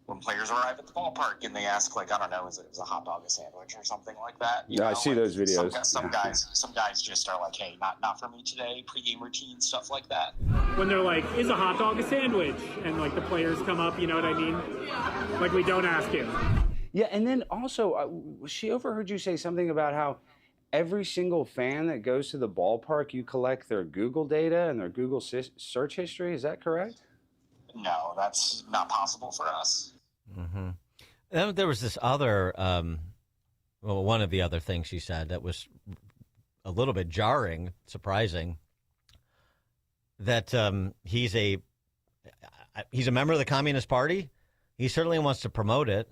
when players arrive at the ballpark and they ask I don't know, is it a hot dog, a sandwich, or something like that? Yeah, I see those videos. Some guys just are like, hey, not for me today. Pregame routine, stuff like that. When they're like, is a hot dog a sandwich? And the players come up, you know what I mean? We don't ask him. Yeah, and then also, she overheard you say something about how every single fan that goes to the ballpark, you collect their Google data and their Google search history. Is that correct? No, that's not possible for us. Mm-hmm. Then there was this other, one of the other things she said that was a little bit jarring, surprising, that he's a member of the Communist Party. He certainly wants to promote it.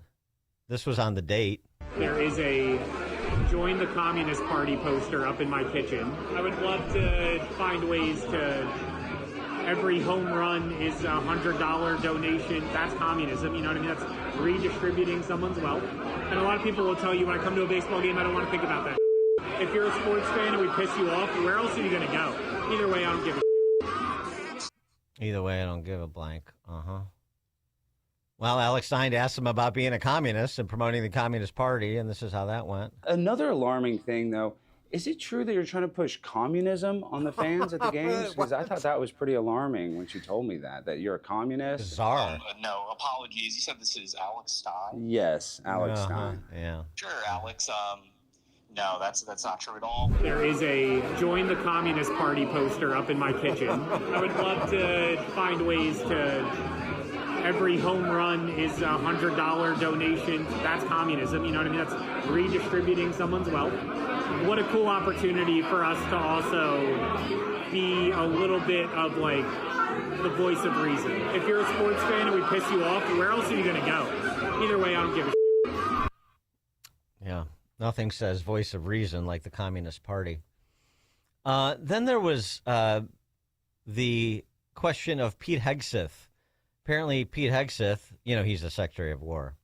This was on the date. There is a join the Communist Party poster up in my kitchen. I would love to find ways to... Every home run is a $100 donation. That's communism, you know what I mean? That's redistributing someone's wealth. And a lot of people will tell you, when I come to a baseball game, I don't want to think about that. If you're a sports fan and we piss you off, where else are you going to go? Either way, I don't give a Either way, I don't give a blank. Uh-huh. Well, Alex Stein asked him about being a communist and promoting the Communist Party, and this is how that went. Another alarming thing, though, is it true that you're trying to push communism on the fans at the games? Because I thought that was pretty alarming when she told me that you're a communist. Bizarre. No, apologies. You said this is Alex Stein? Yes, Alex Stein. Yeah. Sure, Alex. No, that's not true at all. There is a join the Communist Party poster up in my kitchen. I would love to find ways to... Every home run is a $100 donation. That's communism, you know what I mean? That's redistributing someone's wealth. What a cool opportunity for us to also be a little bit of the voice of reason. If you're a sports fan and we piss you off, where else are you going to go? Either way, I don't give a shit. Yeah, nothing says voice of reason like the Communist Party. Then there was the question of Pete Hegseth. Apparently, Pete Hegseth, he's the Secretary of War,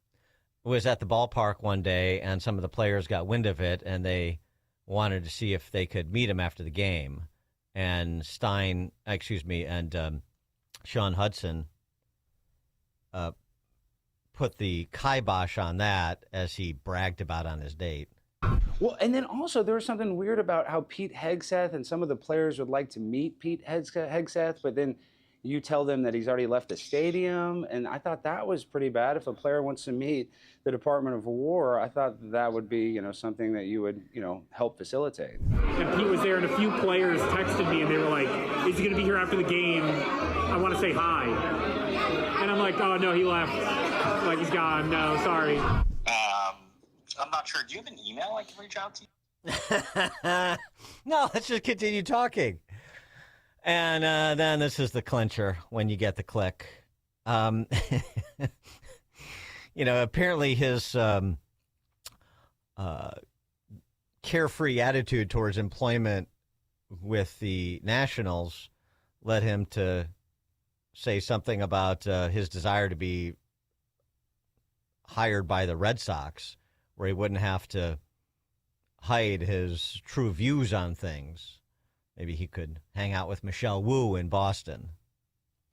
was at the ballpark one day, and some of the players got wind of it, and they wanted to see if they could meet him after the game. And Sean Hudson put the kibosh on that, as he bragged about on his date. Well, and then also there was something weird about how Pete Hegseth and some of the players would like to meet Pete Hegseth, but then you tell them that he's already left the stadium, and I thought that was pretty bad. If a player wants to meet the Department of War, I thought that would be, something that you would, help facilitate. And Pete was there, and a few players texted me, and they were like, is he going to be here after the game? I want to say hi. And I'm like, oh, no, he left. He's gone. No, sorry. I'm not sure. Do you have an email I can reach out to you? No, let's just continue talking. And then this is the clincher when you get the click. Apparently his carefree attitude towards employment with the Nationals led him to say something about his desire to be hired by the Red Sox, where he wouldn't have to hide his true views on things. Maybe he could hang out with Michelle Wu in Boston.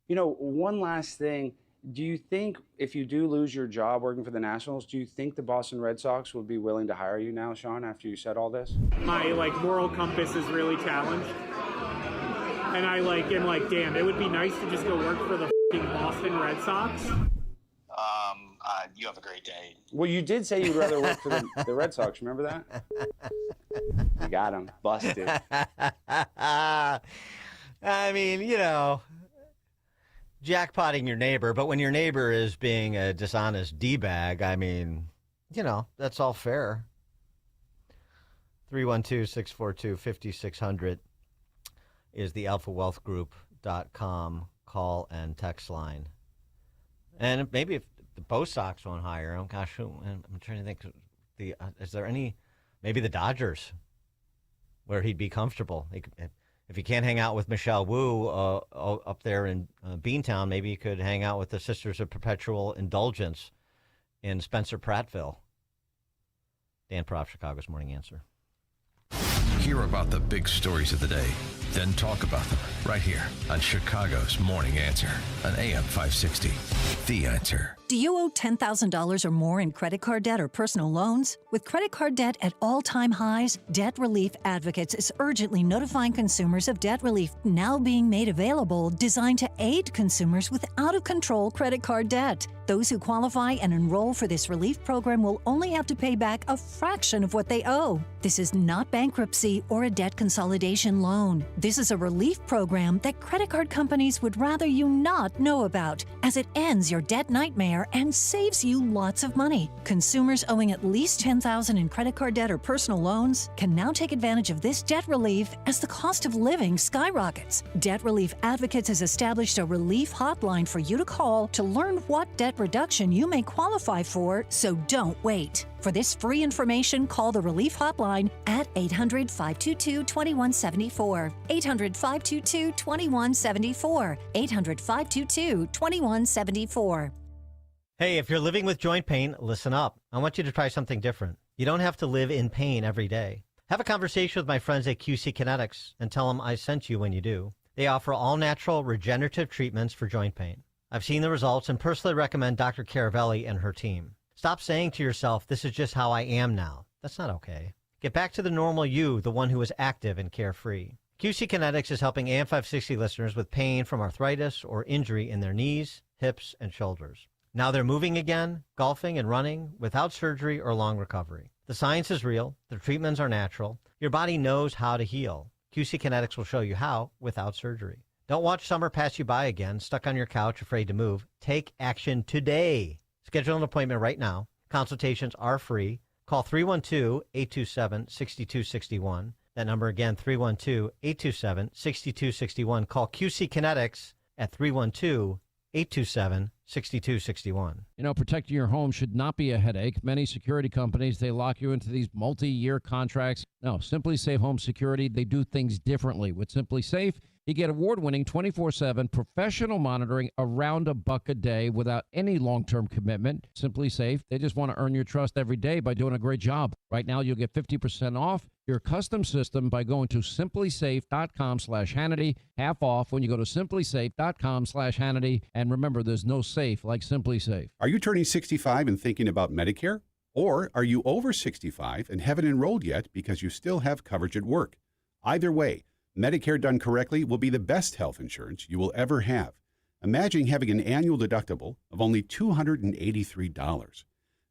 One last thing. Do you think if you do lose your job working for the Nationals, do you think the Boston Red Sox would be willing to hire you now, Sean, after you said all this? My moral compass is really challenged. And I am like, damn, it would be nice to just go work for the Boston Red Sox. You have a great day. Well, you did say you'd rather work for the Red Sox. Remember that? You got him. Busted. I mean, jackpotting your neighbor, but when your neighbor is being a dishonest D-bag, I mean, that's all fair. 312-642-5600 is the alphawealthgroup.com call and text line. And maybe if the Bo Sox won't hire him, gosh, I'm trying to think. Is there any? Maybe the Dodgers. where he'd be comfortable. If he can't hang out with Michelle Wu up there in Beantown, maybe he could hang out with the Sisters of Perpetual Indulgence in Spencer Prattville. Dan Proft, Chicago's Morning Answer. Hear about the big stories of the day, then talk about them right here on Chicago's Morning Answer on AM 560. The Answer. Do you owe $10,000 or more in credit card debt or personal loans? With credit card debt at all-time highs, Debt Relief Advocates is urgently notifying consumers of debt relief now being made available, designed to aid consumers with out-of-control credit card debt. Those who qualify and enroll for this relief program will only have to pay back a fraction of what they owe. This is not bankruptcy or a debt consolidation loan. This is a relief program that credit card companies would rather you not know about, as it ends your debt nightmare and saves you lots of money. Consumers owing at least $10,000 in credit card debt or personal loans can now take advantage of this debt relief as the cost of living skyrockets. Debt Relief Advocates has established a relief hotline for you to call to learn what debt reduction you may qualify for, so don't wait. For this free information, call the Relief Hotline at 800-522-2174. 800-522-2174. 800-522-2174. Hey, if you're living with joint pain, listen up. I want you to try something different. You don't have to live in pain every day. Have a conversation with my friends at QC Kinetics and tell them I sent you when you do. They offer all-natural regenerative treatments for joint pain. I've seen the results and personally recommend Dr. Caravelli and her team. Stop saying to yourself, this is just how I am now. That's not okay. Get back to the normal you, the one who is active and carefree. QC Kinetics is helping AM 560 listeners with pain from arthritis or injury in their knees, hips, and shoulders. Now they're moving again, golfing and running without surgery or long recovery. The science is real. The treatments are natural. Your body knows how to heal. QC Kinetics will show you how without surgery. Don't watch summer pass you by again, stuck on your couch, afraid to move. Take action today. Schedule an appointment right now. Consultations are free. Call 312-827-6261. That number again, 312-827-6261. Call QC Kinetics at 312-827-6261. You know, protecting your home should not be a headache. Many security companies, they lock you into these multi-year contracts. No, Simply Safe Home Security, they do things differently. With Simply Safe, you get award-winning 24/7 professional monitoring around $1 a day without any long-term commitment. Simply Safe, they just want to earn your trust every day by doing a great job. Right now, you'll get 50% off your custom system by going to simplysafe.com/Hannity. Half off when you go to simplysafe.com/Hannity. And remember, there's no safe like Simply Safe. Are you turning 65 and thinking about Medicare? Or are you over 65 and haven't enrolled yet because you still have coverage at work? Either way, Medicare done correctly will be the best health insurance you will ever have. Imagine having an annual deductible of only $283.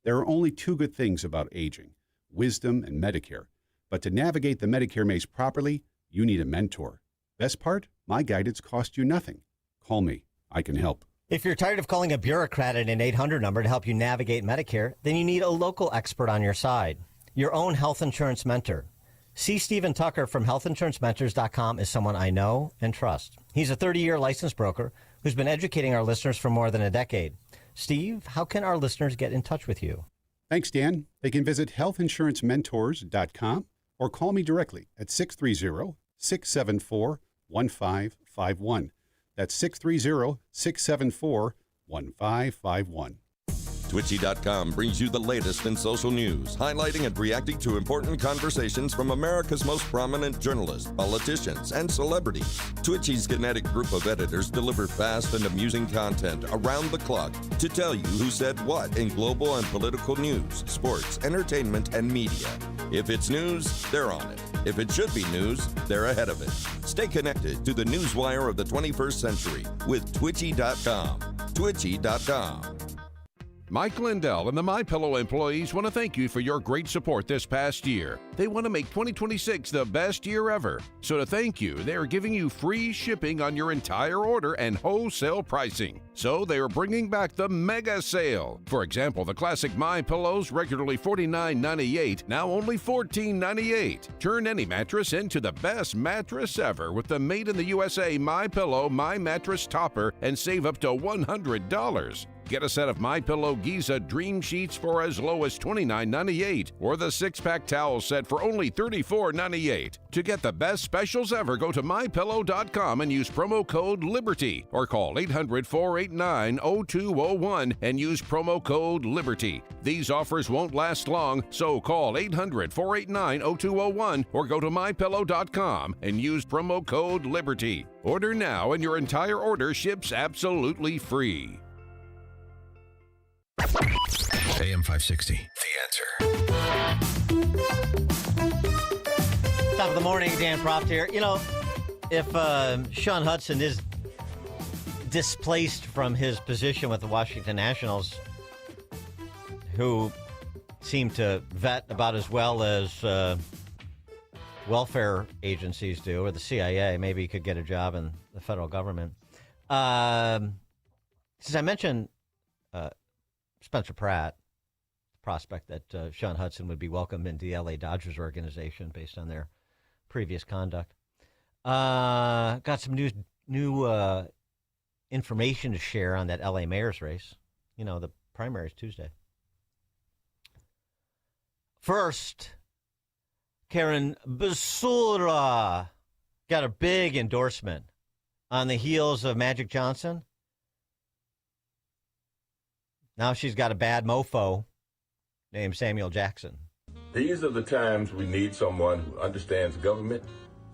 There are only two good things about aging, wisdom and Medicare. But to navigate the Medicare maze properly, you need a mentor. Best part? My guidance costs you nothing. Call me. I can help. If you're tired of calling a bureaucrat at an 800 number to help you navigate Medicare, then you need a local expert on your side, your own health insurance mentor. C. Stephen Tucker from healthinsurancementors.com is someone I know and trust. He's a 30-year licensed broker who's been educating our listeners for more than a decade. Steve, how can our listeners get in touch with you? Thanks, Dan. They can visit healthinsurancementors.com or call me directly at 630-674-1551. That's 630-674-1551. Twitchy.com brings you the latest in social news, highlighting and reacting to important conversations from America's most prominent journalists, politicians, and celebrities. Twitchy's kinetic group of editors deliver fast and amusing content around the clock to tell you who said what in global and political news, sports, entertainment, and media. If it's news, they're on it. If it should be news, they're ahead of it. Stay connected to the newswire of the 21st century with Twitchy.com. Twitchy.com. Mike Lindell and the MyPillow employees want to thank you for your great support this past year. They want to make 2026 the best year ever. So to thank you, they are giving you free shipping on your entire order and wholesale pricing. So they are bringing back the mega sale. For example, the classic MyPillows, regularly $49.98, now only $14.98. Turn any mattress into the best mattress ever with the made in the USA MyPillow My Mattress Topper and save up to $100. Get a set of MyPillow Giza Dream Sheets for as low as $29.98 or the 6-pack towel set for only $34.98. To get the best specials ever, go to MyPillow.com and use promo code LIBERTY or call 800-489-0201 and use promo code LIBERTY. These offers won't last long, so call 800-489-0201 or go to MyPillow.com and use promo code LIBERTY. Order now and your entire order ships absolutely free. AM 560, The Answer. Top of the morning, Dan Proft here. You know, if Sean Hudson is displaced from his position with the Washington Nationals, who seem to vet about as well as welfare agencies do, or the CIA, maybe he could get a job in the federal government. Since I mentioned Spencer Pratt, prospect that Sean Hudson would be welcomed into the LA Dodgers organization based on their previous conduct. Got some new information to share on that LA mayor's race. You know, the primary is Tuesday. First, Karen Basura got a big endorsement on the heels of Magic Johnson. Now she's got a bad mofo named Samuel Jackson. These are the times we need someone who understands government,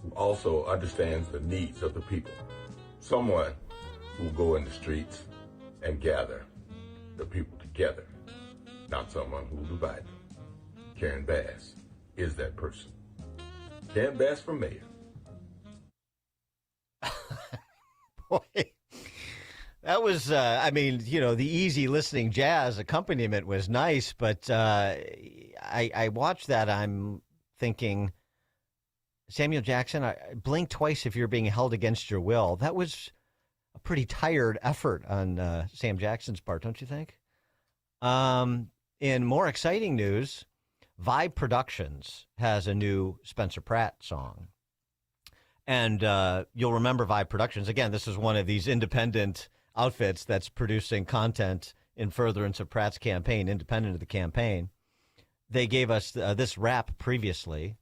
who also understands the needs of the people. Someone who will go in the streets and gather the people together, not someone who will divide them. Karen Bass is that person. Karen Bass for mayor. Boy, that was, I mean, you know, the easy listening jazz accompaniment was nice, but I watched that. I'm thinking, Samuel Jackson, blink twice if you're being held against your will. That was a pretty tired effort on Sam Jackson's part, don't you think? In more exciting news, Vibe Productions has a new Spencer Pratt song. And you'll remember Vibe Productions. Again, this is one of these independent outfits that's producing content in furtherance of Pratt's campaign, independent of the campaign. They gave us this rap previously.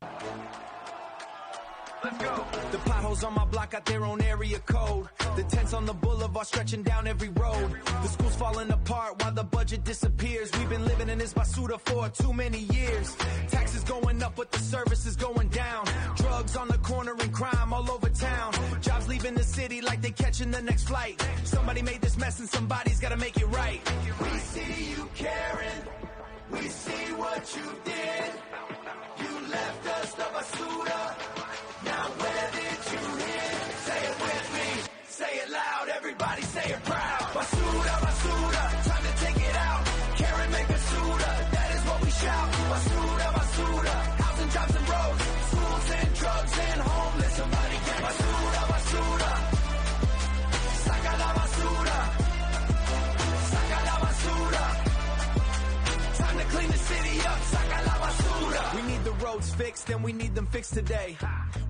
Let's go. The potholes on my block got their own area code. The tents on the boulevard stretching down every road. The school's falling apart while the budget disappears. We've been living in this basura for too many years. Taxes going up, but the service is going down. Drugs on the corner and crime all over town. Jobs leaving the city like they catching the next flight. Somebody made this mess and somebody's gotta make it right. We see you, Karen. We see what you did. You left us the basura. Now where did you hit? Say it with me. Say it loud. Everybody say it proud. Basura, basura. Time to take it out. Karen make basura. That is what we shout. Basura, basura. Housing, jobs, and roads. Schools and drugs and homeless. Somebody get basura, basura. Saca la basura. Saca la basura. Time to clean the city up. Saca la basura. We need the roads fixed and we need them fixed today.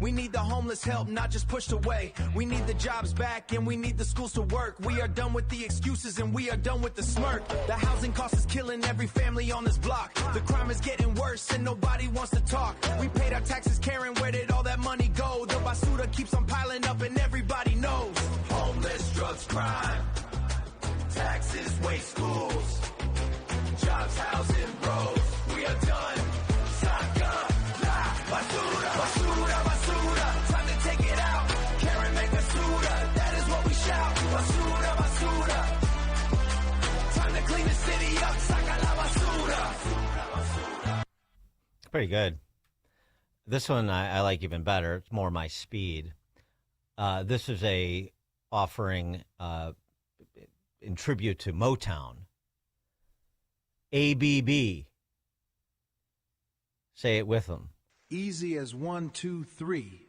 We need the homeless help, not just pushed away. We need the jobs back and we need the schools to work. We are done with the excuses and we are done with the smirk. The housing cost is killing every family on this block. The crime is getting worse and nobody wants to talk. We paid our taxes, Karen, where did all that money go? The basura keeps on piling up and everybody knows. Homeless, drugs, crime. Taxes, waste, schools. Jobs, housing, roads. We are done. Saca la basura. Basura, basura. Time to take it out. Karen make basura. That is what we shout. Basura, basura. Time to clean the city up. Saca la basura. Pretty good. This one I like even better. It's more my speed. This is a offering in tribute to Motown. ABB. Say it with them. Easy as 1, 2, 3.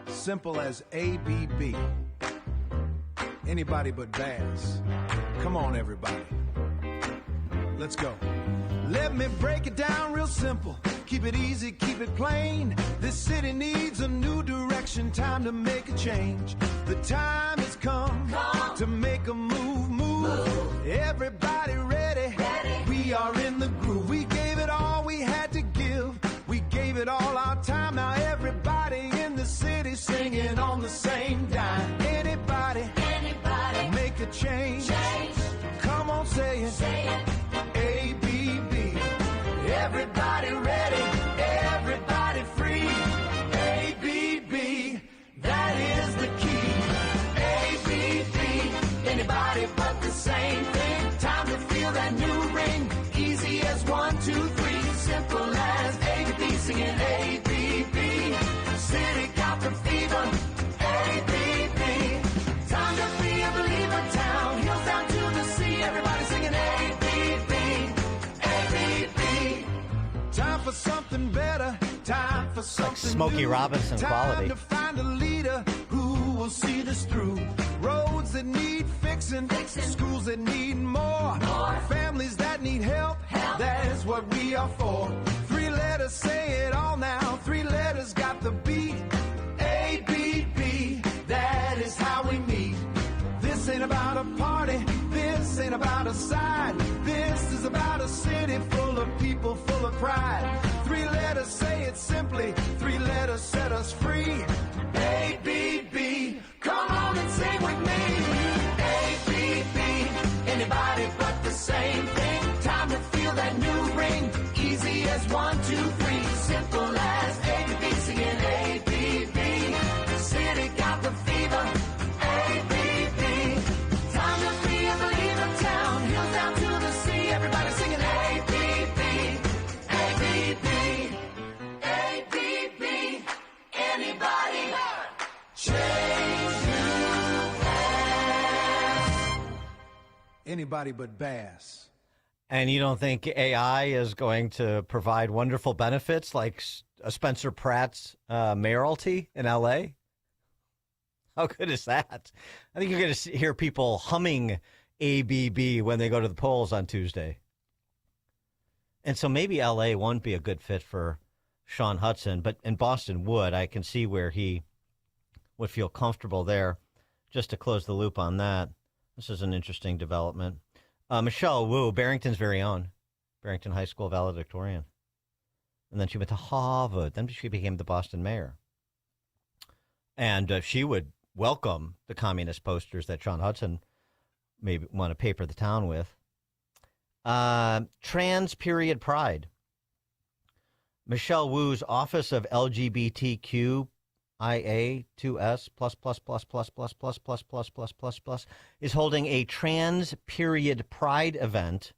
Simple as ABB. Anybody but Bass. Come on, everybody. Let's go. Let me break it down real simple. Keep it easy, keep it plain. This city needs a new direction. Time to make a change. The time has come to make a move. Everybody a change. Come on, say it. ABB. Everybody ready, everybody free. ABB, that is the key. ABB, anybody but the same thing. Time to feel that new ring. Easy as 1, 2, 3. Simple as ABB, singing ABB. City got the fever. ABB, time to be a believer. Town, hills down to the sea. Everybody singing ABB. ABB. Time for something better. Time for something Smokey new. Robinson Time quality. to find a leader who will see this through. Roads that need fixing. Schools that need more. Families that need help. That's what we are for. 3 letters say it all now. 3 letters got the beat. ABB, that is how we meet. This ain't about a party. This ain't about a side. This is about a city full of people, full of pride. 3 letters say it simply. 3 letters set us free. ABB, come on and sing with me. ABB, anybody but the same thing. Time to feel that new ring. Easy as 1, 2, 3. Simple as ABB, singing ABB. City got the fever. ABB, time to be a believer. Town, hills down to the sea. Everybody singing ABB. ABB. ABB. Anybody change you fast. Anybody but Bass. And you don't think AI is going to provide wonderful benefits like Spencer Pratt's mayoralty in L.A.? How good is that? I think you're going to hear people humming ABB when they go to the polls on Tuesday. And so maybe L.A. won't be a good fit for Sean Hudson, but in Boston would. I can see where he would feel comfortable there. Just to close the loop on that, this is an interesting development. Michelle Wu, Barrington's very own, Barrington High School valedictorian. And then she went to Harvard. Then she became the Boston mayor. And she would welcome the communist posters that Sean Hudson may want to paper the town with. Trans period pride. Michelle Wu's Office of LGBTQ IA2S ++++++++++ is holding a trans period pride event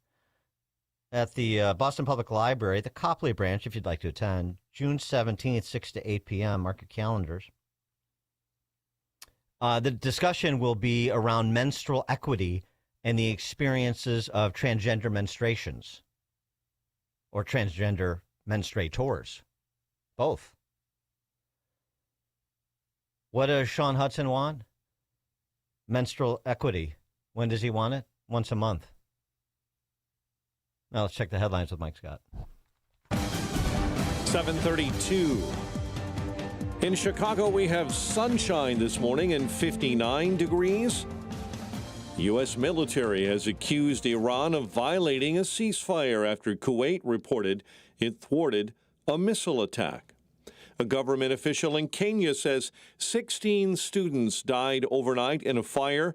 at the Boston Public Library, the Copley branch, if you'd like to attend, June 17th, 6 to 8 p.m. Mark your calendars. The discussion will be around menstrual equity and the experiences of transgender menstruations or transgender menstruators, both. What does Sean Hudson want? Menstrual equity. When does he want it? Once a month. Now let's check the headlines with Mike Scott. 7:32. In Chicago, we have sunshine this morning and 59 degrees. U.S. military has accused Iran of violating a ceasefire after Kuwait reported it thwarted a missile attack. A government official in Kenya says 16 students died overnight in a fire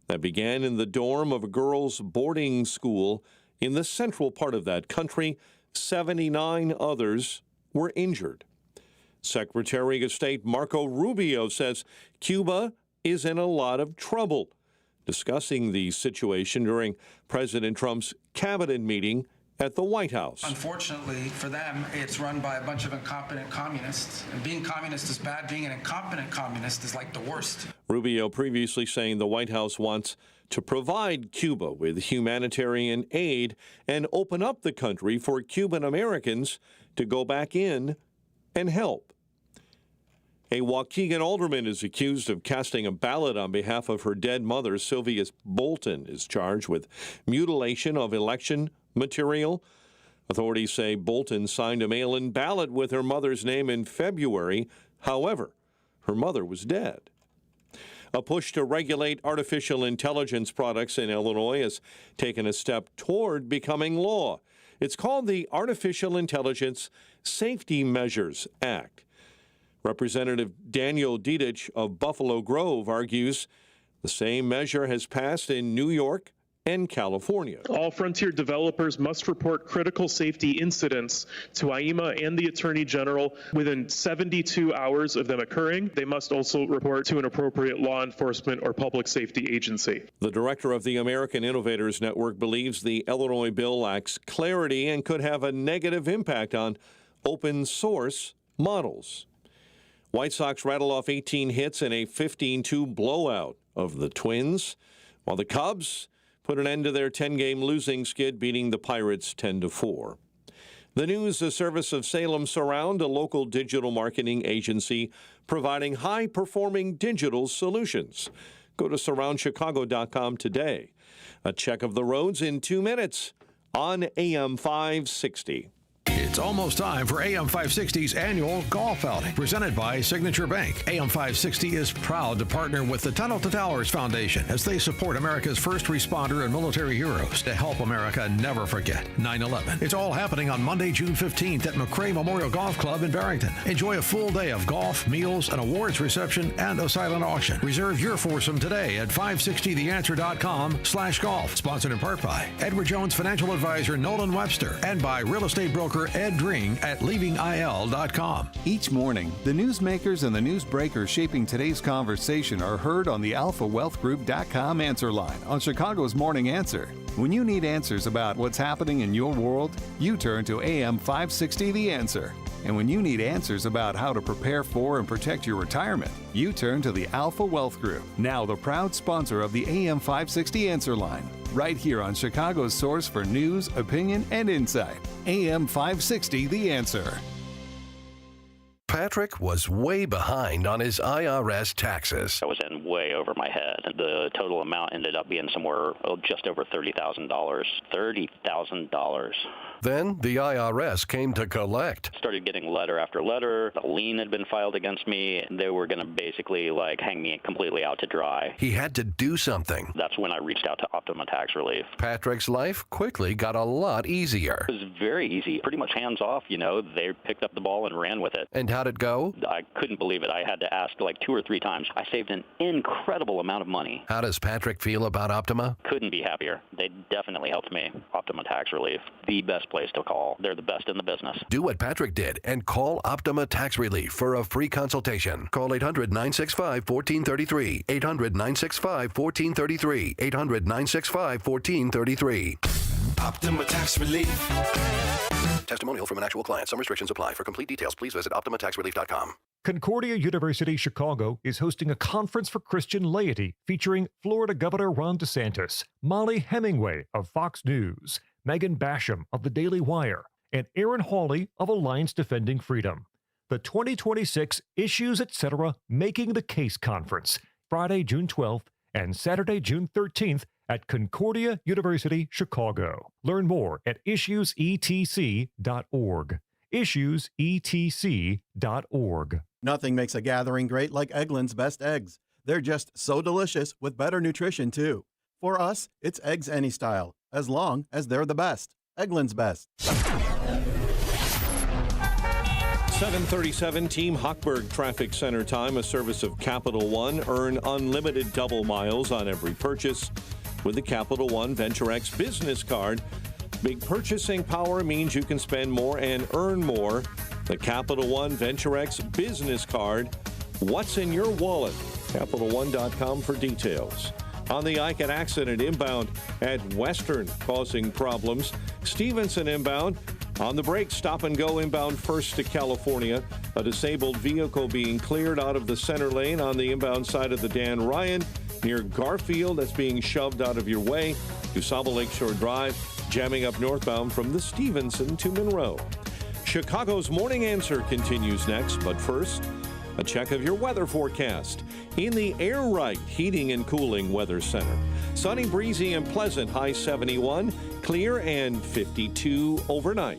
that began in the dorm of a girls' boarding school in the central part of that country. 79 others were injured. Secretary of State Marco Rubio says Cuba is in a lot of trouble, discussing the situation during President Trump's cabinet meeting at the White House. Unfortunately for them, it's run by a bunch of incompetent communists. And being communist is bad. Being an incompetent communist is like the worst. Rubio previously saying the White House wants to provide Cuba with humanitarian aid and open up the country for Cuban Americans to go back in and help. A Waukegan alderman is accused of casting a ballot on behalf of her dead mother. Sylvia Bolton is charged with mutilation of election material. Authorities say Bolton signed a mail-in ballot with her mother's name in February. However, her mother was dead. A push to regulate artificial intelligence products in Illinois has taken a step toward becoming law. It's called the Artificial Intelligence Safety Measures Act. Representative Daniel Dedich of Buffalo Grove argues The same measure has passed in New York and California. All Frontier developers must report critical safety incidents to IEMA and the Attorney General within 72 hours of them occurring. They must also report to an appropriate law enforcement or public safety agency. The director of the American Innovators Network believes the Illinois bill lacks clarity and could have a negative impact on open source models. White Sox rattle off 18 hits in a 15-2 blowout of the Twins, while the Cubs put an end to their 10-game losing skid, beating the Pirates 10-4. The News, a service of Salem Surround, a local digital marketing agency providing high-performing digital solutions. Go to surroundchicago.com today. A check of the roads in 2 minutes on AM 560. It's almost time for AM 560's annual golf outing, presented by Signature Bank. AM 560 is proud to partner with the Tunnel to Towers Foundation as they support America's first responder and military heroes to help America never forget 9/11. It's all happening on Monday, June 15th at McRae Memorial Golf Club in Barrington. Enjoy a full day of golf, meals, an awards reception, and a silent auction. Reserve your foursome today at 560theanswer.com/golf. Sponsored in part by Edward Jones Financial Advisor Nolan Webster and by real estate broker Ed Dring at leavingil.com. Each morning, the newsmakers and the newsbreakers shaping today's conversation are heard on the AlphaWealthGroup.com answer line on Chicago's Morning Answer. When you need answers about what's happening in your world, you turn to AM 560 The Answer. And when you need answers about how to prepare for and protect your retirement, you turn to the Alpha Wealth Group, now the proud sponsor of the AM 560 Answer line, right here on Chicago's source for news, opinion, and insight. AM 560 The Answer. Patrick was way behind on his IRS taxes. I was in way over my head. The total amount ended up being somewhere just over $30,000. $30,000. Then the IRS came to collect. Started getting letter after letter. A lien had been filed against me. They were going to basically hang me completely out to dry. He had to do something. That's when I reached out to Optima Tax Relief. Patrick's life quickly got a lot easier. It was very easy, pretty much hands off. They picked up the ball and ran with it. And how'd it go? I couldn't believe it. I had to ask 2 or 3 times. I saved an incredible amount of money. How does Patrick feel about Optima? Couldn't be happier. They definitely helped me. Optima Tax Relief, the best place to call. They're the best in the business. Do what Patrick did and call Optima Tax Relief for a free consultation. Call 800-965-1433. 800-965-1433. 800-965-1433. Optima Tax Relief. Testimonial from an actual client. Some restrictions apply. For complete details, please visit OptimaTaxRelief.com. Concordia University Chicago is hosting a conference for Christian laity featuring Florida Governor Ron DeSantis, Molly Hemingway of Fox News, Megan Basham of The Daily Wire, and Aaron Hawley of Alliance Defending Freedom. The 2026 Issues Etc. Making the Case Conference, Friday, June 12th and Saturday, June 13th at Concordia University Chicago. Learn more at issuesetc.org. issuesetc.org. Nothing makes a gathering great like Eggland's Best Eggs. They're just so delicious with better nutrition, too. For us, it's eggs any style, as long as they're the best. Eggland's Best. 7:37 Team Hochberg Traffic Center time, a service of Capital One. Earn unlimited double miles on every purchase with the Capital One Venture X business card. Big purchasing power means you can spend more and earn more. The Capital One Venture X business card. What's in your wallet? CapitalOne.com for details. On the Icahn accident inbound at Western causing problems. Stevenson inbound. On the break, stop and go inbound first to California. A disabled vehicle being cleared out of the center lane on the inbound side of the Dan Ryan near Garfield. That's being shoved out of your way. USABA Lakeshore Drive, jamming up northbound from the Stevenson to Monroe. Chicago's Morning Answer continues next, but first, a check of your weather forecast in the Air Right Heating and Cooling Weather Center. Sunny, breezy, and pleasant, high 71, clear and 52 overnight.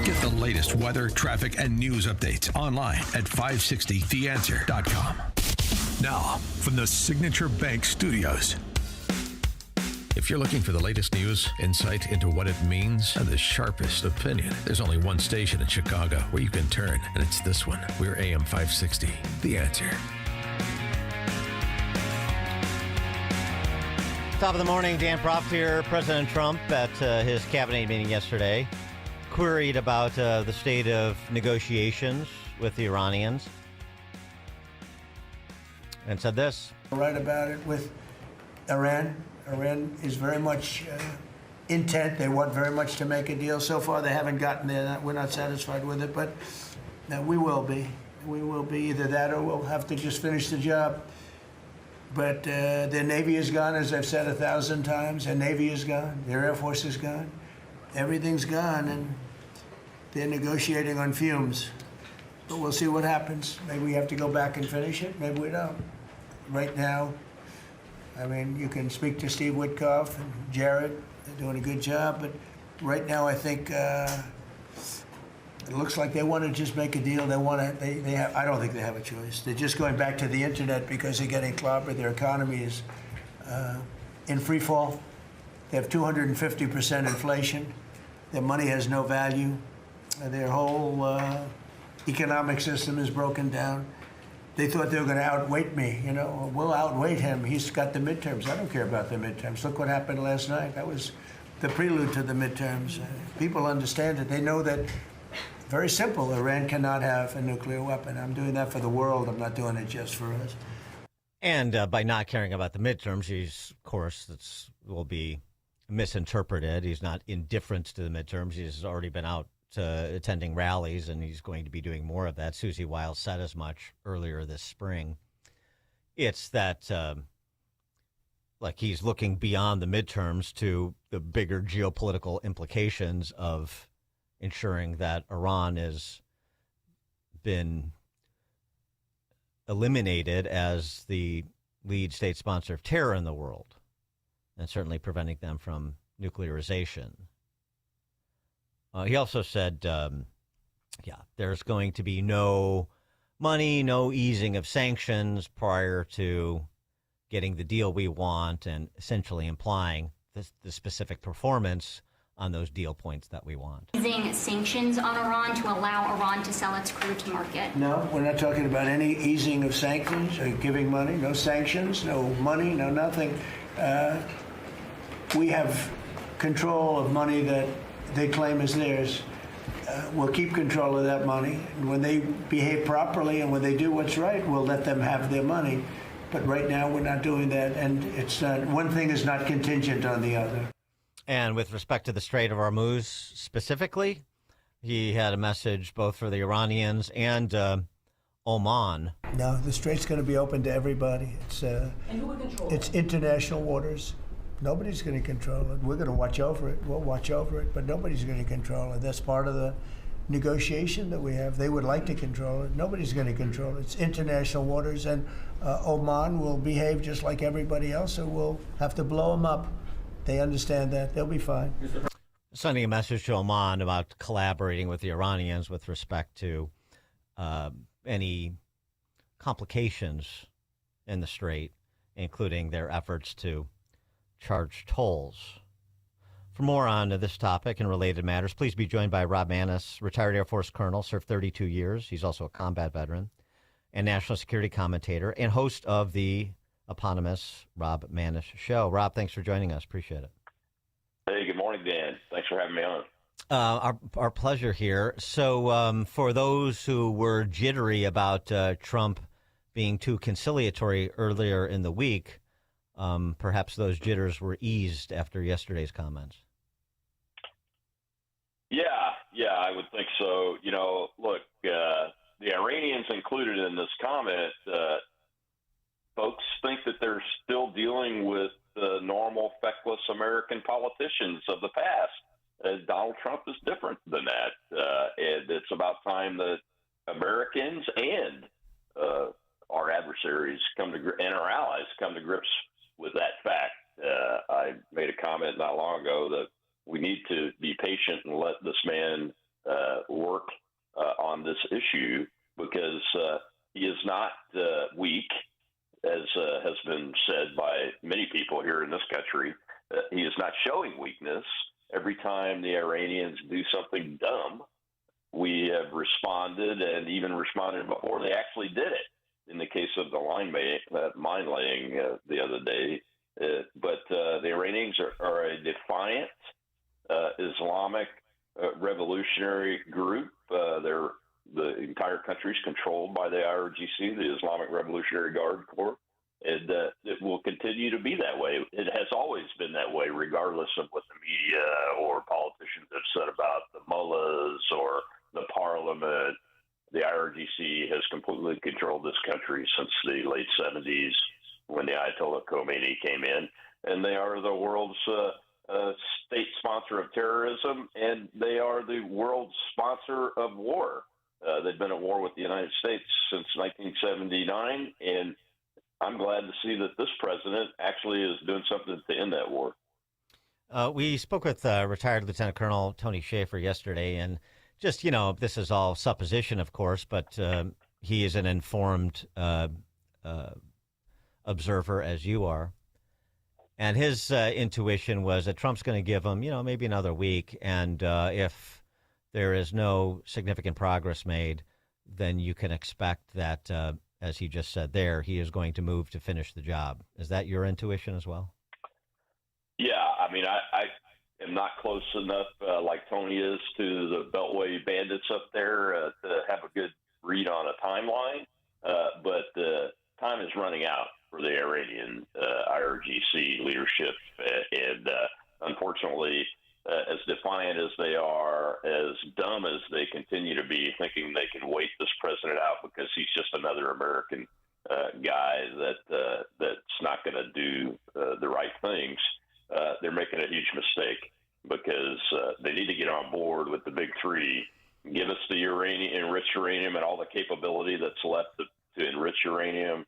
Get the latest weather, traffic, and news updates online at 560theanswer.com. Now, from the Signature Bank Studios. If you're looking for the latest news, insight into what it means, and the sharpest opinion, there's only one station in Chicago where you can turn, and it's this one. We're AM 560, The Answer. Top of the morning, Dan Proft here. President Trump at his cabinet meeting yesterday queried about the state of negotiations with the Iranians and said this. Right about it with Iran. Iran is very much intent. They want very much to make a deal. So far, they haven't gotten there. We're not satisfied with it, but we will be. We will be either that or we'll have to just finish the job. But their Navy is gone, as I've said 1,000 times. Their Navy is gone. Their Air Force is gone. Everything's gone, and they're negotiating on fumes. But we'll see what happens. Maybe we have to go back and finish it. Maybe we don't. Right now, I mean, you can speak to Steve Witkoff and Jared. They're doing a good job. But right now, I think it looks like they want to just make a deal. They want to. They have. I don't think they have a choice. They're just going back to the internet because they're getting clobbered. Their economy is in free fall. They have 250% inflation. Their money has no value. Their whole economic system is broken down. They thought they were going to outweight me. You know, we'll outweight him. He's got the midterms. I don't care about the midterms. Look what happened last night. That was the prelude to the midterms. People understand it. They know that. Very simple. Iran cannot have a nuclear weapon. I'm doing that for the world. I'm not doing it just for us. And by not caring about the midterms, he's, of course, this will be misinterpreted. He's not indifferent to the midterms. He's already been out attending rallies, and he's going to be doing more of that. Susie Wiles said as much earlier this spring. It's that, like, he's looking beyond the midterms to the bigger geopolitical implications of ensuring that Iran has been eliminated as the lead state sponsor of terror in the world, and certainly preventing them from nuclearization. He also said, there's going to be no money, no easing of sanctions prior to getting the deal we want, and essentially implying the specific performance on those deal points that we want. Easing sanctions on Iran to allow Iran to sell its crude to market. No, we're not talking about any easing of sanctions or giving money. No sanctions, no money, no nothing. We have control of money that they claim is theirs. We'll keep control of that money. And when they behave properly and when they do what's right, we'll let them have their money. But right now, we're not doing that. And it's one thing is not contingent on the other. And with respect to the Strait of Hormuz specifically, he had a message both for the Iranians and Oman. No, the Strait's going to be open to everybody. It's international waters. Nobody's going to control it. We're going to watch over it. We'll watch over it, but nobody's going to control it. That's part of the negotiation that we have. They would like to control it. Nobody's going to control it. It's international waters, and Oman will behave just like everybody else, so we'll have to blow them up. They understand that. They'll be fine. Sending a message to Oman about collaborating with the Iranians with respect to any complications in the Strait, including their efforts to charge tolls. For more on this topic and related matters, please be joined by Rob Maness, retired Air Force colonel, served 32 years. He's also a combat veteran and national security commentator and host of the eponymous Rob Maness Show. Rob, thanks for joining us. Appreciate it. Hey, good morning, Dan. Thanks for having me on. Our pleasure here. So for those who were jittery about Trump being too conciliatory earlier in the week, perhaps those jitters were eased after yesterday's comments. Yeah, I would think so. You know, look, the Iranians included in this comment, folks think that they're still dealing with the normal feckless American politicians of the past. Donald Trump is different than that. And it's about time that Americans and our adversaries and our allies come to grips with that fact. I made a comment not long ago that we need to be patient and let this man work on this issue because he is not weak, as has been said by many people here in this country. he is not showing weakness. Every time the Iranians do something dumb, we have responded, and even responded before they actually did it. In the case of the mine laying the other day, but the Iranians are a defiant Islamic revolutionary group. The entire country is controlled by the IRGC, the Islamic Revolutionary Guard Corps, and it will continue to be that way. It has always been that way, regardless of what the media or politicians have said about the mullahs or the parliament. The IRGC has completely controlled this country since the late 70s when the Ayatollah Khomeini came in, and they are the world's state sponsor of terrorism, and they are the world's sponsor of war. They've been at war with the United States since 1979, and I'm glad to see that this president actually is doing something to end that war. We spoke with retired Lieutenant Colonel Tony Shaffer yesterday, and just, this is all supposition, of course, but he is an informed observer, as you are. And his intuition was that Trump's going to give him, maybe another week. And if there is no significant progress made, then you can expect that, as he just said there, he is going to move to finish the job. Is that your intuition as well? Yeah, I mean, I am not close enough, like Tony is, to the Beltway bandits up there to have a good read on a timeline. But time is running out for the Iranian IRGC leadership. And unfortunately, as defiant as they are, as dumb as they continue to be, thinking they can wait this president out because he's just another American guy that's not going to do the right things, they're making a huge mistake, because they need to get on board with the big three. Give us the enriched uranium and all the capability that's left to enrich uranium.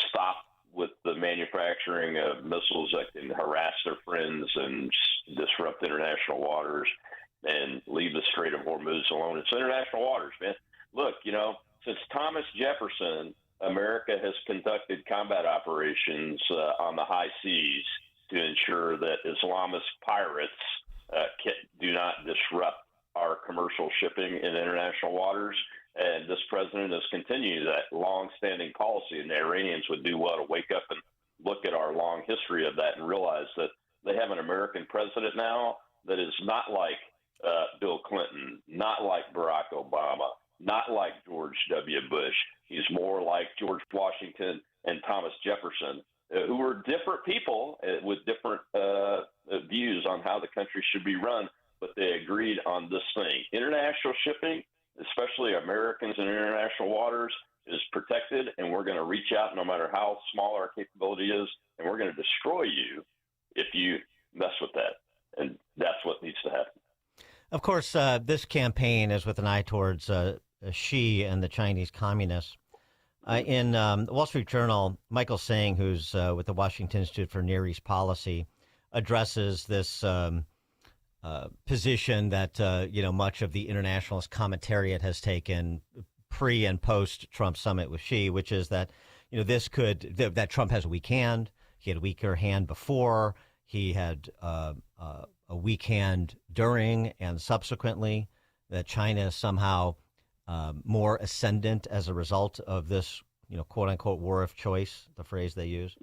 Stop with the manufacturing of missiles that can harass their friends and disrupt international waters, and leave the Strait of Hormuz alone. It's international waters, man. Look, since Thomas Jefferson, America has conducted combat operations on the high seas to ensure that Islamist pirates do not disrupt our commercial shipping in international waters. And this president has continued that long-standing policy, and the Iranians would do well to wake up and look at our long history of that and realize that they have an American president now that is not like Bill Clinton, not like Barack Obama, not like George W. Bush. He's more like George Washington and Thomas Jefferson, who were different people with different views on how the country should be run, but they agreed on this thing. International shipping, especially Americans in international waters, is protected, and we're going to reach out no matter how small our capability is, and we're going to destroy you if you mess with that. And that's what needs to happen. Of course, this campaign is with an eye towards Xi and the Chinese communists. In the Wall Street Journal, Michael Sang, who's with the Washington Institute for Near East Policy, addresses this position that much of the internationalist commentariat has taken pre and post Trump summit with Xi, which is that that Trump has a weak hand. He had a weaker hand before. He had a weak hand during and subsequently. That China is somehow more ascendant as a result of this, quote unquote, war of choice, the phrase they use,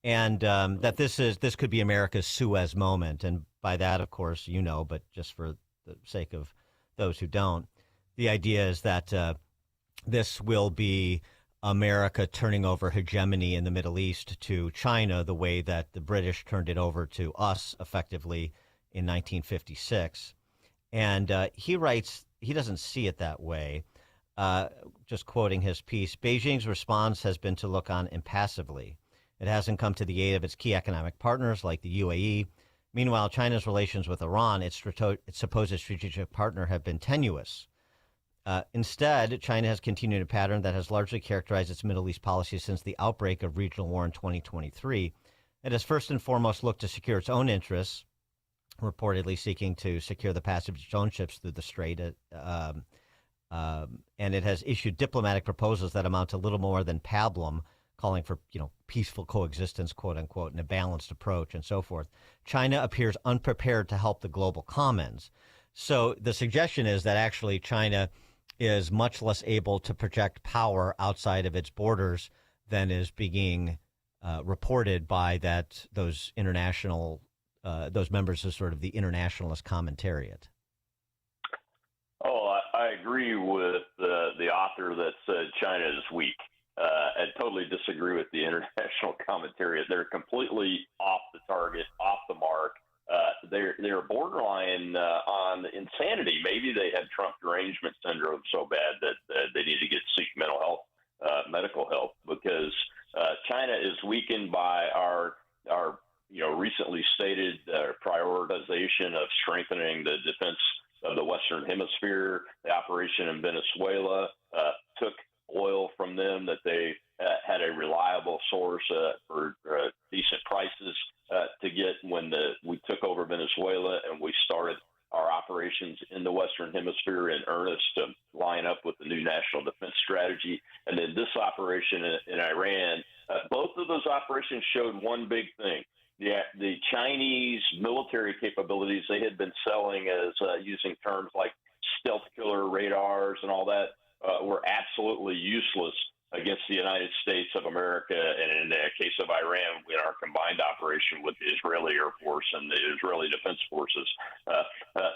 and that this could be America's Suez moment. And by that, of course, but just for the sake of those who don't, the idea is that this will be America turning over hegemony in the Middle East to China the way that the British turned it over to us effectively in 1956. And he writes, he doesn't see it that way. Just quoting his piece, Beijing's response has been to look on impassively. It hasn't come to the aid of its key economic partners like the UAE. Meanwhile, China's relations with Iran, its supposed strategic partner, have been tenuous. Instead, China has continued a pattern that has largely characterized its Middle East policy since the outbreak of regional war in 2023. It has first and foremost looked to secure its own interests, reportedly seeking to secure the passage of its own ships through the strait. And it has issued diplomatic proposals that amount to little more than pablum, calling for, peaceful coexistence, quote unquote, and a balanced approach and so forth. China appears unprepared to help the global commons. So the suggestion is that actually China is much less able to project power outside of its borders than is being reported by those members of sort of the internationalist commentariat. Oh, I agree with the author that said China is weak. I totally disagree with the international commentary. They're completely off the target, off the mark. They're borderline on insanity. Maybe they had Trump derangement syndrome so bad that they need to seek mental health, medical help, because China is weakened by our recently stated prioritization of strengthening the defense of the Western Hemisphere. The operation in Venezuela took oil from them that they had a reliable source for decent prices to get when we took over Venezuela and we started our operations in the Western Hemisphere in earnest to line up with the new national defense strategy. And then this operation in Iran, both of those operations showed one big thing. The Chinese military capabilities they had been selling as using terms like stealth killer radars and all that were absolutely useless against the United States of America. And in the case of Iran, in our combined operation with the Israeli Air Force and the Israeli Defense Forces,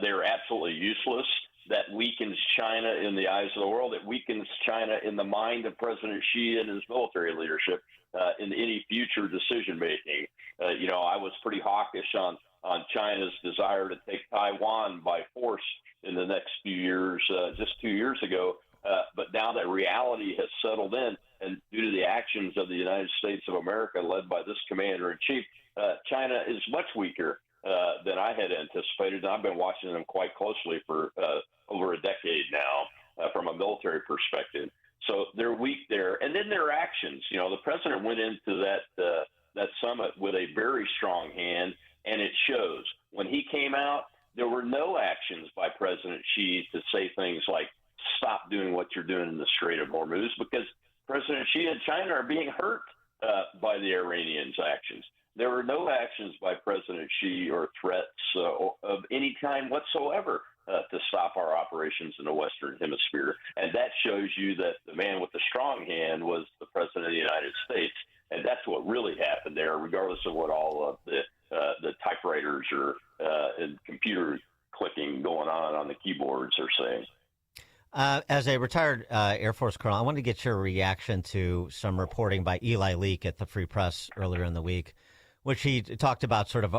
they are absolutely useless. That weakens China in the eyes of the world. It weakens China in the mind of President Xi and his military leadership in any future decision making. I was pretty hawkish on China's desire to take Taiwan by force in the next few years, just 2 years ago. But now that reality has settled in, and due to the actions of the United States of America led by this commander-in-chief, China is much weaker than I had anticipated. And I've been watching them quite closely for over a decade now from a military perspective. So they're weak there. And then their actions. The president went into that summit with a very strong hand, and it shows. When he came out, there were no actions by President Xi to say things like, stop doing what you're doing in the Strait of Hormuz, because President Xi and China are being hurt by the Iranians' actions. There were no actions by President Xi or threats of any kind whatsoever to stop our operations in the Western Hemisphere. And that shows you that the man with the strong hand was the President of the United States. And that's what really happened there, regardless of what all of the typewriters or and computer clicking going on the keyboards are saying. As a retired Air Force colonel, I wanted to get your reaction to some reporting by Eli Leak at the Free Press earlier in the week, which he talked about sort of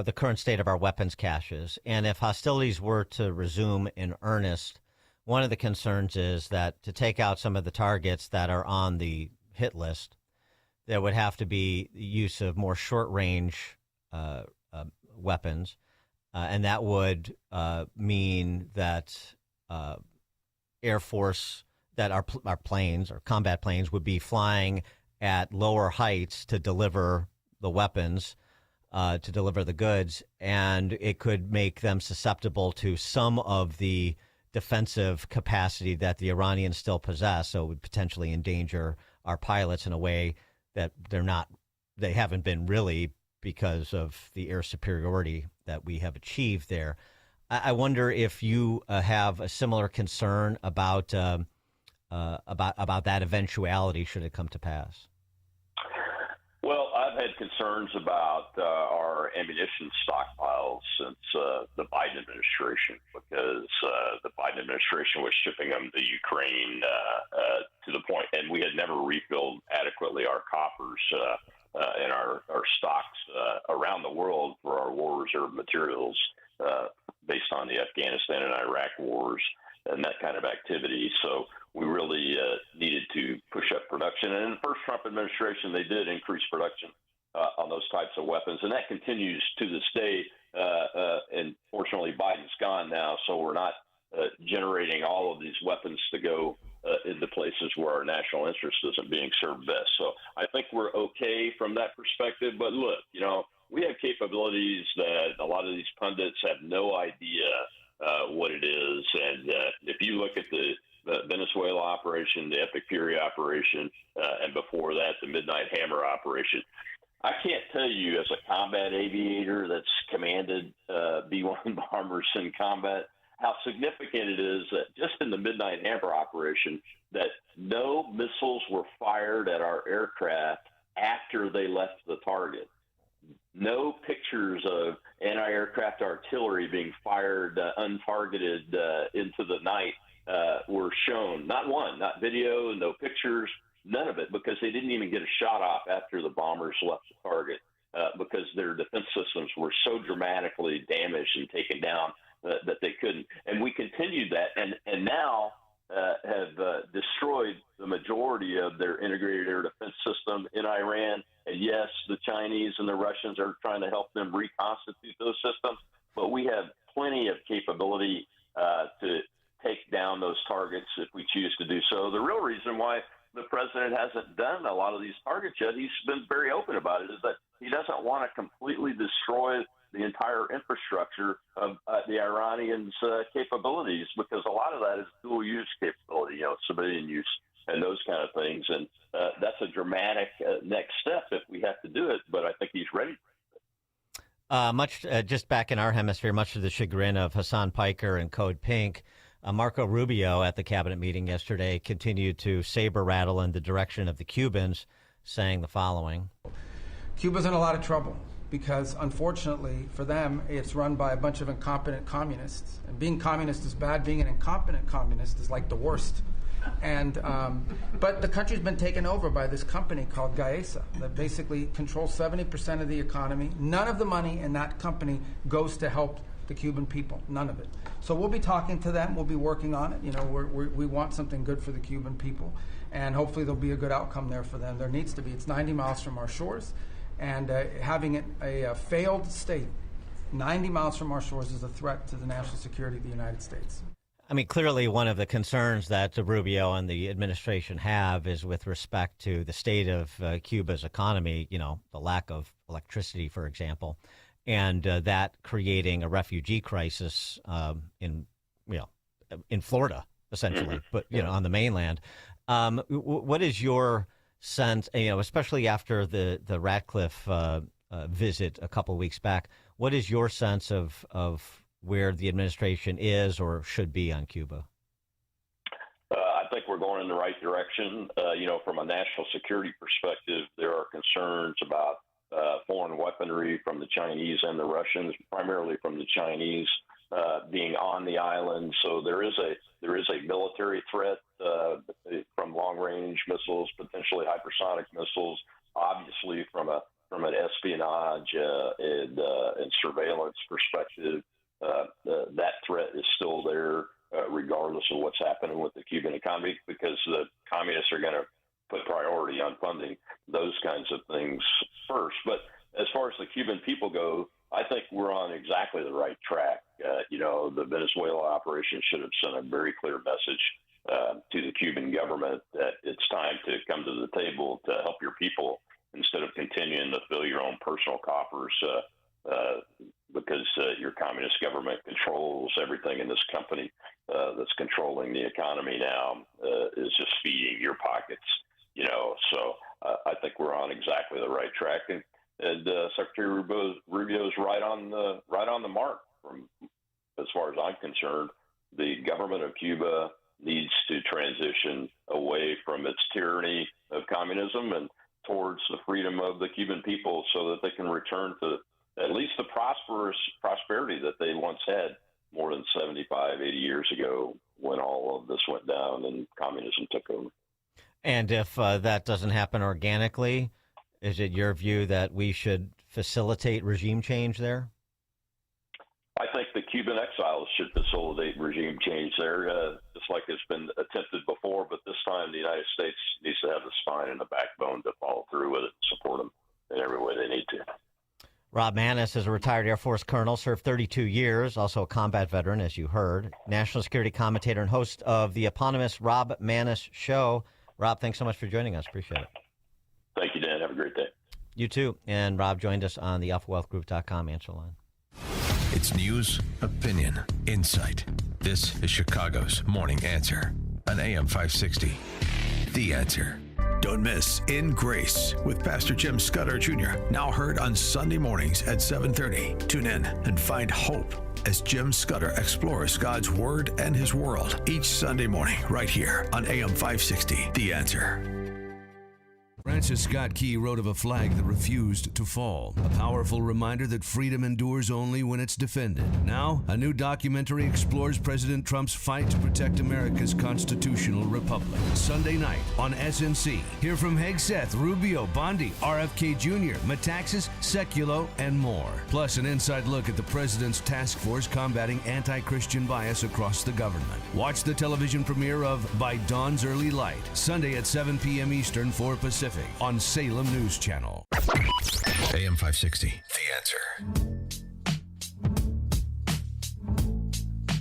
the current state of our weapons caches. And if hostilities were to resume in earnest, one of the concerns is that to take out some of the targets that are on the hit list, there would have to be use of more short-range weapons. And that would mean that Air Force, that our planes, our combat planes, would be flying at lower heights to deliver the weapons, to deliver the goods, and it could make them susceptible to some of the defensive capacity that the Iranians still possess. So it would potentially endanger our pilots in a way that they haven't been really, because of the air superiority that we have achieved there. I wonder if you have a similar concern about that eventuality should it come to pass. Well, I've had concerns about our ammunition stockpiles since the Biden administration, because the Biden administration was shipping them to Ukraine to the point, and we had never refilled adequately our coffers and our stocks around the world for our war reserve materials based on the Afghanistan and Iraq wars and that kind of activity. So we really needed to push up production. And in the first Trump administration, they did increase production on those types of weapons. And that continues to this day. And fortunately, Biden's gone now, so we're not generating all of these weapons to go into places where our national interest isn't being served best. So I think we're okay from that perspective. But look, we have capabilities that a lot of these pundits have no idea what it is. And if you look at the the Venezuela operation, the Epic Fury operation, and before that, the Midnight Hammer operation. I can't tell you, as a combat aviator that's commanded B-1 bombers in combat, how significant it is that just in the Midnight Hammer operation, that no missiles were fired at our aircraft after they left the target. No pictures of anti-aircraft artillery being fired untargeted into the night were shown. Not one, not video, no pictures, none of it, because they didn't even get a shot off after the bombers left the target because their defense systems were so dramatically damaged and taken down that they couldn't. And we continued that, and now have destroyed the majority of their integrated air defense system in Iran. And yes, the Chinese and the Russians are trying to help them reconstitute those systems, but we have plenty of capability to take down those targets if we choose to do so. The real reason why the president hasn't done a lot of these targets yet, he's been very open about it, is that he doesn't want to completely destroy the entire infrastructure of the Iranians' capabilities, because a lot of that is dual-use capability, civilian use and those kind of things. And that's a dramatic next step if we have to do it, but I think he's ready. Just back in our hemisphere, much to the chagrin of Hassan Piker and Code Pink, Marco Rubio at the cabinet meeting yesterday continued to saber rattle in the direction of the Cubans, saying the following. Cuba's in a lot of trouble because, unfortunately for them, it's run by a bunch of incompetent communists. And being communist is bad. Being an incompetent communist is like the worst. And but the country's been taken over by this company called Gaesa that basically controls 70% of the economy. None of the money in that company goes to help the Cuban people. None of it. So we'll be talking to them. We'll be working on it. We want something good for the Cuban people, and hopefully there'll be a good outcome there for them. There needs to be. It's 90 miles from our shores, and having it a failed state 90 miles from our shores is a threat to the national security of the United States. I mean, clearly one of the concerns that Rubio and the administration have is with respect to the state of Cuba's economy, the lack of electricity, for example, and that creating a refugee crisis in Florida, essentially, but, on the mainland. What is your sense, especially after the Ratcliffe visit a couple of weeks back, what is your sense of where the administration is or should be on Cuba? I think we're going in the right direction. From a national security perspective, there are concerns about foreign weaponry from the Chinese and the Russians, primarily from the Chinese, being on the island. So there is a military threat from long-range missiles, potentially hypersonic missiles, obviously from an espionage and surveillance perspective. That threat is still there, regardless of what's happening with the Cuban economy, because the communists are going to put priority on funding those kinds of things first. But as far as the Cuban people go, I think we're on exactly the right track. The Venezuela operation should have sent a very clear message to the Cuban government that it's time to come to the table to help your people instead of continuing to fill your own personal coffers because your communist government controls everything in this company that's controlling the economy now is just feeding your pockets. So I think we're on exactly the right track, and Secretary Rubio's right on the mark. From as far as I'm concerned, the government of Cuba needs to transition away from its tyranny of communism and towards the freedom of the Cuban people, so that they can return to at least the prosperity that they once had more than 75, 80 years ago, when all of this went down and communism took over. And if that doesn't happen organically, is it your view that we should facilitate regime change there? I think the Cuban exiles should facilitate regime change there, just like it's been attempted before. But this time, the United States needs to have the spine and the backbone to follow through with it and support them in every way they need to. Rob Maness is a retired Air Force colonel, served 32 years, also a combat veteran, as you heard, national security commentator and host of the eponymous Rob Maness Show. Rob, thanks so much for joining us. Appreciate it. Thank you, Dan. Have a great day. You too. And Rob joined us on the AlphaWealthGroup.com answer line. It's news, opinion, insight. This is Chicago's Morning Answer on on AM 560. The Answer. Don't miss In Grace with Pastor Jim Scudder Jr. Now heard on Sunday mornings at 7:30. Tune in and find hope as Jim Scudder explores God's Word and His world each Sunday morning right here on AM 560. The Answer. Francis Scott Key wrote of a flag that refused to fall, a powerful reminder that freedom endures only when it's defended. Now, a new documentary explores President Trump's fight to protect America's constitutional republic. Sunday night on SNC. Hear from Hegseth, Rubio, Bondi, RFK Jr., Metaxas, Sekulow, and more. Plus, an inside look at the president's task force combating anti-Christian bias across the government. Watch the television premiere of By Dawn's Early Light, Sunday at 7 p.m. Eastern, 4 Pacific. On Salem News Channel. AM 560. The Answer.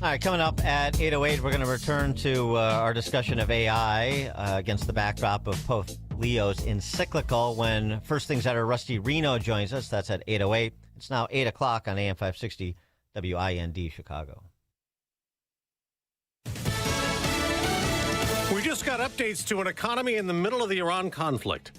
All right, coming up at 8:08, we're going to return to our discussion of AI against the backdrop of Pope Leo's encyclical when First Things That Are Rusty Reno joins us. That's at 8:08. It's now 8 o'clock on AM 560 WIND Chicago. We just got updates to an economy in the middle of the Iran conflict.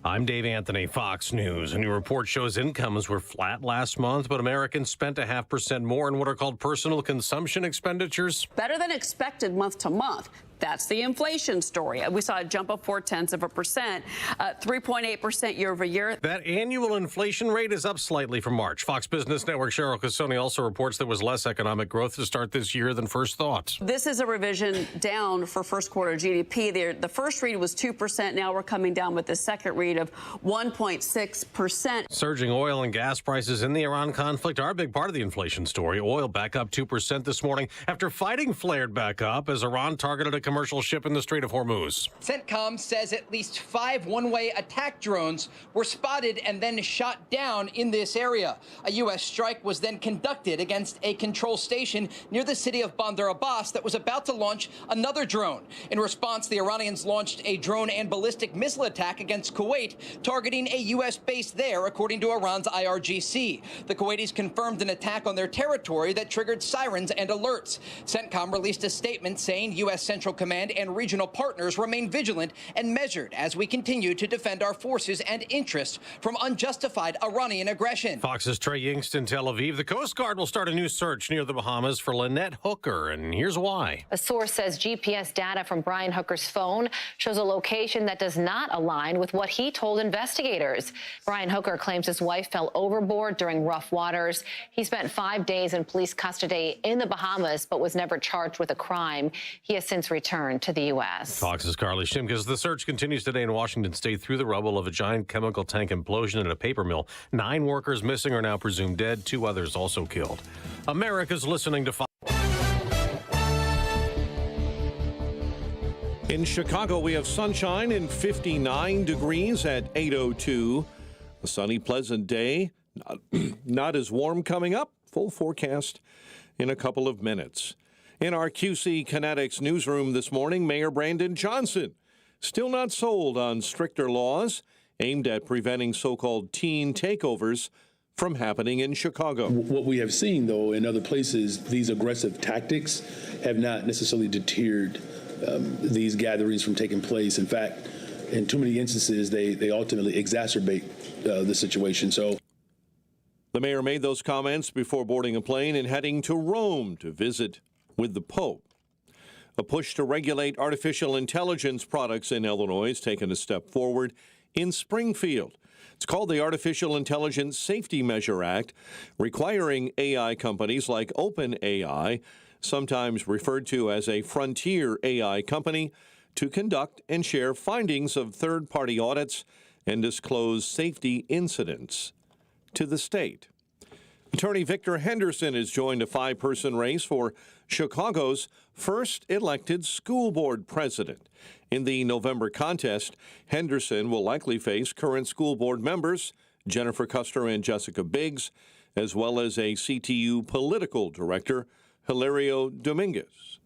I'm Dave Anthony, Fox News. A new report shows incomes were flat last month, but Americans spent 0.5% more in what are called personal consumption expenditures. Better than expected month to month. That's the inflation story. We saw a jump of 0.4%, 3.8% year over year. That annual inflation rate is up slightly from March. Fox Business Network Cheryl Casoni also reports there was less economic growth to start this year than first thought. This is a revision down for first quarter GDP. The first read was 2%. Now we're coming down with the second read of 1.6%. Surging oil and gas prices in the Iran conflict are a big part of the inflation story. Oil back up 2% this morning after fighting flared back up as Iran targeted a commercial ship in the Strait of Hormuz. CENTCOM says at least 5 one-way attack drones were spotted and then shot down in this area. A U.S. strike was then conducted against a control station near the city of Bandar Abbas that was about to launch another drone. In response, the Iranians launched a drone and ballistic missile attack against Kuwait, targeting a U.S. base there, according to Iran's IRGC. The Kuwaitis confirmed an attack on their territory that triggered sirens and alerts. CENTCOM released a statement saying U.S. Central Command and regional partners remain vigilant and measured as we continue to defend our forces and interests from unjustified Iranian aggression. Fox's Trey Yingst in Tel Aviv. The Coast Guard will start a new search near the Bahamas for Lynette Hooker, and here's why. A source says GPS data from Brian Hooker's phone shows a location that does not align with what he told investigators. Brian Hooker claims his wife fell overboard during rough waters. He spent 5 days in police custody in the Bahamas, but was never charged with a crime. He has since returned to the U.S. Fox's Carly Shimkus. The search continues today in Washington State through the rubble of a giant chemical tank implosion at a paper mill. 9 workers missing or now presumed dead. 2 others also killed. America's listening to Fox. In Chicago, we have sunshine and 59 degrees at 8:02. A sunny, pleasant day. Not as warm coming up. Full forecast in a couple of minutes. In our QC Kinetics newsroom this morning, Mayor Brandon Johnson still not sold on stricter laws aimed at preventing so-called teen takeovers from happening in Chicago. What we have seen, though, in other places, these aggressive tactics have not necessarily deterred these gatherings from taking place. In fact, in too many instances, they ultimately exacerbate the situation. So, the mayor made those comments before boarding a plane and heading to Rome to visit with the Pope. A push to regulate artificial intelligence products in Illinois has taken a step forward in Springfield. It's called the Artificial Intelligence Safety Measure Act, requiring AI companies like OpenAI, sometimes referred to as a frontier AI company, to conduct and share findings of third-party audits and disclose safety incidents to the state. Attorney Victor Henderson has joined a 5-person race for Chicago's first elected school board president. In the November contest, Henderson will likely face current school board members Jennifer Custer and Jessica Biggs, as well as a CTU political director, Hilario Dominguez.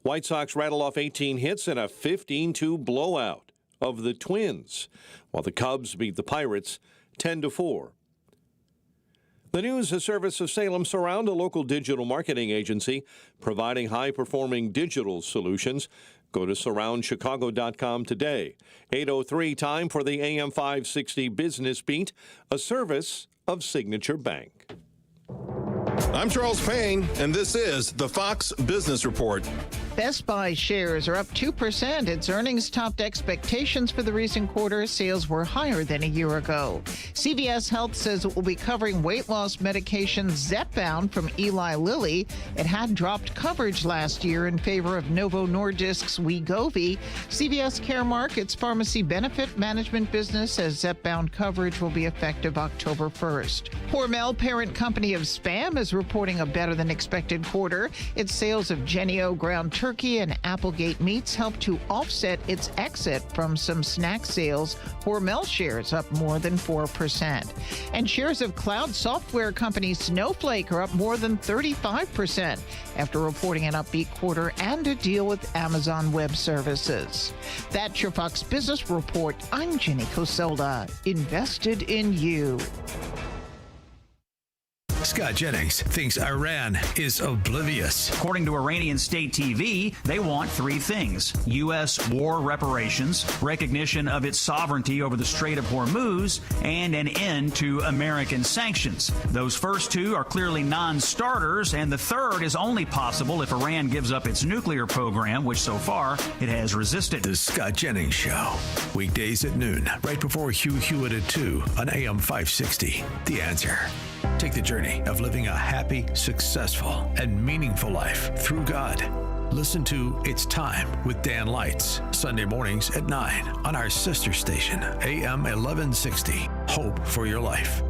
White Sox rattle off 18 hits in a 15-2 blowout of the Twins, while the Cubs beat the Pirates 10-4. The News, a service of Salem Surround, a local digital marketing agency providing high-performing digital solutions Go to surroundchicago.com today. 8:03, time for the AM 560 Business Beat, a service of Signature Bank. I'm Charles Payne, and this is the Fox Business Report. Best Buy shares are up 2%. Its earnings topped expectations for the recent quarter. Sales were higher than a year ago. CVS Health says it will be covering weight loss medication Zepbound from Eli Lilly. It had dropped coverage last year in favor of Novo Nordisk's Wegovy. CVS Caremark, its pharmacy benefit management business, says Zepbound coverage will be effective October 1st. Hormel, parent company of Spam, is reporting a better than expected quarter. Its sales of Jennie-O ground turkey and Applegate meats helped to offset its exit from some snack sales. Hormel shares up more than 4%. And shares of cloud software company Snowflake are up more than 35% after reporting an upbeat quarter and a deal with Amazon Web Services. That's your Fox Business Report. I'm Jenny Coselda. Invested in you. Scott Jennings thinks Iran is oblivious. According to Iranian state TV, they want three things: U.S. war reparations, recognition of its sovereignty over the Strait of Hormuz, and an end to American sanctions. Those first two are clearly non-starters, and the third is only possible if Iran gives up its nuclear program, which so far it has resisted. The Scott Jennings Show, weekdays at noon, right before Hugh Hewitt at 2 on AM 560. The Answer. Take the journey of living a happy, successful, and meaningful life through God. Listen to It's Time with Dan Lights, Sunday mornings at 9 on our sister station, AM 1160. Hope for your life.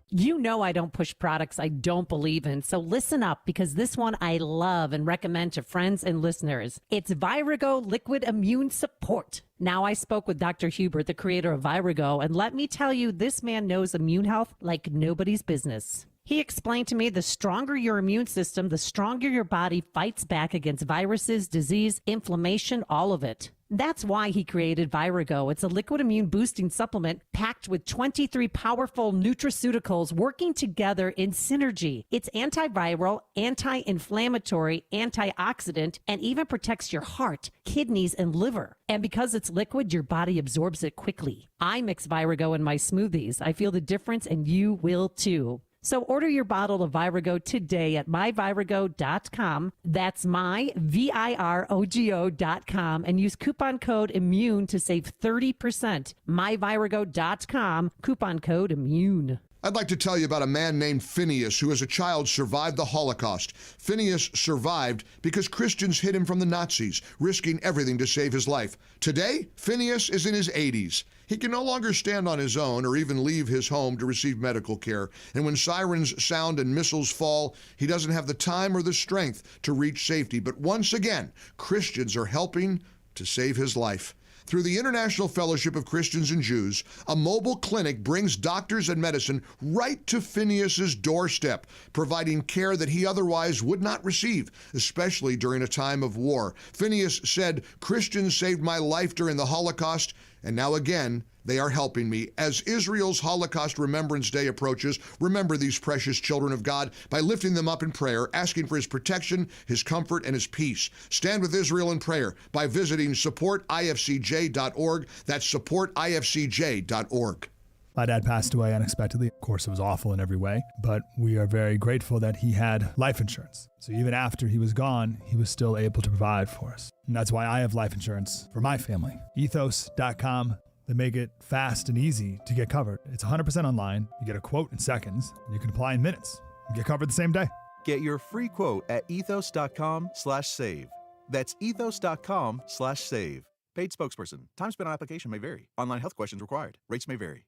You know I don't push products I don't believe in, so listen up, because this one I love and recommend to friends and listeners. It's Virago Liquid Immune Support. Now, I spoke with Dr. Hubert, the creator of Virago, and let me tell you, this man knows immune health like nobody's business. He explained to me the stronger your immune system, the stronger your body fights back against viruses, disease, inflammation, all of it. That's why he created Virago. It's a liquid immune boosting supplement packed with 23 powerful nutraceuticals working together in synergy. It's antiviral, anti-inflammatory, antioxidant, and even protects your heart, kidneys, and liver. And because it's liquid, your body absorbs it quickly. I mix Virago in my smoothies. I feel the difference, and you will too. So order your bottle of Virago today at myvirago.com. That's myvirago.com, and use coupon code IMMUNE to save 30%. myvirago.com, coupon code IMMUNE. I'd like to tell you about a man named Phineas who as a child survived the Holocaust. Phineas survived because Christians hid him from the Nazis, risking everything to save his life. Today, Phineas is in his 80s. He can no longer stand on his own or even leave his home to receive medical care. And when sirens sound and missiles fall, he doesn't have the time or the strength to reach safety. But once again, Christians are helping to save his life. Through the International Fellowship of Christians and Jews, a mobile clinic brings doctors and medicine right to Phineas's doorstep, providing care that he otherwise would not receive, especially during a time of war. Phineas said, "Christians saved my life during the Holocaust, and now again, they are helping me." As Israel's Holocaust Remembrance Day approaches, remember these precious children of God by lifting them up in prayer, asking for his protection, his comfort, and his peace. Stand with Israel in prayer by visiting supportifcj.org. That's supportifcj.org. My dad passed away unexpectedly. Of course, it was awful in every way, but we are very grateful that he had life insurance. So even after he was gone, he was still able to provide for us. And that's why I have life insurance for my family. Ethos.com. They make it fast and easy to get covered. It's 100% online. You get a quote in seconds, and you can apply in minutes. You get covered the same day. Get your free quote at ethos.com/save. That's ethos.com/save. Paid spokesperson. Time spent on application may vary. Online health questions required. Rates may vary.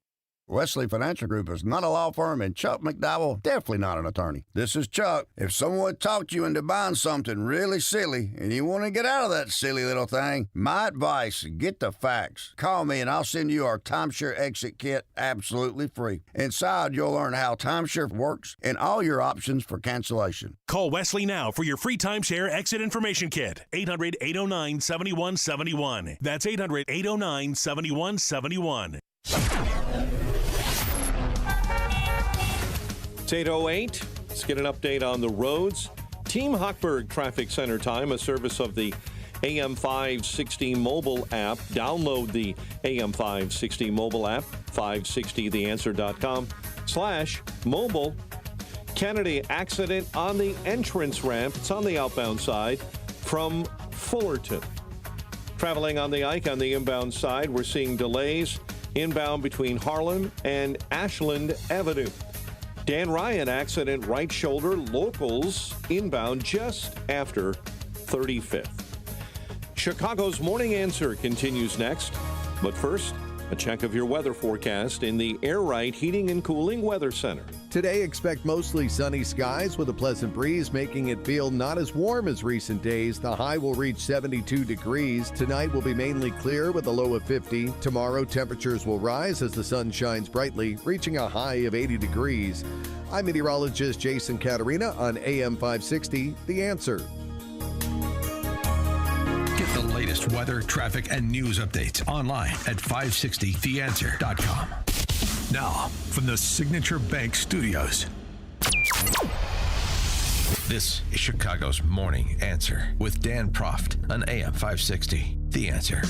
Wesley Financial Group is not a law firm, and Chuck McDowell definitely not an attorney. This is Chuck. If someone talked you into buying something really silly and you want to get out of that silly little thing, my advice, get the facts. Call me and I'll send you our timeshare exit kit absolutely free. Inside, you'll learn how timeshare works and all your options for cancellation. Call Wesley now for your free timeshare exit information kit. 800-809-7171. That's 800-809-7171. It's 8:08. Let's get an update on the roads. Team Hochberg Traffic Center time, a service of the AM 560 mobile app. Download the AM 560 mobile app, 560theanswer.com/mobile. Kennedy accident on the entrance ramp. It's on the outbound side from Fullerton. Traveling on the Ike on the inbound side, we're seeing delays inbound between Harlan and Ashland Avenue. Dan Ryan accident right shoulder, locals inbound just after 35th. Chicago's Morning Answer continues next. But first, a check of your weather forecast in the Air Right Heating and Cooling Weather Center. Today, expect mostly sunny skies with a pleasant breeze, making it feel not as warm as recent days. The high will reach 72 degrees. Tonight will be mainly clear with a low of 50. Tomorrow, temperatures will rise as the sun shines brightly, reaching a high of 80 degrees. I'm meteorologist Jason Caterina on AM 560, The Answer. Get the latest weather, traffic, and news updates online at 560theanswer.com. Now, from the Signature Bank Studios, this is Chicago's Morning Answer with Dan Proft on AM 560. The Answer.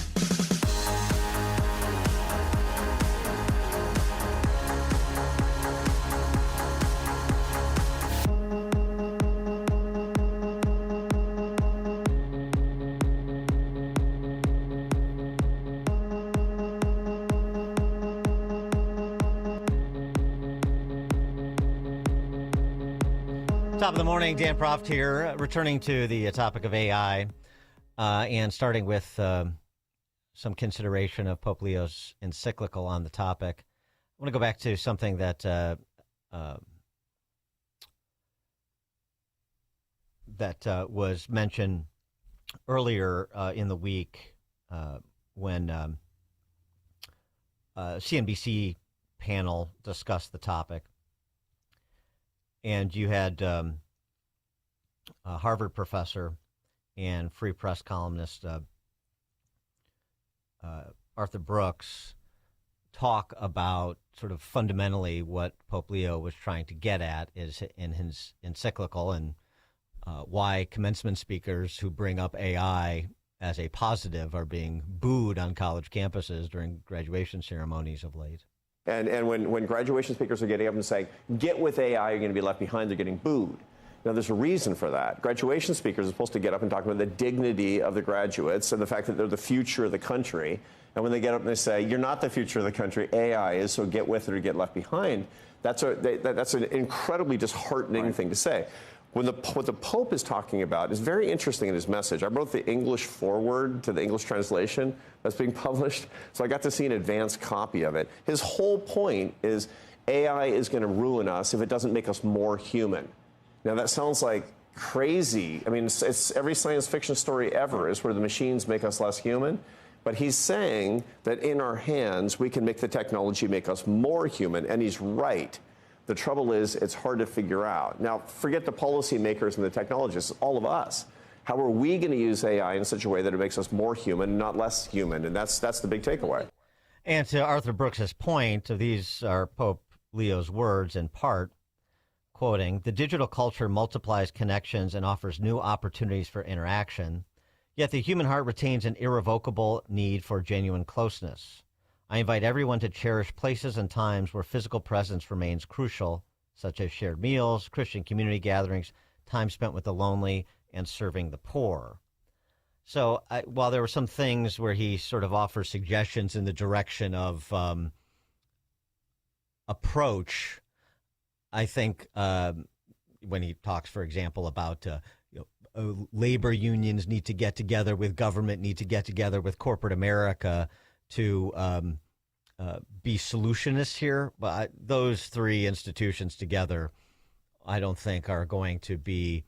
Top of the morning, Dan Proft here, returning to the topic of AI and starting with some consideration of Pope Leo's encyclical on the topic. I want to go back to something that was mentioned earlier in the week when CNBC panel discussed the topic. And you had a Harvard professor and Free Press columnist Arthur Brooks talk about sort of fundamentally what Pope Leo was trying to get at is in his encyclical, and why commencement speakers who bring up AI as a positive are being booed on college campuses during graduation ceremonies of late. And when graduation speakers are getting up and saying, get with AI, you're going to be left behind, they're getting booed. Now, there's a reason for that. Graduation speakers are supposed to get up and talk about the dignity of the graduates and the fact that they're the future of the country. And when they get up and they say, you're not the future of the country, AI is, so get with it or get left behind, that's an incredibly disheartening thing to say. What the Pope is talking about is very interesting in his message. I wrote the English foreword to the English translation that's being published, so I got to see an advanced copy of it. His whole point is AI is going to ruin us if it doesn't make us more human. Now, that sounds like crazy. I mean, it's every science fiction story ever is where the machines make us less human. But he's saying that in our hands, we can make the technology make us more human, and he's right. The trouble is, it's hard to figure out. Now, forget the policymakers and the technologists, all of us. How are we going to use AI in such a way that it makes us more human, not less human? And that's the big takeaway. And to Arthur Brooks's point, these are Pope Leo's words in part, quoting, "The digital culture multiplies connections and offers new opportunities for interaction, yet the human heart retains an irrevocable need for genuine closeness. I invite everyone to cherish places and times where physical presence remains crucial, such as shared meals, Christian community gatherings, time spent with the lonely, and serving the poor." So while there were some things where he sort of offers suggestions in the direction of approach, I think when he talks, for example, about labor unions need to get together with government, need to get together with corporate America to be solutionists here. But those three institutions together, I don't think are going to be,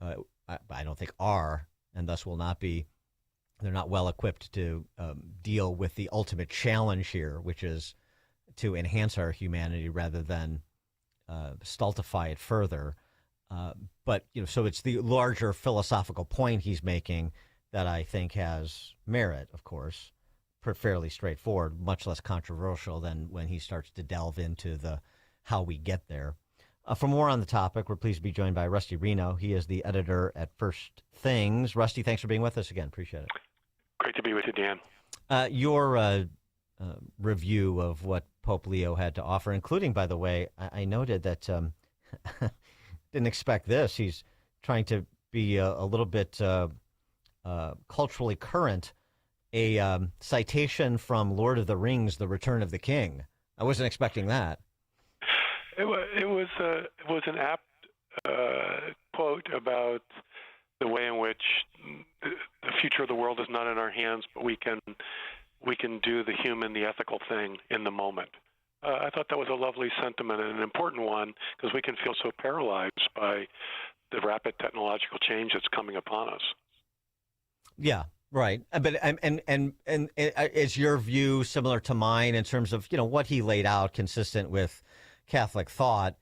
I don't think are, and thus will not be, they're not well equipped to deal with the ultimate challenge here, which is to enhance our humanity rather than stultify it further. But, so it's the larger philosophical point he's making that I think has merit, of course, fairly straightforward, much less controversial than when he starts to delve into the how we get there. For more on the topic, we're pleased to be joined by Rusty Reno. He is the editor at First Things. Rusty, thanks for being with us again. Appreciate it. Great to be with you, Dan. Your review of what Pope Leo had to offer, including, by the way, I noted that didn't expect this. He's trying to be a little bit culturally current. A citation from Lord of the Rings, The Return of the King. I wasn't expecting that. It was an apt quote about the way in which the future of the world is not in our hands, but we can do the human, the ethical thing in the moment. I thought that was a lovely sentiment and an important one because we can feel so paralyzed by the rapid technological change that's coming upon us. Yeah, right. But and is your view similar to mine in terms of what he laid out, consistent with Catholic thought?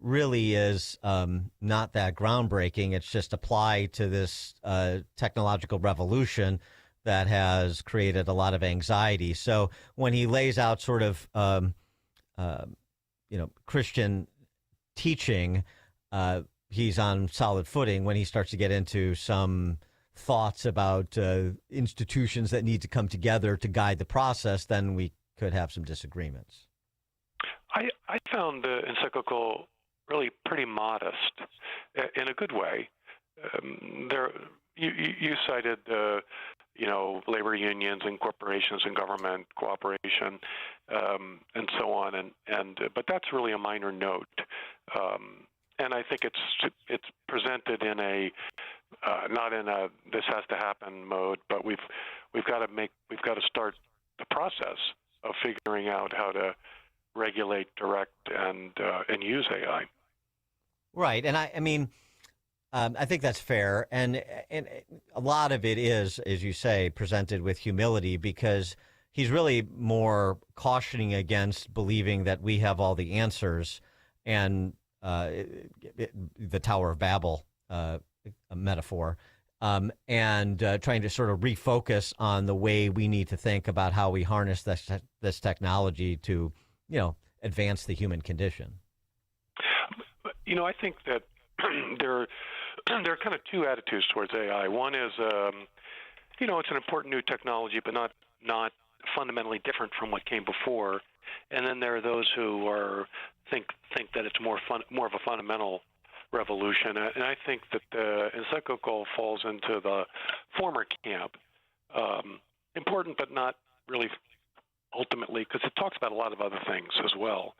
Really is not that groundbreaking. It's just applied to this technological revolution that has created a lot of anxiety. So when he lays out sort of Christian teaching, he's on solid footing. When he starts to get into some thoughts about institutions that need to come together to guide the process, then we could have some disagreements. I found the encyclical really pretty modest in a good way. You cited labor unions and corporations and government cooperation and so on, but that's really a minor note. And I think it's presented in a not in a this has to happen mode, but we've got to start the process of figuring out how to regulate, direct, and use AI. Right, and I mean, I think that's fair, and a lot of it is, as you say, presented with humility because he's really more cautioning against believing that we have all the answers, and the Tower of Babel metaphor, and trying to sort of refocus on the way we need to think about how we harness this technology to, advance the human condition. I think that there are kind of two attitudes towards AI. One is, it's an important new technology, but not fundamentally different from what came before. And then there are those who think that it's more of a fundamental revolution. And I think that the encyclical falls into the former camp. Important, but not really ultimately, because it talks about a lot of other things as well.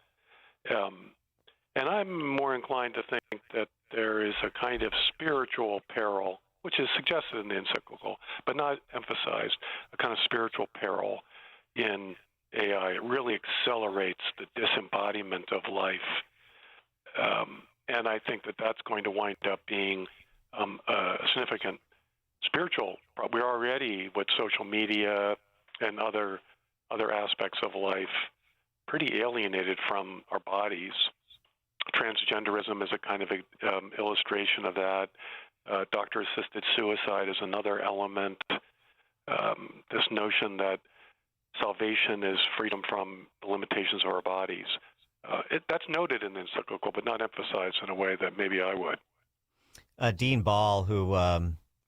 And I'm more inclined to think that there is a kind of spiritual peril, which is suggested in the encyclical, but not emphasized, a kind of spiritual peril in AI. It really accelerates the disembodiment of life. And I think that that's going to wind up being a significant spiritual problem. We're already, with social media and other aspects of life, pretty alienated from our bodies. Transgenderism is a kind of illustration of that. Doctor-assisted suicide is another element. This notion that salvation is freedom from the limitations of our bodies. That's noted in the encyclical, but not emphasized in a way that maybe I would. Dean Ball, who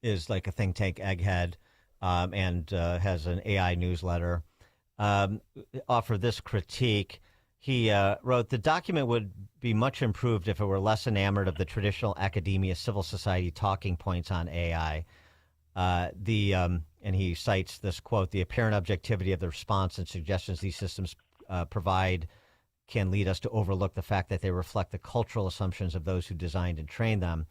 is like a think tank egghead and has an AI newsletter, offered this critique. He wrote, the document would be much improved if it were less enamored of the traditional academia, civil society talking points on AI. And he cites this quote, the apparent objectivity of the response and suggestions these systems provide can lead us to overlook the fact that they reflect the cultural assumptions of those who designed and trained them.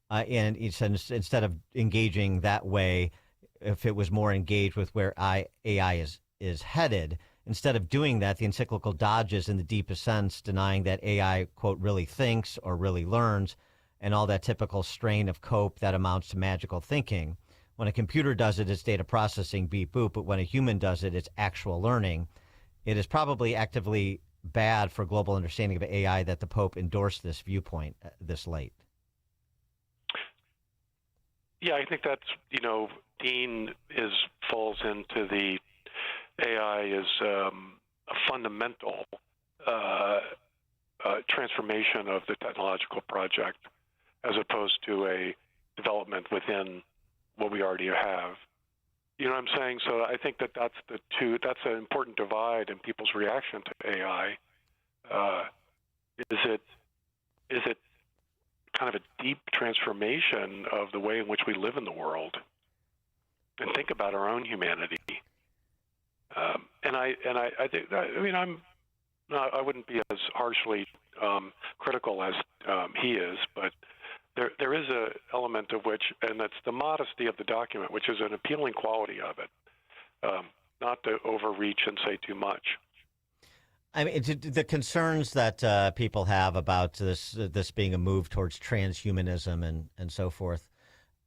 And he says instead of engaging that way, if it was more engaged with where AI is headed, instead of doing that, the encyclical dodges in the deepest sense, denying that AI, quote, really thinks or really learns, and all that typical strain of cope that amounts to magical thinking. When a computer does it, it's data processing, beep, boop, but when a human does it, it's actual learning. It is probably actively bad for global understanding of AI that the Pope endorsed this viewpoint this late. Yeah, I think that's, Dean falls into the AI is a fundamental transformation of the technological project as opposed to a development within what we already have. You know what I'm saying? So I think that's an important divide in people's reaction to AI. Is it kind of a deep transformation of the way in which we live in the world and think about our own humanity? I think, I wouldn't be as harshly critical as he is, but there is an element of which, and that's the modesty of the document, which is an appealing quality of it, not to overreach and say too much. I mean, the concerns that people have about this being a move towards transhumanism and so forth.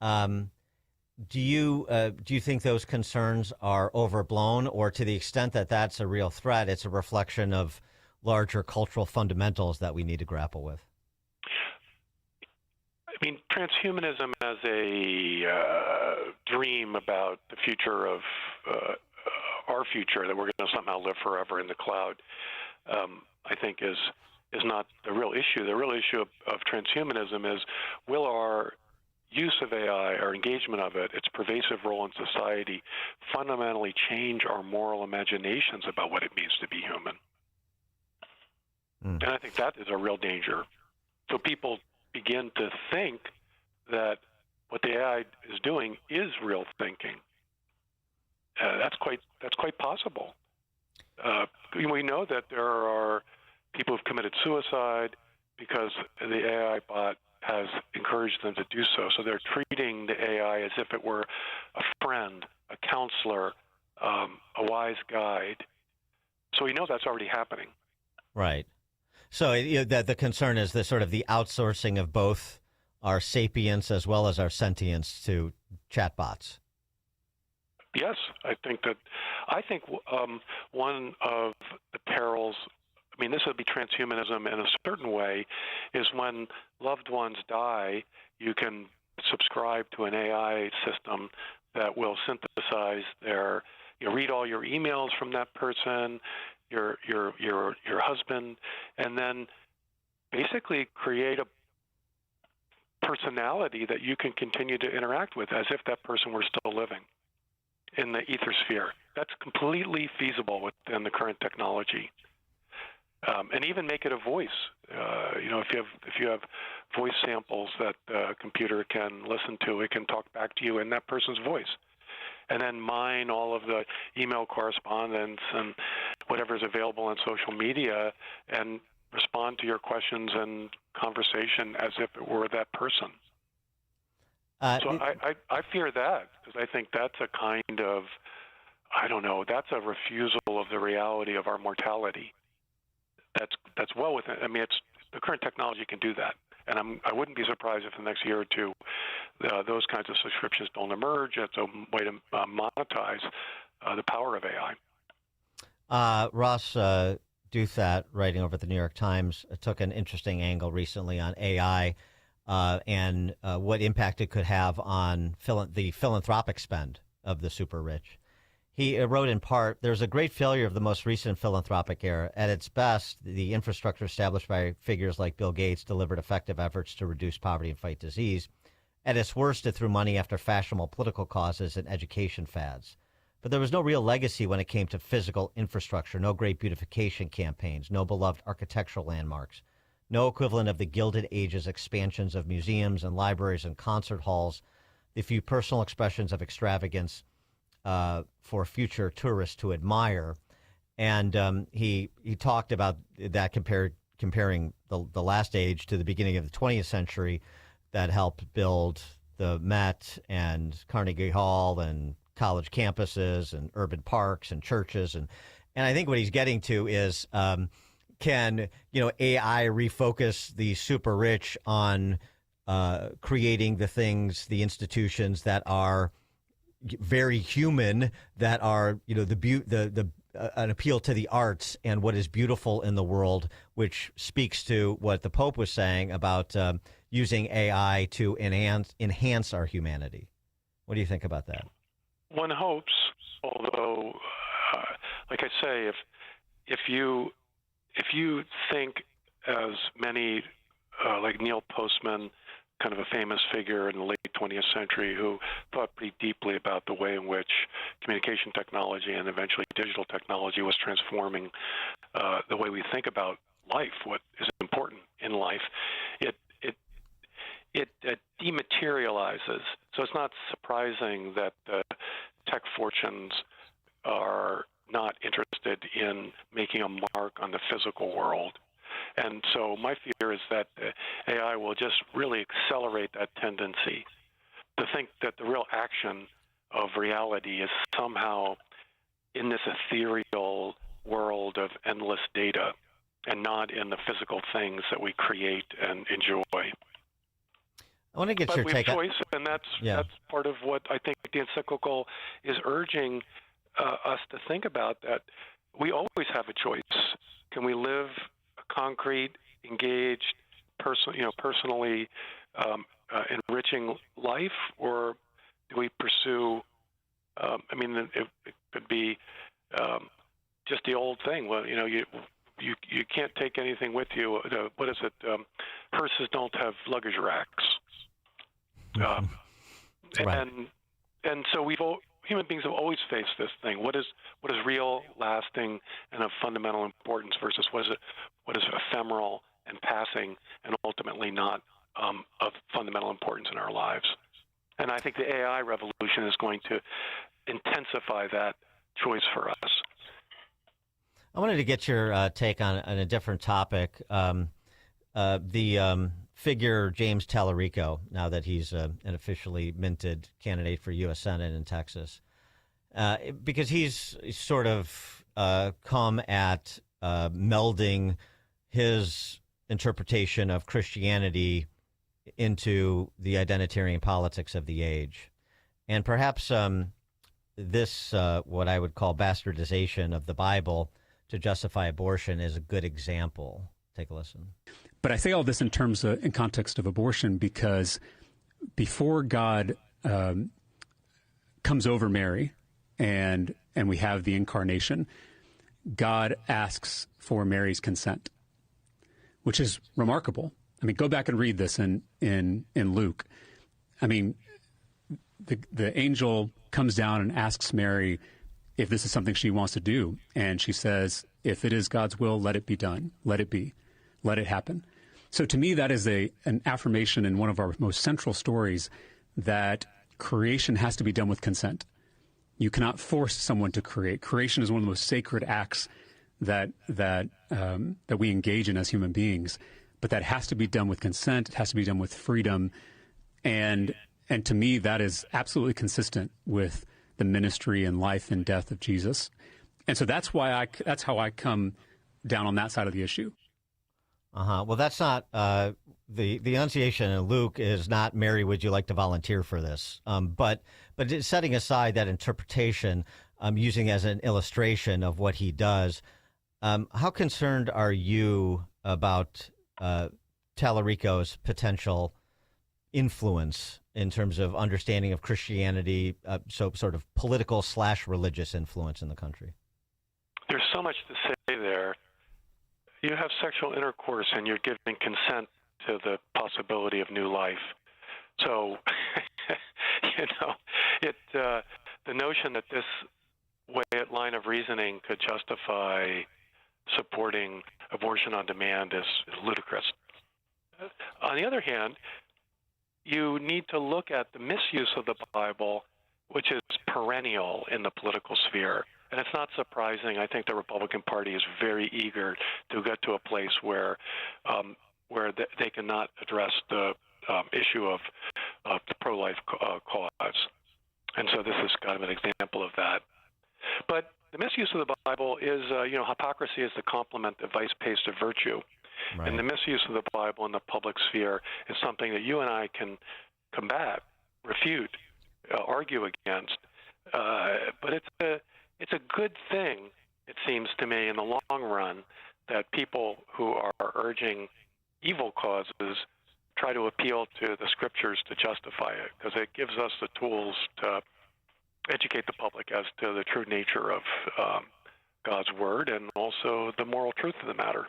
Do you think those concerns are overblown, or to the extent that that's a real threat, it's a reflection of larger cultural fundamentals that we need to grapple with? I mean, transhumanism as a dream about the future of our future, that we're going to somehow live forever in the cloud, I think is not the real issue. The real issue of transhumanism is, will our use of AI, our engagement of it, its pervasive role in society, fundamentally change our moral imaginations about what it means to be human? And I think that is a real danger. So people begin to think that what the AI is doing is real thinking. That's quite possible. We know that there are people who've committed suicide because the AI bot has encouraged them to do so. So they're treating the AI as if it were a friend, a counselor, a wise guide. So we know that's already happening. Right. So the concern is the sort of the outsourcing of both our sapience as well as our sentience to chatbots. Yes, I think one of the perils, I mean, this would be transhumanism in a certain way, is when loved ones die, you can subscribe to an AI system that will synthesize read all your emails from that person, your husband, and then basically create a personality that you can continue to interact with as if that person were still living in the ether sphere. That's completely feasible within the current technology. And even make it a voice. If you have voice samples that the computer can listen to, it can talk back to you in that person's voice. And then mine all of the email correspondence and whatever is available on social media and respond to your questions and conversation as if it were that person. So I fear that, because I think that's a kind of, that's a refusal of the reality of our mortality. That's well within. I mean, the current technology can do that, and I wouldn't be surprised if in the next year or two, those kinds of subscriptions don't emerge as a way to monetize the power of AI. Ross Douthat, writing over at the New York Times, took an interesting angle recently on AI and what impact it could have on the philanthropic spend of the super rich. He wrote in part, "There's a great failure of the most recent philanthropic era. At its best, the infrastructure established by figures like Bill Gates delivered effective efforts to reduce poverty and fight disease. At its worst, it threw money after fashionable political causes and education fads. But there was no real legacy when it came to physical infrastructure, no great beautification campaigns, no beloved architectural landmarks, no equivalent of the Gilded Age's expansions of museums and libraries and concert halls, the few personal expressions of extravagance for future tourists to admire." And he talked about that comparing the last age to the beginning of the 20th century that helped build the Met and Carnegie Hall and college campuses and urban parks and churches. And I think what he's getting to is, can AI refocus the super rich on creating the things, the institutions that are very human, that are an appeal to the arts and what is beautiful in the world, which speaks to what the Pope was saying about using AI to enhance our humanity. What do you think about that? One hopes, although, like I say, if you think, as many, like Neil Postman, kind of a famous figure in the late 20th century, who thought pretty deeply about the way in which communication technology and eventually digital technology was transforming the way we think about life, what is important in life. It dematerializes. So it's not surprising that tech fortunes are not interested in making a mark on the physical world. And so my fear is that AI will just really accelerate that tendency to think that the real action of reality is somehow in this ethereal world of endless data and not in the physical things that we create and enjoy. I want to get your we take have on choice, and that's part of what I think the encyclical is urging us to think about, that we always have a choice. Can we live a concrete, engaged, personally enriching life, or do we pursue, it could be just the old thing. Well, you can't take anything with you. What is it? Hearses don't have luggage racks. Right. And so human beings have always faced this thing. What is real, lasting, and of fundamental importance versus what is ephemeral and passing and ultimately not of fundamental importance in our lives. And I think the AI revolution is going to intensify that choice for us. I wanted to get your take on a different topic. The figure James Tallarico, now that he's an officially minted candidate for U.S. Senate in Texas, because he's sort of come at melding his interpretation of Christianity into the identitarian politics of the age. And perhaps this, what I would call bastardization of the Bible to justify abortion, is a good example. Take a listen. But I say all this in context of abortion, because before God comes over Mary and we have the incarnation, God asks for Mary's consent, which is remarkable. I mean, go back and read this in Luke. I mean, the angel comes down and asks Mary if this is something she wants to do. And she says, if it is God's will, let it be done. Let it be. Let it happen. So to me, that is an affirmation in one of our most central stories, that creation has to be done with consent. You cannot force someone to create. Creation is one of the most sacred acts that we engage in as human beings. But that has to be done with consent. It has to be done with freedom. And to me, that is absolutely consistent with the ministry and life and death of Jesus. And so that's how I come down on that side of the issue. Well, that's not the enunciation in Luke is not, Mary, would you like to volunteer for this? But setting aside that interpretation, using as an illustration of what he does, how concerned are you about Tallarico's potential influence in terms of understanding of Christianity, so sort of political/religious influence in the country? There's so much to say there. You have sexual intercourse and you're giving consent to the possibility of new life. So, the notion that this line of reasoning could justify supporting abortion on demand is ludicrous. On the other hand, you need to look at the misuse of the Bible, which is perennial in the political sphere. And it's not surprising. I think the Republican Party is very eager to get to a place where they cannot address the issue of the pro-life cause. And so this is kind of an example of that. But the misuse of the Bible is, hypocrisy is the complement that vice pays to virtue. Right. And the misuse of the Bible in the public sphere is something that you and I can combat, refute, argue against. But it's a good thing, it seems to me, in the long run, that people who are urging evil causes try to appeal to the scriptures to justify it, because it gives us the tools to educate the public as to the true nature of God's word and also the moral truth of the matter.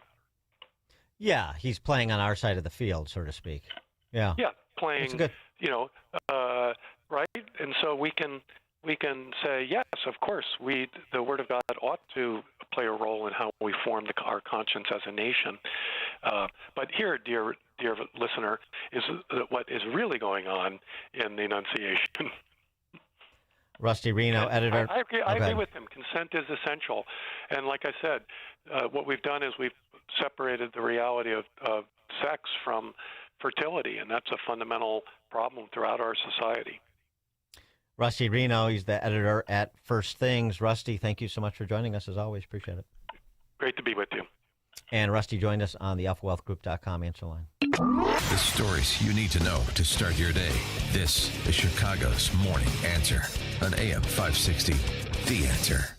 Yeah, he's playing on our side of the field, so to speak. Yeah. Yeah, playing. That's good. Right, and so we can say yes, of course. The Word of God ought to play a role in how we form our conscience as a nation. But here, dear listener, is what is really going on in the Annunciation. Rusty Reno, editor. I agree with him. Consent is essential. And like I said, what we've done is we've separated the reality of sex from fertility, and that's a fundamental problem throughout our society. Rusty Reno, he's the editor at First Things. Rusty, thank you so much for joining us, as always. Appreciate it. Great to be with you. And Rusty joined us on the alphawealthgroup.com answer line. The stories you need to know to start your day. This is Chicago's Morning Answer on AM 560. The Answer.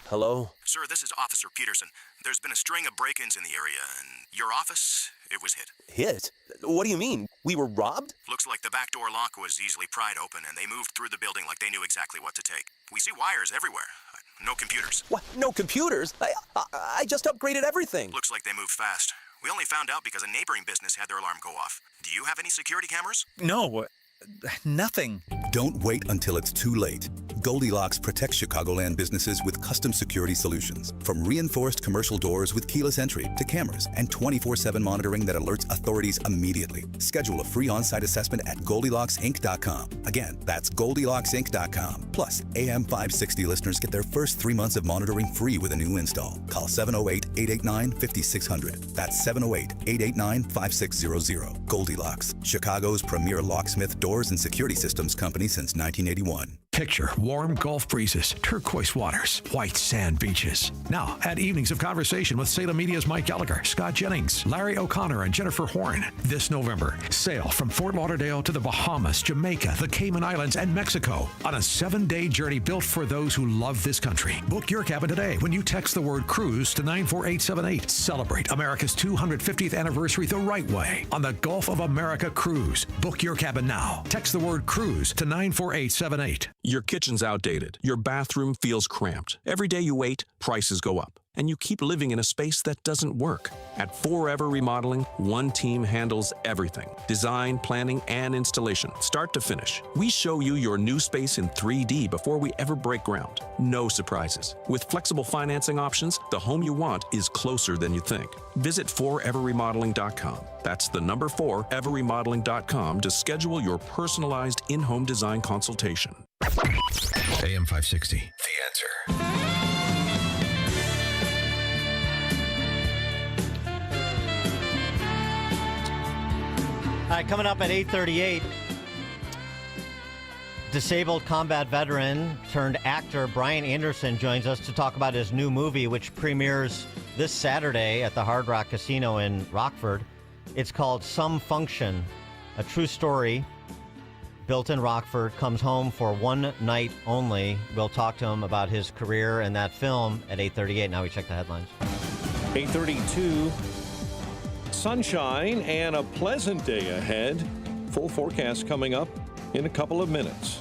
Hello? Sir, this is Officer Peterson. There's been a string of break-ins in the area, and your office, it was hit. Hit? What do you mean? We were robbed? Looks like the back door lock was easily pried open, and they moved through the building like they knew exactly what to take. We see wires everywhere. No computers. What? No computers? I just upgraded everything. Looks like they moved fast. We only found out because a neighboring business had their alarm go off. Do you have any security cameras? No, nothing. Don't wait until it's too late. Goldilocks protects Chicagoland businesses with custom security solutions. From reinforced commercial doors with keyless entry to cameras and 24/7 monitoring that alerts authorities immediately. Schedule a free on-site assessment at GoldilocksInc.com. Again, that's GoldilocksInc.com. Plus, AM 560 listeners get their first 3 months of monitoring free with a new install. Call 708-889-5600. That's 708-889-5600. Goldilocks, Chicago's premier locksmith, doors, and security systems company since 1981. Picture warm Gulf breezes, turquoise waters, white sand beaches. Now, add evenings of conversation with Salem Media's Mike Gallagher, Scott Jennings, Larry O'Connor, and Jennifer Horn. This November, sail from Fort Lauderdale to the Bahamas, Jamaica, the Cayman Islands, and Mexico on a 7-day journey built for those who love this country. Book your cabin today when you text the word cruise to 94878. Celebrate America's 250th anniversary the right way on the Gulf of America Cruise. Book your cabin now. Text the word cruise to 94878. Your kitchen's outdated. Your bathroom feels cramped. Every day you wait, prices go up. And you keep living in a space that doesn't work. At Forever Remodeling, one team handles everything. Design, planning, and installation, start to finish. We show you your new space in 3D before we ever break ground. No surprises. With flexible financing options, the home you want is closer than you think. Visit foreverremodeling.com. That's the number 4, everremodeling.com to schedule your personalized in-home design consultation. AM 560. The Answer. All right, coming up at 8:38, disabled combat veteran turned actor Brian Anderson joins us to talk about his new movie, which premieres this Saturday at the Hard Rock Casino in Rockford. It's called Some Function, a true story. Built in Rockford, comes home for one night only. We'll talk to him about his career and that film at 8:38. Now we check the headlines. 8:32. Sunshine and a pleasant day ahead. Full forecast coming up in a couple of minutes.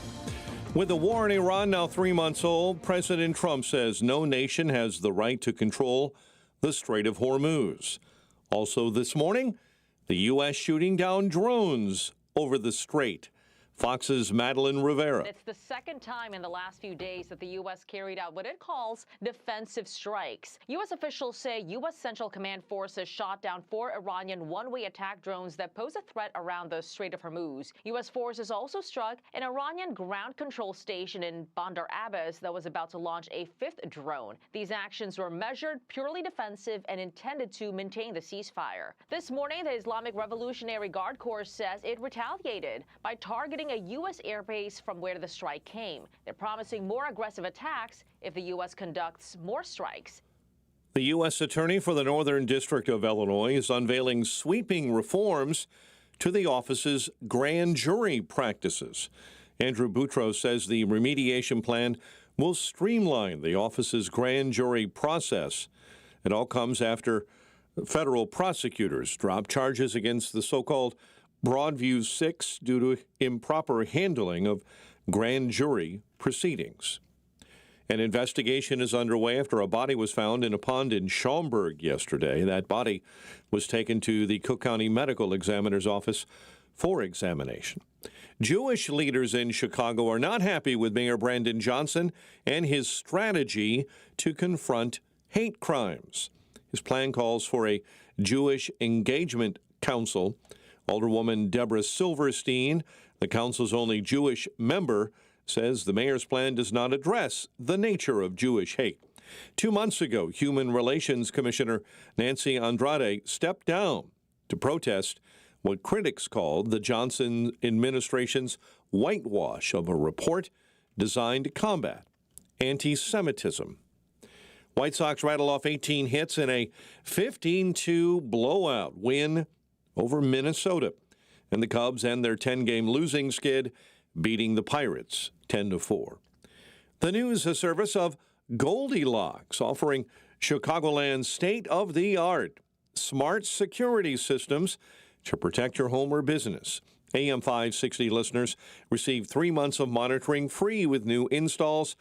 With the war in Iran now 3 months old, President Trump says no nation has the right to control the Strait of Hormuz. Also this morning, the U.S. shooting down drones over the strait. Fox's Madeline Rivera. It's the second time in the last few days that the U.S. carried out what it calls defensive strikes. U.S. officials say U.S. Central Command forces shot down 4 Iranian one-way attack drones that pose a threat around the Strait of Hormuz. U.S. forces also struck an Iranian ground control station in Bandar Abbas that was about to launch a 5th drone. These actions were measured, purely defensive, and intended to maintain the ceasefire. This morning, the Islamic Revolutionary Guard Corps says it retaliated by targeting a U.S. airbase from where the strike came. They're promising more aggressive attacks if the U.S. conducts more strikes. The U.S. Attorney for the Northern District of Illinois is unveiling sweeping reforms to the office's grand jury practices. Andrew Boutros says the remediation plan will streamline the office's grand jury process. It all comes after federal prosecutors dropped charges against the so-called Broadview 6 due to improper handling of grand jury proceedings. An investigation is underway after a body was found in a pond in Schaumburg yesterday. That body was taken to the Cook County Medical Examiner's office for examination. Jewish leaders in Chicago are not happy with Mayor Brandon Johnson and his strategy to confront hate crimes. His plan calls for a Jewish Engagement Council. Alderwoman Deborah Silverstein, the council's only Jewish member, says the mayor's plan does not address the nature of Jewish hate. 2 months ago, Human Relations Commissioner Nancy Andrade stepped down to protest what critics called the Johnson administration's whitewash of a report designed to combat anti-Semitism. White Sox rattle off 18 hits in a 15-2 blowout win over Minnesota. And the Cubs end their 10-game losing skid, beating the Pirates 10-4. The news a service of Goldilocks, offering Chicagoland's state-of-the-art smart security systems to protect your home or business. AM 560 listeners receive 3 months of monitoring free with new installs.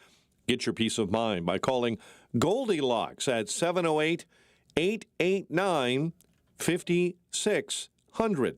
Get your peace of mind by calling Goldilocks at 708-889-5600.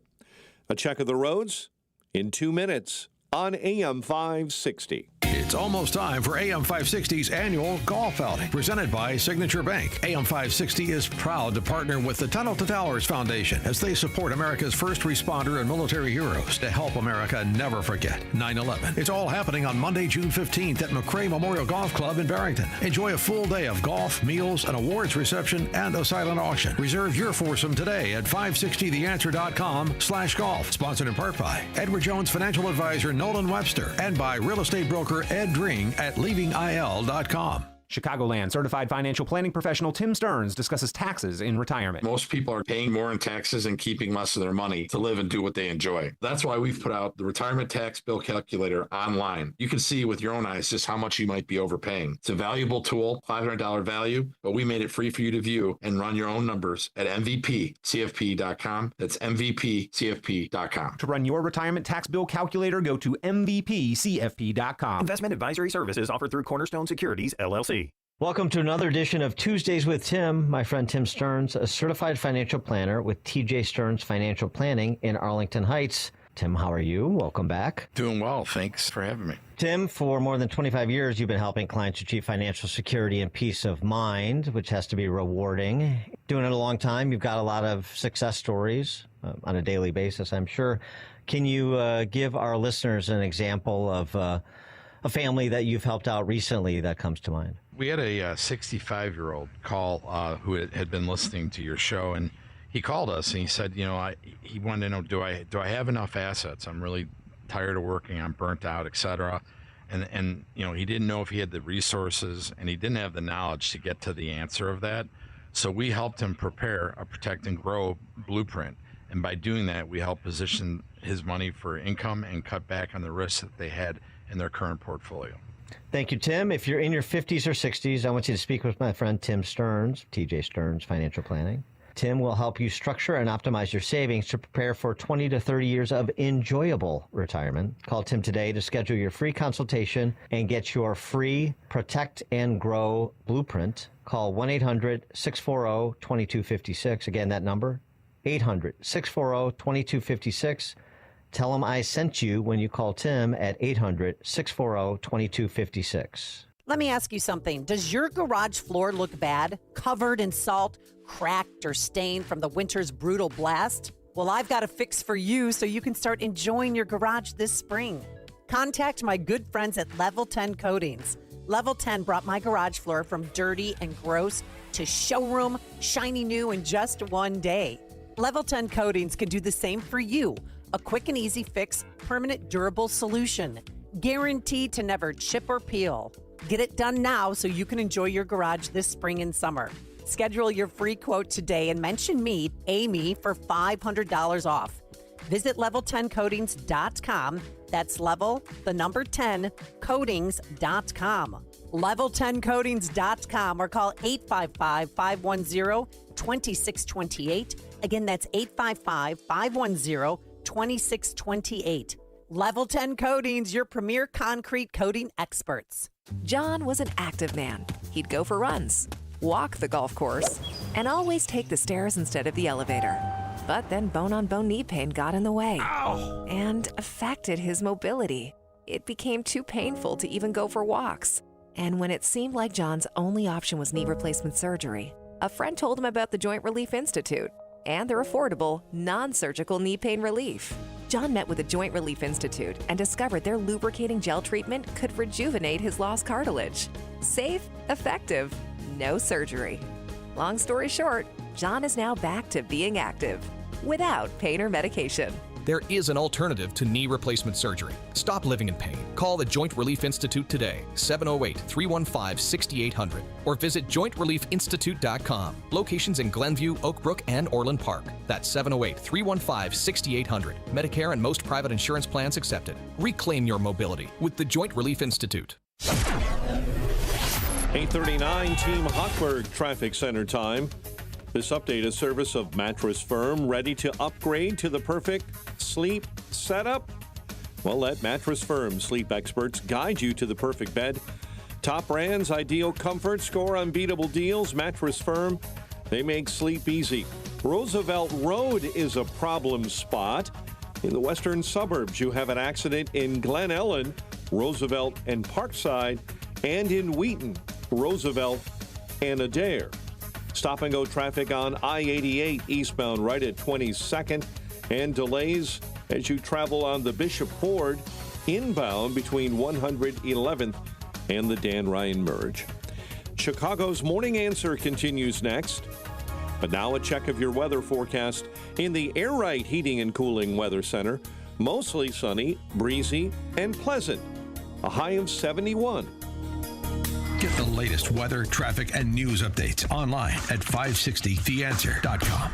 A check of the roads in 2 minutes on AM 560. It's almost time for AM 560's annual golf outing, presented by Signature Bank. AM 560 is proud to partner with the Tunnel to Towers Foundation as they support America's first responder and military heroes to help America never forget 9/11. It's all happening on Monday, June 15th at McRae Memorial Golf Club in Barrington. Enjoy a full day of golf, meals, an awards reception, and a silent auction. Reserve your foursome today at 560theanswer.com/golf. Sponsored in part by Edward Jones Financial Advisor Nolan Webster and by real estate broker Ed Dring at leavingil.com. Chicagoland certified financial planning professional Tim Stearns discusses taxes in retirement. Most people are paying more in taxes and keeping less of their money to live and do what they enjoy. That's why we've put out the retirement tax bill calculator online. You can see with your own eyes just how much you might be overpaying. It's a valuable tool, $500 value, but we made it free for you to view and run your own numbers at MVPCFP.com. That's MVPCFP.com. To run your retirement tax bill calculator, go to MVPCFP.com. Investment advisory services offered through Cornerstone Securities, LLC. Welcome to another edition of Tuesdays with Tim. My friend Tim Stearns, a certified financial planner with TJ Stearns Financial Planning in Arlington Heights. Tim, how are you? Welcome back. Doing well. Thanks for having me. Tim, for more than 25 years, you've been helping clients achieve financial security and peace of mind, which has to be rewarding. Doing it a long time. You've got a lot of success stories on a daily basis, I'm sure. Can you give our listeners an example of a family that you've helped out recently that comes to mind? We had a 65-year-old call who had been listening to your show, and he called us and he said, he wanted to know, do I have enough assets? I'm really tired of working. I'm burnt out, etc. And he didn't know if he had the resources, and he didn't have the knowledge to get to the answer of that. So we helped him prepare a Protect and Grow blueprint. And by doing that, we helped position his money for income and cut back on the risks that they had in their current portfolio. Thank you, Tim. If you're in your 50s or 60s, I want you to speak with my friend Tim Stearns, TJ Stearns Financial Planning. Tim will help you structure and optimize your savings to prepare for 20 to 30 years of enjoyable retirement. Call Tim today to schedule your free consultation and get your free Protect and Grow blueprint. Call 1-800-640-2256. Again, that number, 800-640-2256. Tell him I sent you when you call Tim at 800-640-2256. Let me ask you something. Does your garage floor look bad? Covered in salt, cracked, or stained from the winter's brutal blast? Well, I've got a fix for you so you can start enjoying your garage this spring. Contact my good friends at Level 10 Coatings. Level 10 brought my garage floor from dirty and gross to showroom, shiny new in just one day. Level 10 Coatings can do the same for you. A quick and easy fix, permanent durable solution. Guaranteed to never chip or peel. Get it done now so you can enjoy your garage this spring and summer. Schedule your free quote today and mention me, Amy, for $500 off. Visit level10coatings.com. That's level, the number 10, coatings.com. Level10coatings.com or call 855-510-2628. Again, that's 855-510-2628. Level 10 Coatings, your premier concrete coating experts. John was an active man. He'd go for runs, walk the golf course, and always take the stairs instead of the elevator. But then bone-on-bone knee pain got in the way and affected his mobility. It became too painful to even go for walks. And when it seemed like John's only option was knee replacement surgery, a friend told him about the Joint Relief Institute and their affordable, non-surgical knee pain relief. John met with the Joint Relief Institute and discovered their lubricating gel treatment could rejuvenate his lost cartilage. Safe, effective, no surgery. Long story short, John is now back to being active without pain or medication. There is an alternative to knee replacement surgery. Stop living in pain. Call the Joint Relief Institute today, 708-315-6800, or visit jointreliefinstitute.com. Locations in Glenview, Oak Brook, and Orland Park. That's 708-315-6800. Medicare and most private insurance plans accepted. Reclaim your mobility with the Joint Relief Institute. 8:39 Team Hochberg Traffic Center time. This update is service of Mattress Firm. Ready to upgrade to the perfect sleep setup? Well, let Mattress Firm sleep experts guide you to the perfect bed. Top brands, ideal comfort, score unbeatable deals. Mattress Firm, they make sleep easy. Roosevelt Road is a problem spot. In the western suburbs, you have an accident in Glen Ellen, Roosevelt and Parkside, and in Wheaton, Roosevelt and Adair. Stop-and-go traffic on I-88 eastbound right at 22nd, and delays as you travel on the Bishop Ford inbound between 111th and the Dan Ryan Merge. Chicago's Morning Answer continues next. But now a check of your weather forecast in the Air Right Heating and Cooling Weather Center. Mostly sunny, breezy, and pleasant. A high of 71. Get the latest weather, traffic, and news updates online at 560theanswer.com.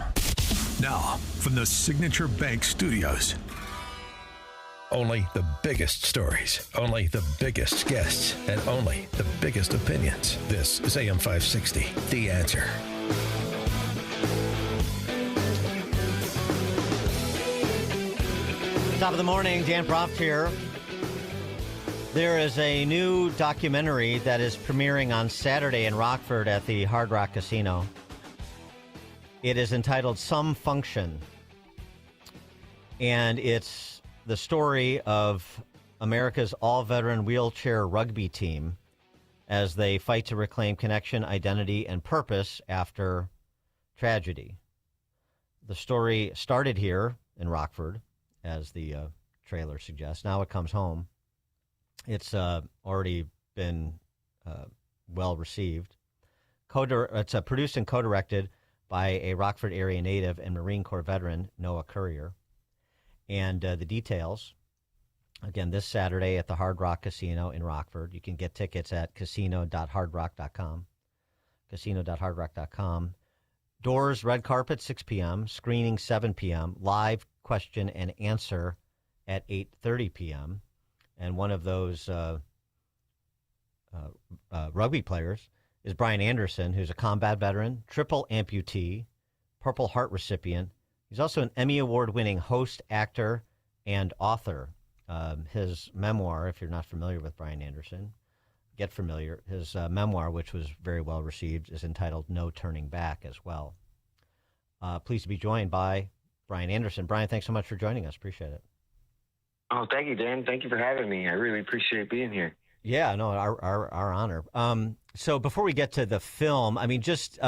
Now, from the Signature Bank Studios. Only the biggest stories, only the biggest guests, and only the biggest opinions. This is AM 560, The Answer. Top of the morning, Dan Proft here. There is a new documentary that is premiering on Saturday in Rockford at the Hard Rock Casino. It is entitled Some Function, and it's the story of America's all-veteran wheelchair rugby team as they fight to reclaim connection, identity, and purpose after tragedy. The story started here in Rockford, as the trailer suggests. Now it comes home. It's already been well received. It's produced and co-directed by a Rockford area native and Marine Corps veteran, Noah Currier. And the details, again, this Saturday at the Hard Rock Casino in Rockford. You can get tickets at casino.hardrock.com. Casino.hardrock.com. Doors, red carpet, 6 p.m. Screening, 7 p.m. Live question and answer at 8:30 p.m. And one of those rugby players is Brian Anderson, who's a combat veteran, triple amputee, Purple Heart recipient. He's also an Emmy Award-winning host, actor, and author. His memoir, if you're not familiar with Brian Anderson, get familiar. His memoir, which was very well received, is entitled No Turning Back as well. Pleased to be joined by Brian Anderson. Brian, thanks so much for joining us. Appreciate it. Oh, thank you, Dan. Thank you for having me. I really appreciate being here. Yeah, no, our honor. So before we get to the film, I mean, just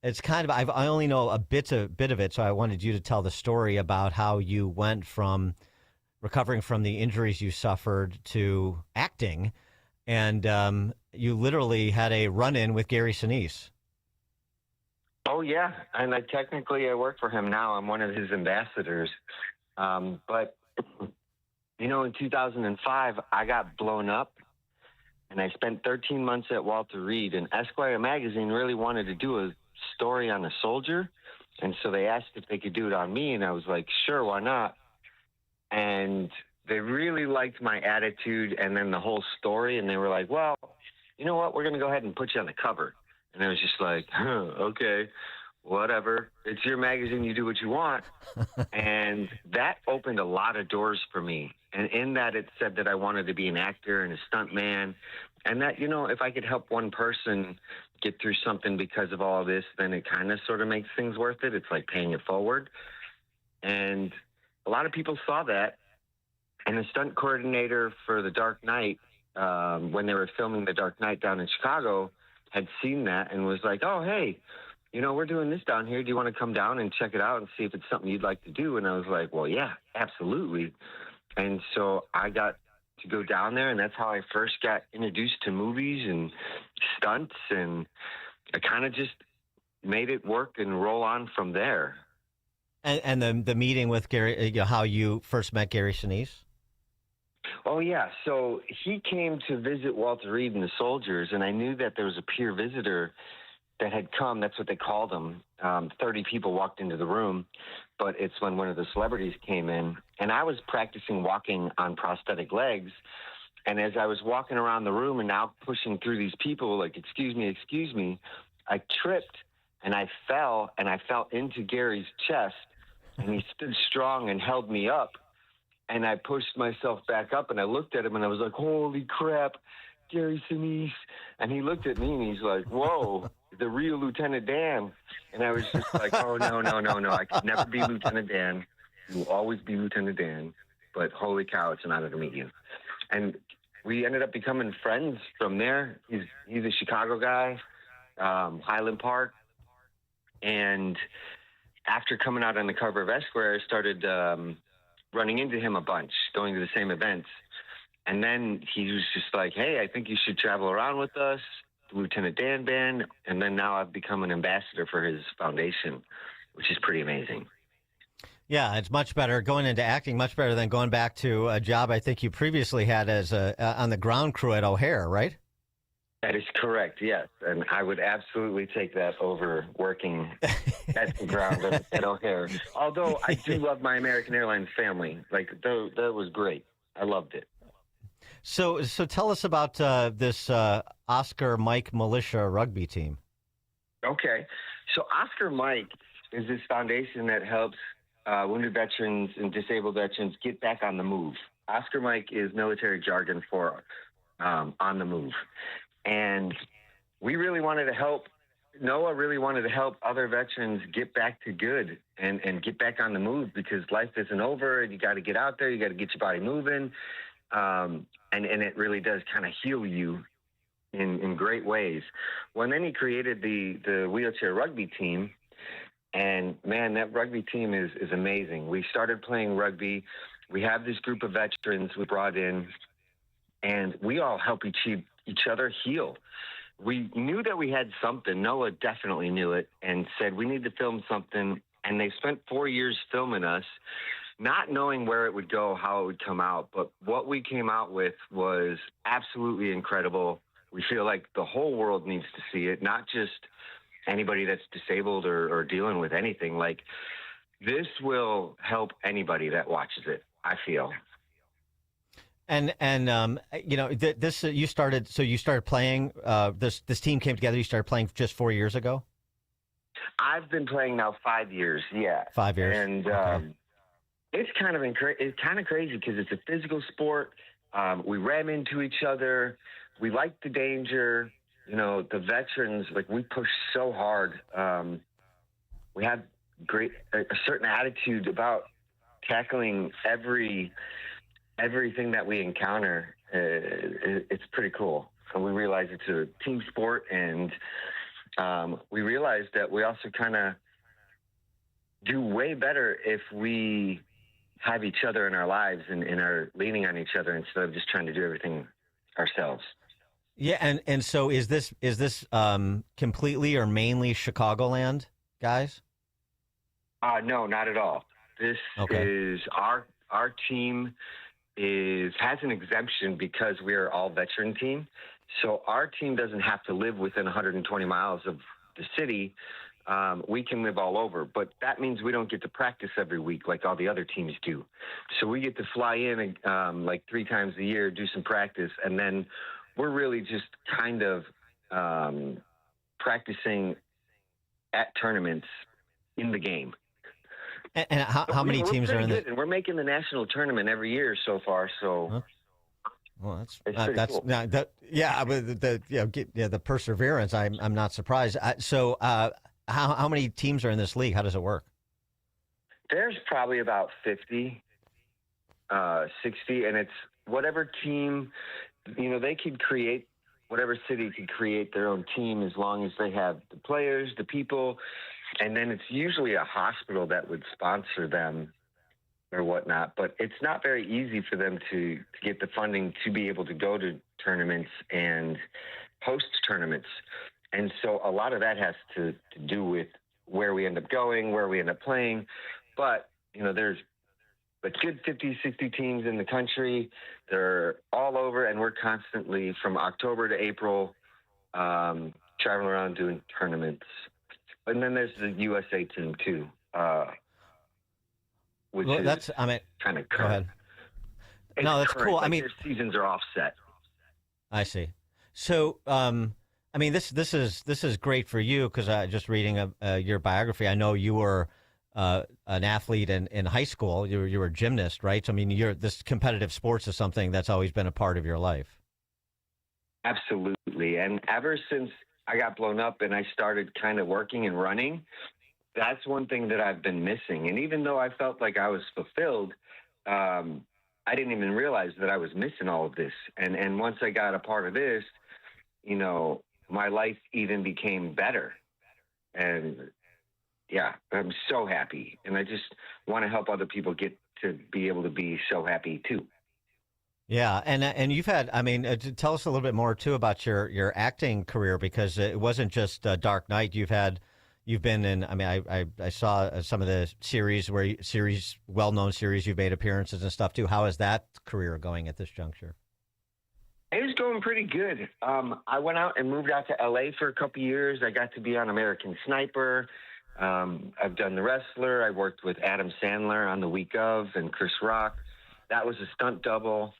it's kind of I only know a bit of it, so I wanted you to tell the story about how you went from recovering from the injuries you suffered to acting, and you literally had a run-in with Gary Sinise. Oh yeah, and I work for him now. I'm one of his ambassadors, but. You know, in 2005, I got blown up, and I spent 13 months at Walter Reed, and Esquire magazine really wanted to do a story on a soldier, and so they asked if they could do it on me, and I was like, sure, why not? And they really liked my attitude and then the whole story, and they were like, well, you know what, we're going to go ahead and put you on the cover. And I was just like, okay, whatever. It's your magazine. You do what you want. And that opened a lot of doors for me. And in that, it said that I wanted to be an actor and a stuntman. And that, if I could help one person get through something because of all of this, then it kind of sort of makes things worth it. It's like paying it forward. And a lot of people saw that. And the stunt coordinator for The Dark Knight, when they were filming The Dark Knight down in Chicago, had seen that and was like, oh, hey, we're doing this down here. Do you want to come down and check it out and see if it's something you'd like to do? And I was like, well, yeah, absolutely. And so I got to go down there, and that's how I first got introduced to movies and stunts, and I kind of just made it work and roll on from there. And the meeting with Gary, how you first met Gary Sinise? Oh, yeah. So he came to visit Walter Reed and the Soldiers, and I knew that there was a peer visitor that had come. That's what they called him. 30 people walked into the room, but it's when one of the celebrities came in. And I was practicing walking on prosthetic legs. And as I was walking around the room and now pushing through these people, like, excuse me, I tripped and I fell into Gary's chest, and he stood strong and held me up. And I pushed myself back up, and I looked at him, and I was like, holy crap, Gary Sinise. And he looked at me, and he's like, whoa, the real Lieutenant Dan. And I was just like, oh, no. I could never be Lieutenant Dan. You will always be Lieutenant Dan. But holy cow, it's an honor to meet you. And we ended up becoming friends from there. He's a Chicago guy, Highland Park. And after coming out on the cover of Esquire, I started running into him a bunch, going to the same events. And then he was just like, hey, I think you should travel around with us, the Lieutenant Dan Band. And then now I've become an ambassador for his foundation, which is pretty amazing. Yeah, it's much better going into acting, much better than going back to a job I think you previously had as on the ground crew at O'Hare, right? That is correct, yes. And I would absolutely take that over working at the ground at O'Hare. Although I do love my American Airlines family. Like, that was great. I loved it. So tell us about this Oscar Mike Militia rugby team. Okay. So Oscar Mike is this foundation that helps wounded veterans and disabled veterans get back on the move. Oscar Mike is military jargon for on the move. And we really wanted to help, Noah really wanted to help other veterans get back to good and get back on the move, because life isn't over and you got to get out there, you got to get your body moving. And it really does kind of heal you in great ways. Well, then he created the wheelchair rugby team. And man, that rugby team is amazing. We started playing rugby. We have this group of veterans we brought in, and we all help each other heal. We knew that we had something. Noah definitely knew it and said, we need to film something. And they spent 4 years filming us, not knowing where it would go, how it would come out. But what we came out with was absolutely incredible. We feel like the whole world needs to see it, not just anybody that's disabled or dealing with anything. Like, this will help anybody that watches it, I feel. And this you started playing. This team came together. You started playing just 4 years ago. I've been playing now 5 years. Yeah, 5 years. And okay. It's kind of crazy because it's a physical sport. We ram into each other. We like the danger. The veterans, like, we push so hard. We have a certain attitude about tackling everything that we encounter. It's pretty cool. So we realize it's a team sport, and we realize that we also kind of do way better if we have each other in our lives and are leaning on each other instead of just trying to do everything ourselves. Yeah, and so is this completely or mainly Chicagoland guys? No, not at all. This is our team has an exemption because we are all veteran team. So our team doesn't have to live within 120 miles of the city. We can live all over, but that means we don't get to practice every week like all the other teams do. So we get to fly in like 3 times a year, do some practice, and then we're really just kind of practicing at tournaments in the game. And how many teams are in it? And we're making the national tournament every year so far. So, well, that's cool. The perseverance. I'm not surprised. So, how many teams are in this league? How does it work? There's probably about 50, 60, and it's whatever team. They could create. Whatever city could create their own team as long as they have the players, the people, and then it's usually a hospital that would sponsor them or whatnot. But it's not very easy for them to get the funding to be able to go to tournaments and host tournaments. And so a lot of that has to do with where we end up going, where we end up playing. But, there's a good 50, 60 teams in the country. They're all over, and we're constantly, from October to April, traveling around doing tournaments. And then there's the USA team, too, which is kind of current. Go ahead. No, that's current. cool. Like their seasons are offset. I see. So, this is great for you because just reading your biography, I know you were an athlete in high school. You were a gymnast, right? So, this competitive sports is something that's always been a part of your life. Absolutely. And ever since I got blown up and I started kind of working and running, that's one thing that I've been missing. And even though I felt like I was fulfilled, I didn't even realize that I was missing all of this. And once I got a part of this, my life even became better. And yeah, I'm so happy. And I just want to help other people get to be able to be so happy too. Yeah. And you've had, tell us a little bit more too about your acting career, because it wasn't just Dark Knight. You've been in, I saw some of the well-known series you've made appearances and stuff too. How is that career going at this juncture? It was going pretty good. I went out and moved out to LA for a couple years. I got to be on American Sniper. I've done The Wrestler. I worked with Adam Sandler on The Week Of and Chris Rock. That was a stunt double.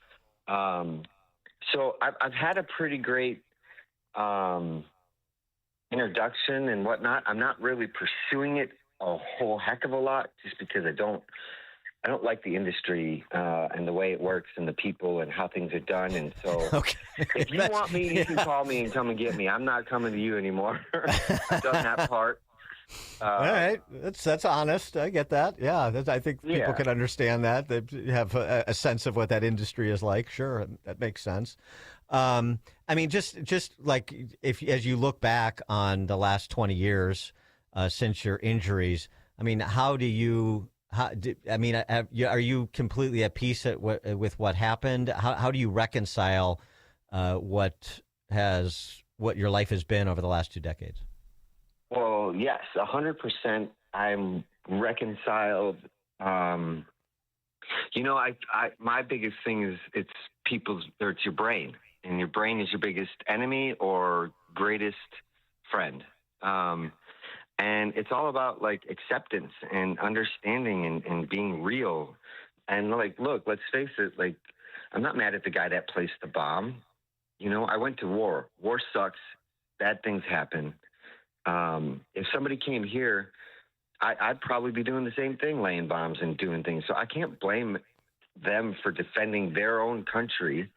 So I've had a pretty great introduction and whatnot. I'm not really pursuing it a whole heck of a lot just because I don't like the industry and the way it works and the people and how things are done. And so if you want me, you can call me and come and get me. I'm not coming to you anymore. I've done that part. All right. That's honest. I get that. Yeah. I think people can understand that. They have a sense of what that industry is like. Sure. That makes sense. Just like as you look back on the last 20 years since your injuries, are you completely at peace with what happened? How do you reconcile what your life has been over the last 2 decades? Well, yes, 100%. I'm reconciled. My biggest thing is it's your brain, and your brain is your biggest enemy or greatest friend. And it's all about acceptance and understanding and being real. And look, let's face it. I'm not mad at the guy that placed the bomb. I went to war. War sucks. Bad things happen. If somebody came here, I'd probably be doing the same thing, laying bombs and doing things. So I can't blame them for defending their own country.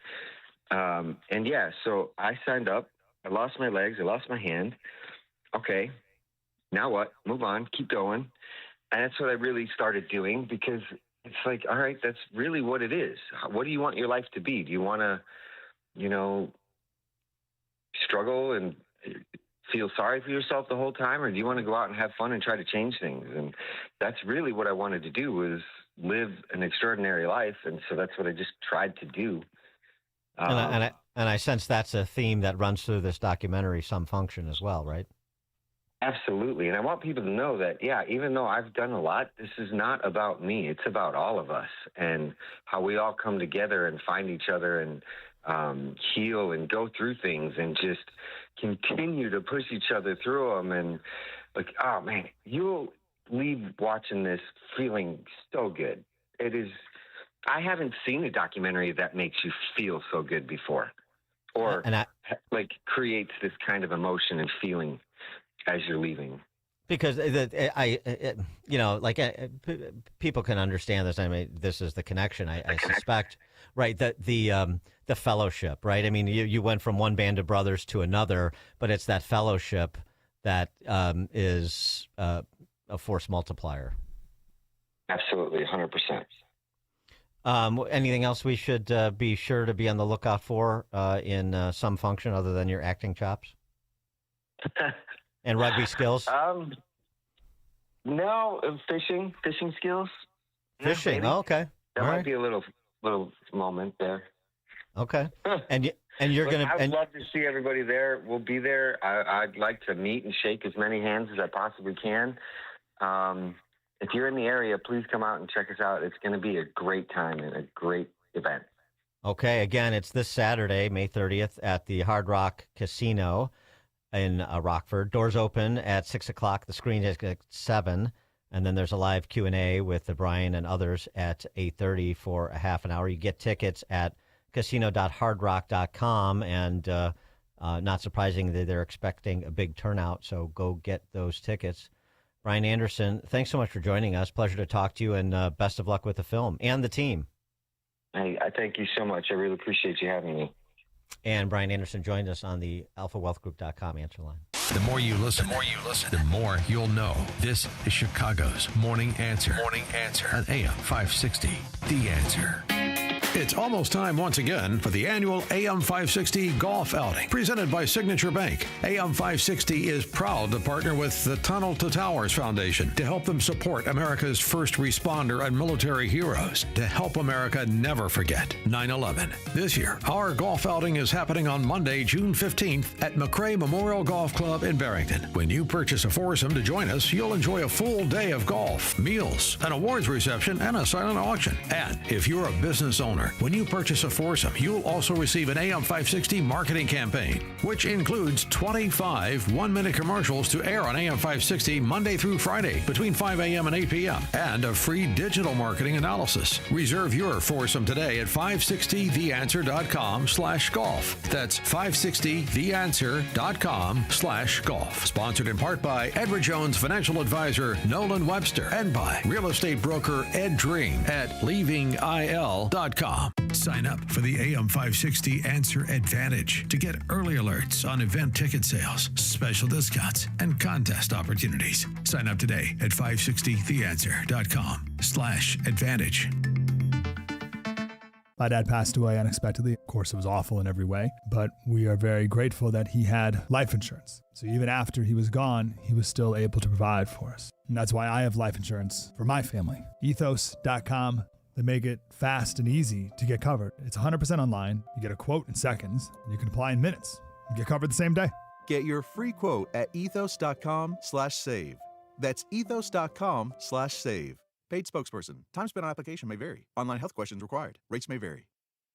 So I signed up. I lost my legs. I lost my hand. Okay, now what? Move on. Keep going. And that's what I really started doing, because it's all right, that's really what it is. What do you want your life to be? Do you want to, struggle and feel sorry for yourself the whole time, or do you want to go out and have fun and try to change things? And that's really what I wanted to do, was live an extraordinary life. And so that's what I just tried to do. And I sense that's a theme that runs through this documentary, some function as well, right? Absolutely. And I want people to know that, even though I've done a lot, this is not about me. It's about all of us and how we all come together and find each other and heal and go through things and just continue to push each other through them. And oh man, you'll leave watching this feeling so good. It is. I haven't seen a documentary that makes you feel so good before, or creates this kind of emotion and feeling as you're leaving. Because people can understand this. I mean, this is the connection. I suspect, right? The fellowship, right? I mean, you went from one band of brothers to another, but it's that fellowship that is a force multiplier. Absolutely, 100%. Anything else we should be sure to be on the lookout for in some function other than your acting chops and rugby skills? No, fishing skills. Fishing. Oh, okay. That might be a little moment there. Okay. And you're gonna. I'd love to see everybody there. We'll be there. I'd like to meet and shake as many hands as I possibly can. If you're in the area, please come out and check us out. It's going to be a great time and a great event. Okay. Again, it's this Saturday, May 30th, at the Hard Rock Casino in Rockford. Doors open at 6 o'clock. The screen is at 7. And then there's a live Q&A with Brian and others at 8:30 for a half an hour. You get tickets at casino.hardrock.com. And not surprisingly, they're expecting a big turnout. So go get those tickets. Brian Anderson, thanks so much for joining us. Pleasure to talk to you, and best of luck with the film and the team. Hey, I thank you so much. I really appreciate you having me. And Brian Anderson joined us on the alphawealthgroup.com answer line. The more you listen, the more you'll know. This is Chicago's Morning Answer. Morning Answer on AM 560. The Answer. It's almost time once again for the annual AM 560 Golf Outing, presented by Signature Bank. AM 560 is proud to partner with the Tunnel to Towers Foundation to help them support America's first responder and military heroes, to help America never forget 9/11. This year, our golf outing is happening on Monday, June 15th at McRae Memorial Golf Club in Barrington. When you purchase a foursome to join us, you'll enjoy a full day of golf, meals, an awards reception, and a silent auction. And if you're a business owner, when you purchase a foursome, you'll also receive an AM 560 marketing campaign, which includes 25 one-minute commercials to air on AM 560 Monday through Friday between 5 a.m. and 8 p.m. and a free digital marketing analysis. Reserve your foursome today at 560theanswer.com/golf. That's 560theanswer.com/golf. Sponsored in part by Edward Jones Financial Advisor Nolan Webster and by real estate broker Ed Dream at leavingil.com. Sign up for the AM 560 Answer Advantage to get early alerts on event ticket sales, special discounts, and contest opportunities. Sign up today at 560theanswer.com/advantage. My dad passed away unexpectedly. Of course, it was awful in every way, but we are very grateful that he had life insurance. So even after he was gone, he was still able to provide for us. And that's why I have life insurance for my family. Ethos.com. They make it fast and easy to get covered. It's 100% online. You get a quote in seconds. And you can apply in minutes. You get covered the same day. Get your free quote at ethos.com/save. That's ethos.com/save. Paid spokesperson. Time spent on application may vary. Online health questions required. Rates may vary.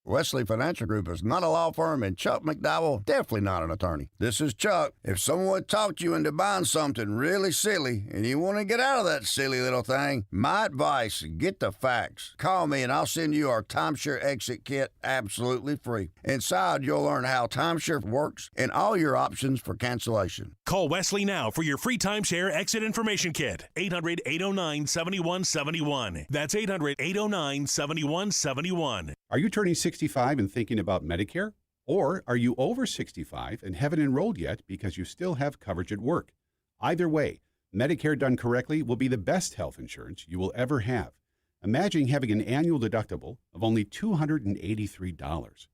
Wesley Financial Group is not a law firm, and Chuck McDowell definitely not an attorney. This is Chuck. If someone talked you into buying something really silly and you want to get out of that silly little thing, my advice, get the facts. Call me and I'll send you our timeshare exit kit absolutely free. Inside, you'll learn how timeshare works and all your options for cancellation. Call Wesley now for your free timeshare exit information kit. 800-809-7171. That's 800-809-7171. Are you turning 65 and thinking about Medicare? Or are you over 65 and haven't enrolled yet because you still have coverage at work? Either way, Medicare done correctly will be the best health insurance you will ever have. Imagine having an annual deductible of only $283.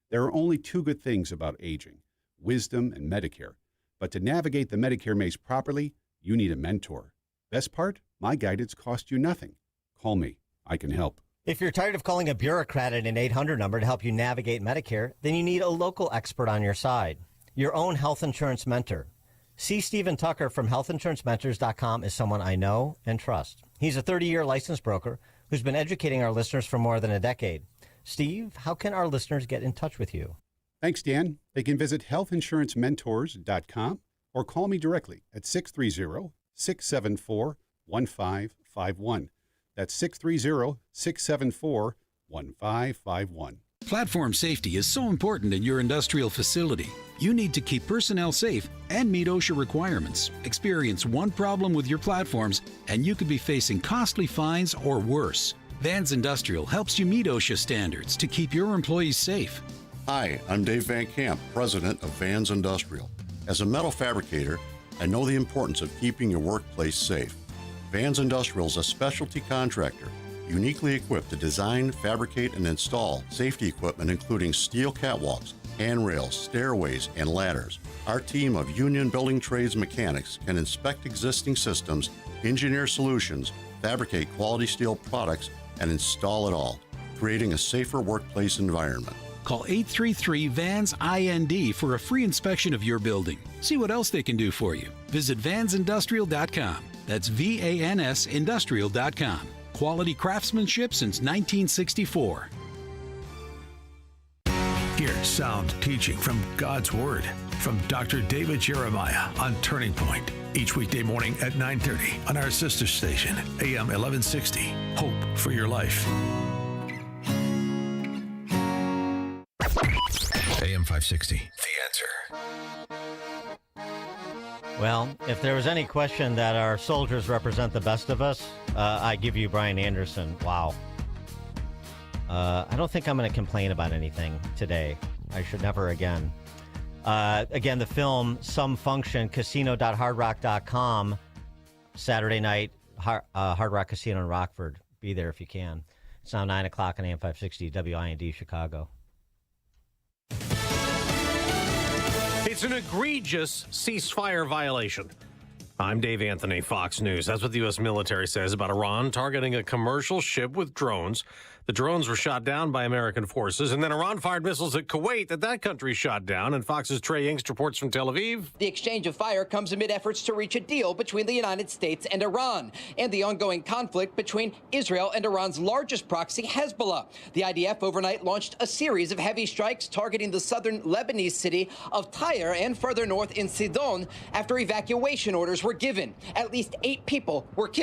There are only two good things about aging: wisdom and Medicare. But to navigate the Medicare maze properly, you need a mentor. Best part? My guidance costs you nothing. Call me. I can help. If you're tired of calling a bureaucrat at an 800 number to help you navigate Medicare, then you need a local expert on your side, your own health insurance mentor. C. Stephen Tucker from healthinsurancementors.com is someone I know and trust. He's a 30-year licensed broker who's been educating our listeners for more than a decade. Steve, how can our listeners get in touch with you? Thanks, Dan. They can visit healthinsurancementors.com or call me directly at 630-674-1551. That's 630-674-1551. Platform safety is so important in your industrial facility. You need to keep personnel safe and meet OSHA requirements. Experience one problem with your platforms, and you could be facing costly fines or worse. Vans Industrial helps you meet OSHA standards to keep your employees safe. Hi, I'm Dave Van Camp, president of Vans Industrial. As a metal fabricator, I know the importance of keeping your workplace safe. Vans Industrial is a specialty contractor, uniquely equipped to design, fabricate, and install safety equipment including steel catwalks, handrails, stairways, and ladders. Our team of union building trades mechanics can inspect existing systems, engineer solutions, fabricate quality steel products, and install it all, creating a safer workplace environment. Call 833-VANS-IND for a free inspection of your building. See what else they can do for you. Visit vansindustrial.com. That's VANS industrial.com. Quality craftsmanship since 1964. Hear sound teaching from God's Word from Dr. David Jeremiah on Turning Point. Each weekday morning at 9:30 on our sister station, AM 1160. Hope for your life. AM 560. The Answer. Well, if there was any question that our soldiers represent the best of us, I give you Brian Anderson. Wow. I don't think I'm going to complain about anything today. I should never again. Again, the film Some Function, casino.hardrock.com, Saturday night, Hard Rock Casino in Rockford. Be there if you can. It's now 9 o'clock on AM 560 WIND Chicago. It's an egregious ceasefire violation. I'm Dave Anthony, Fox News. That's what the U.S. military says about Iran targeting a commercial ship with drones. The drones were shot down by American forces, and then Iran fired missiles at Kuwait that country shot down. And Fox's Trey Yingst reports from Tel Aviv. The exchange of fire comes amid efforts to reach a deal between the United States and Iran, and the ongoing conflict between Israel and Iran's largest proxy, Hezbollah. The IDF overnight launched a series of heavy strikes targeting the southern Lebanese city of Tyre and further north in Sidon after evacuation orders were given. At least 8 people were killed.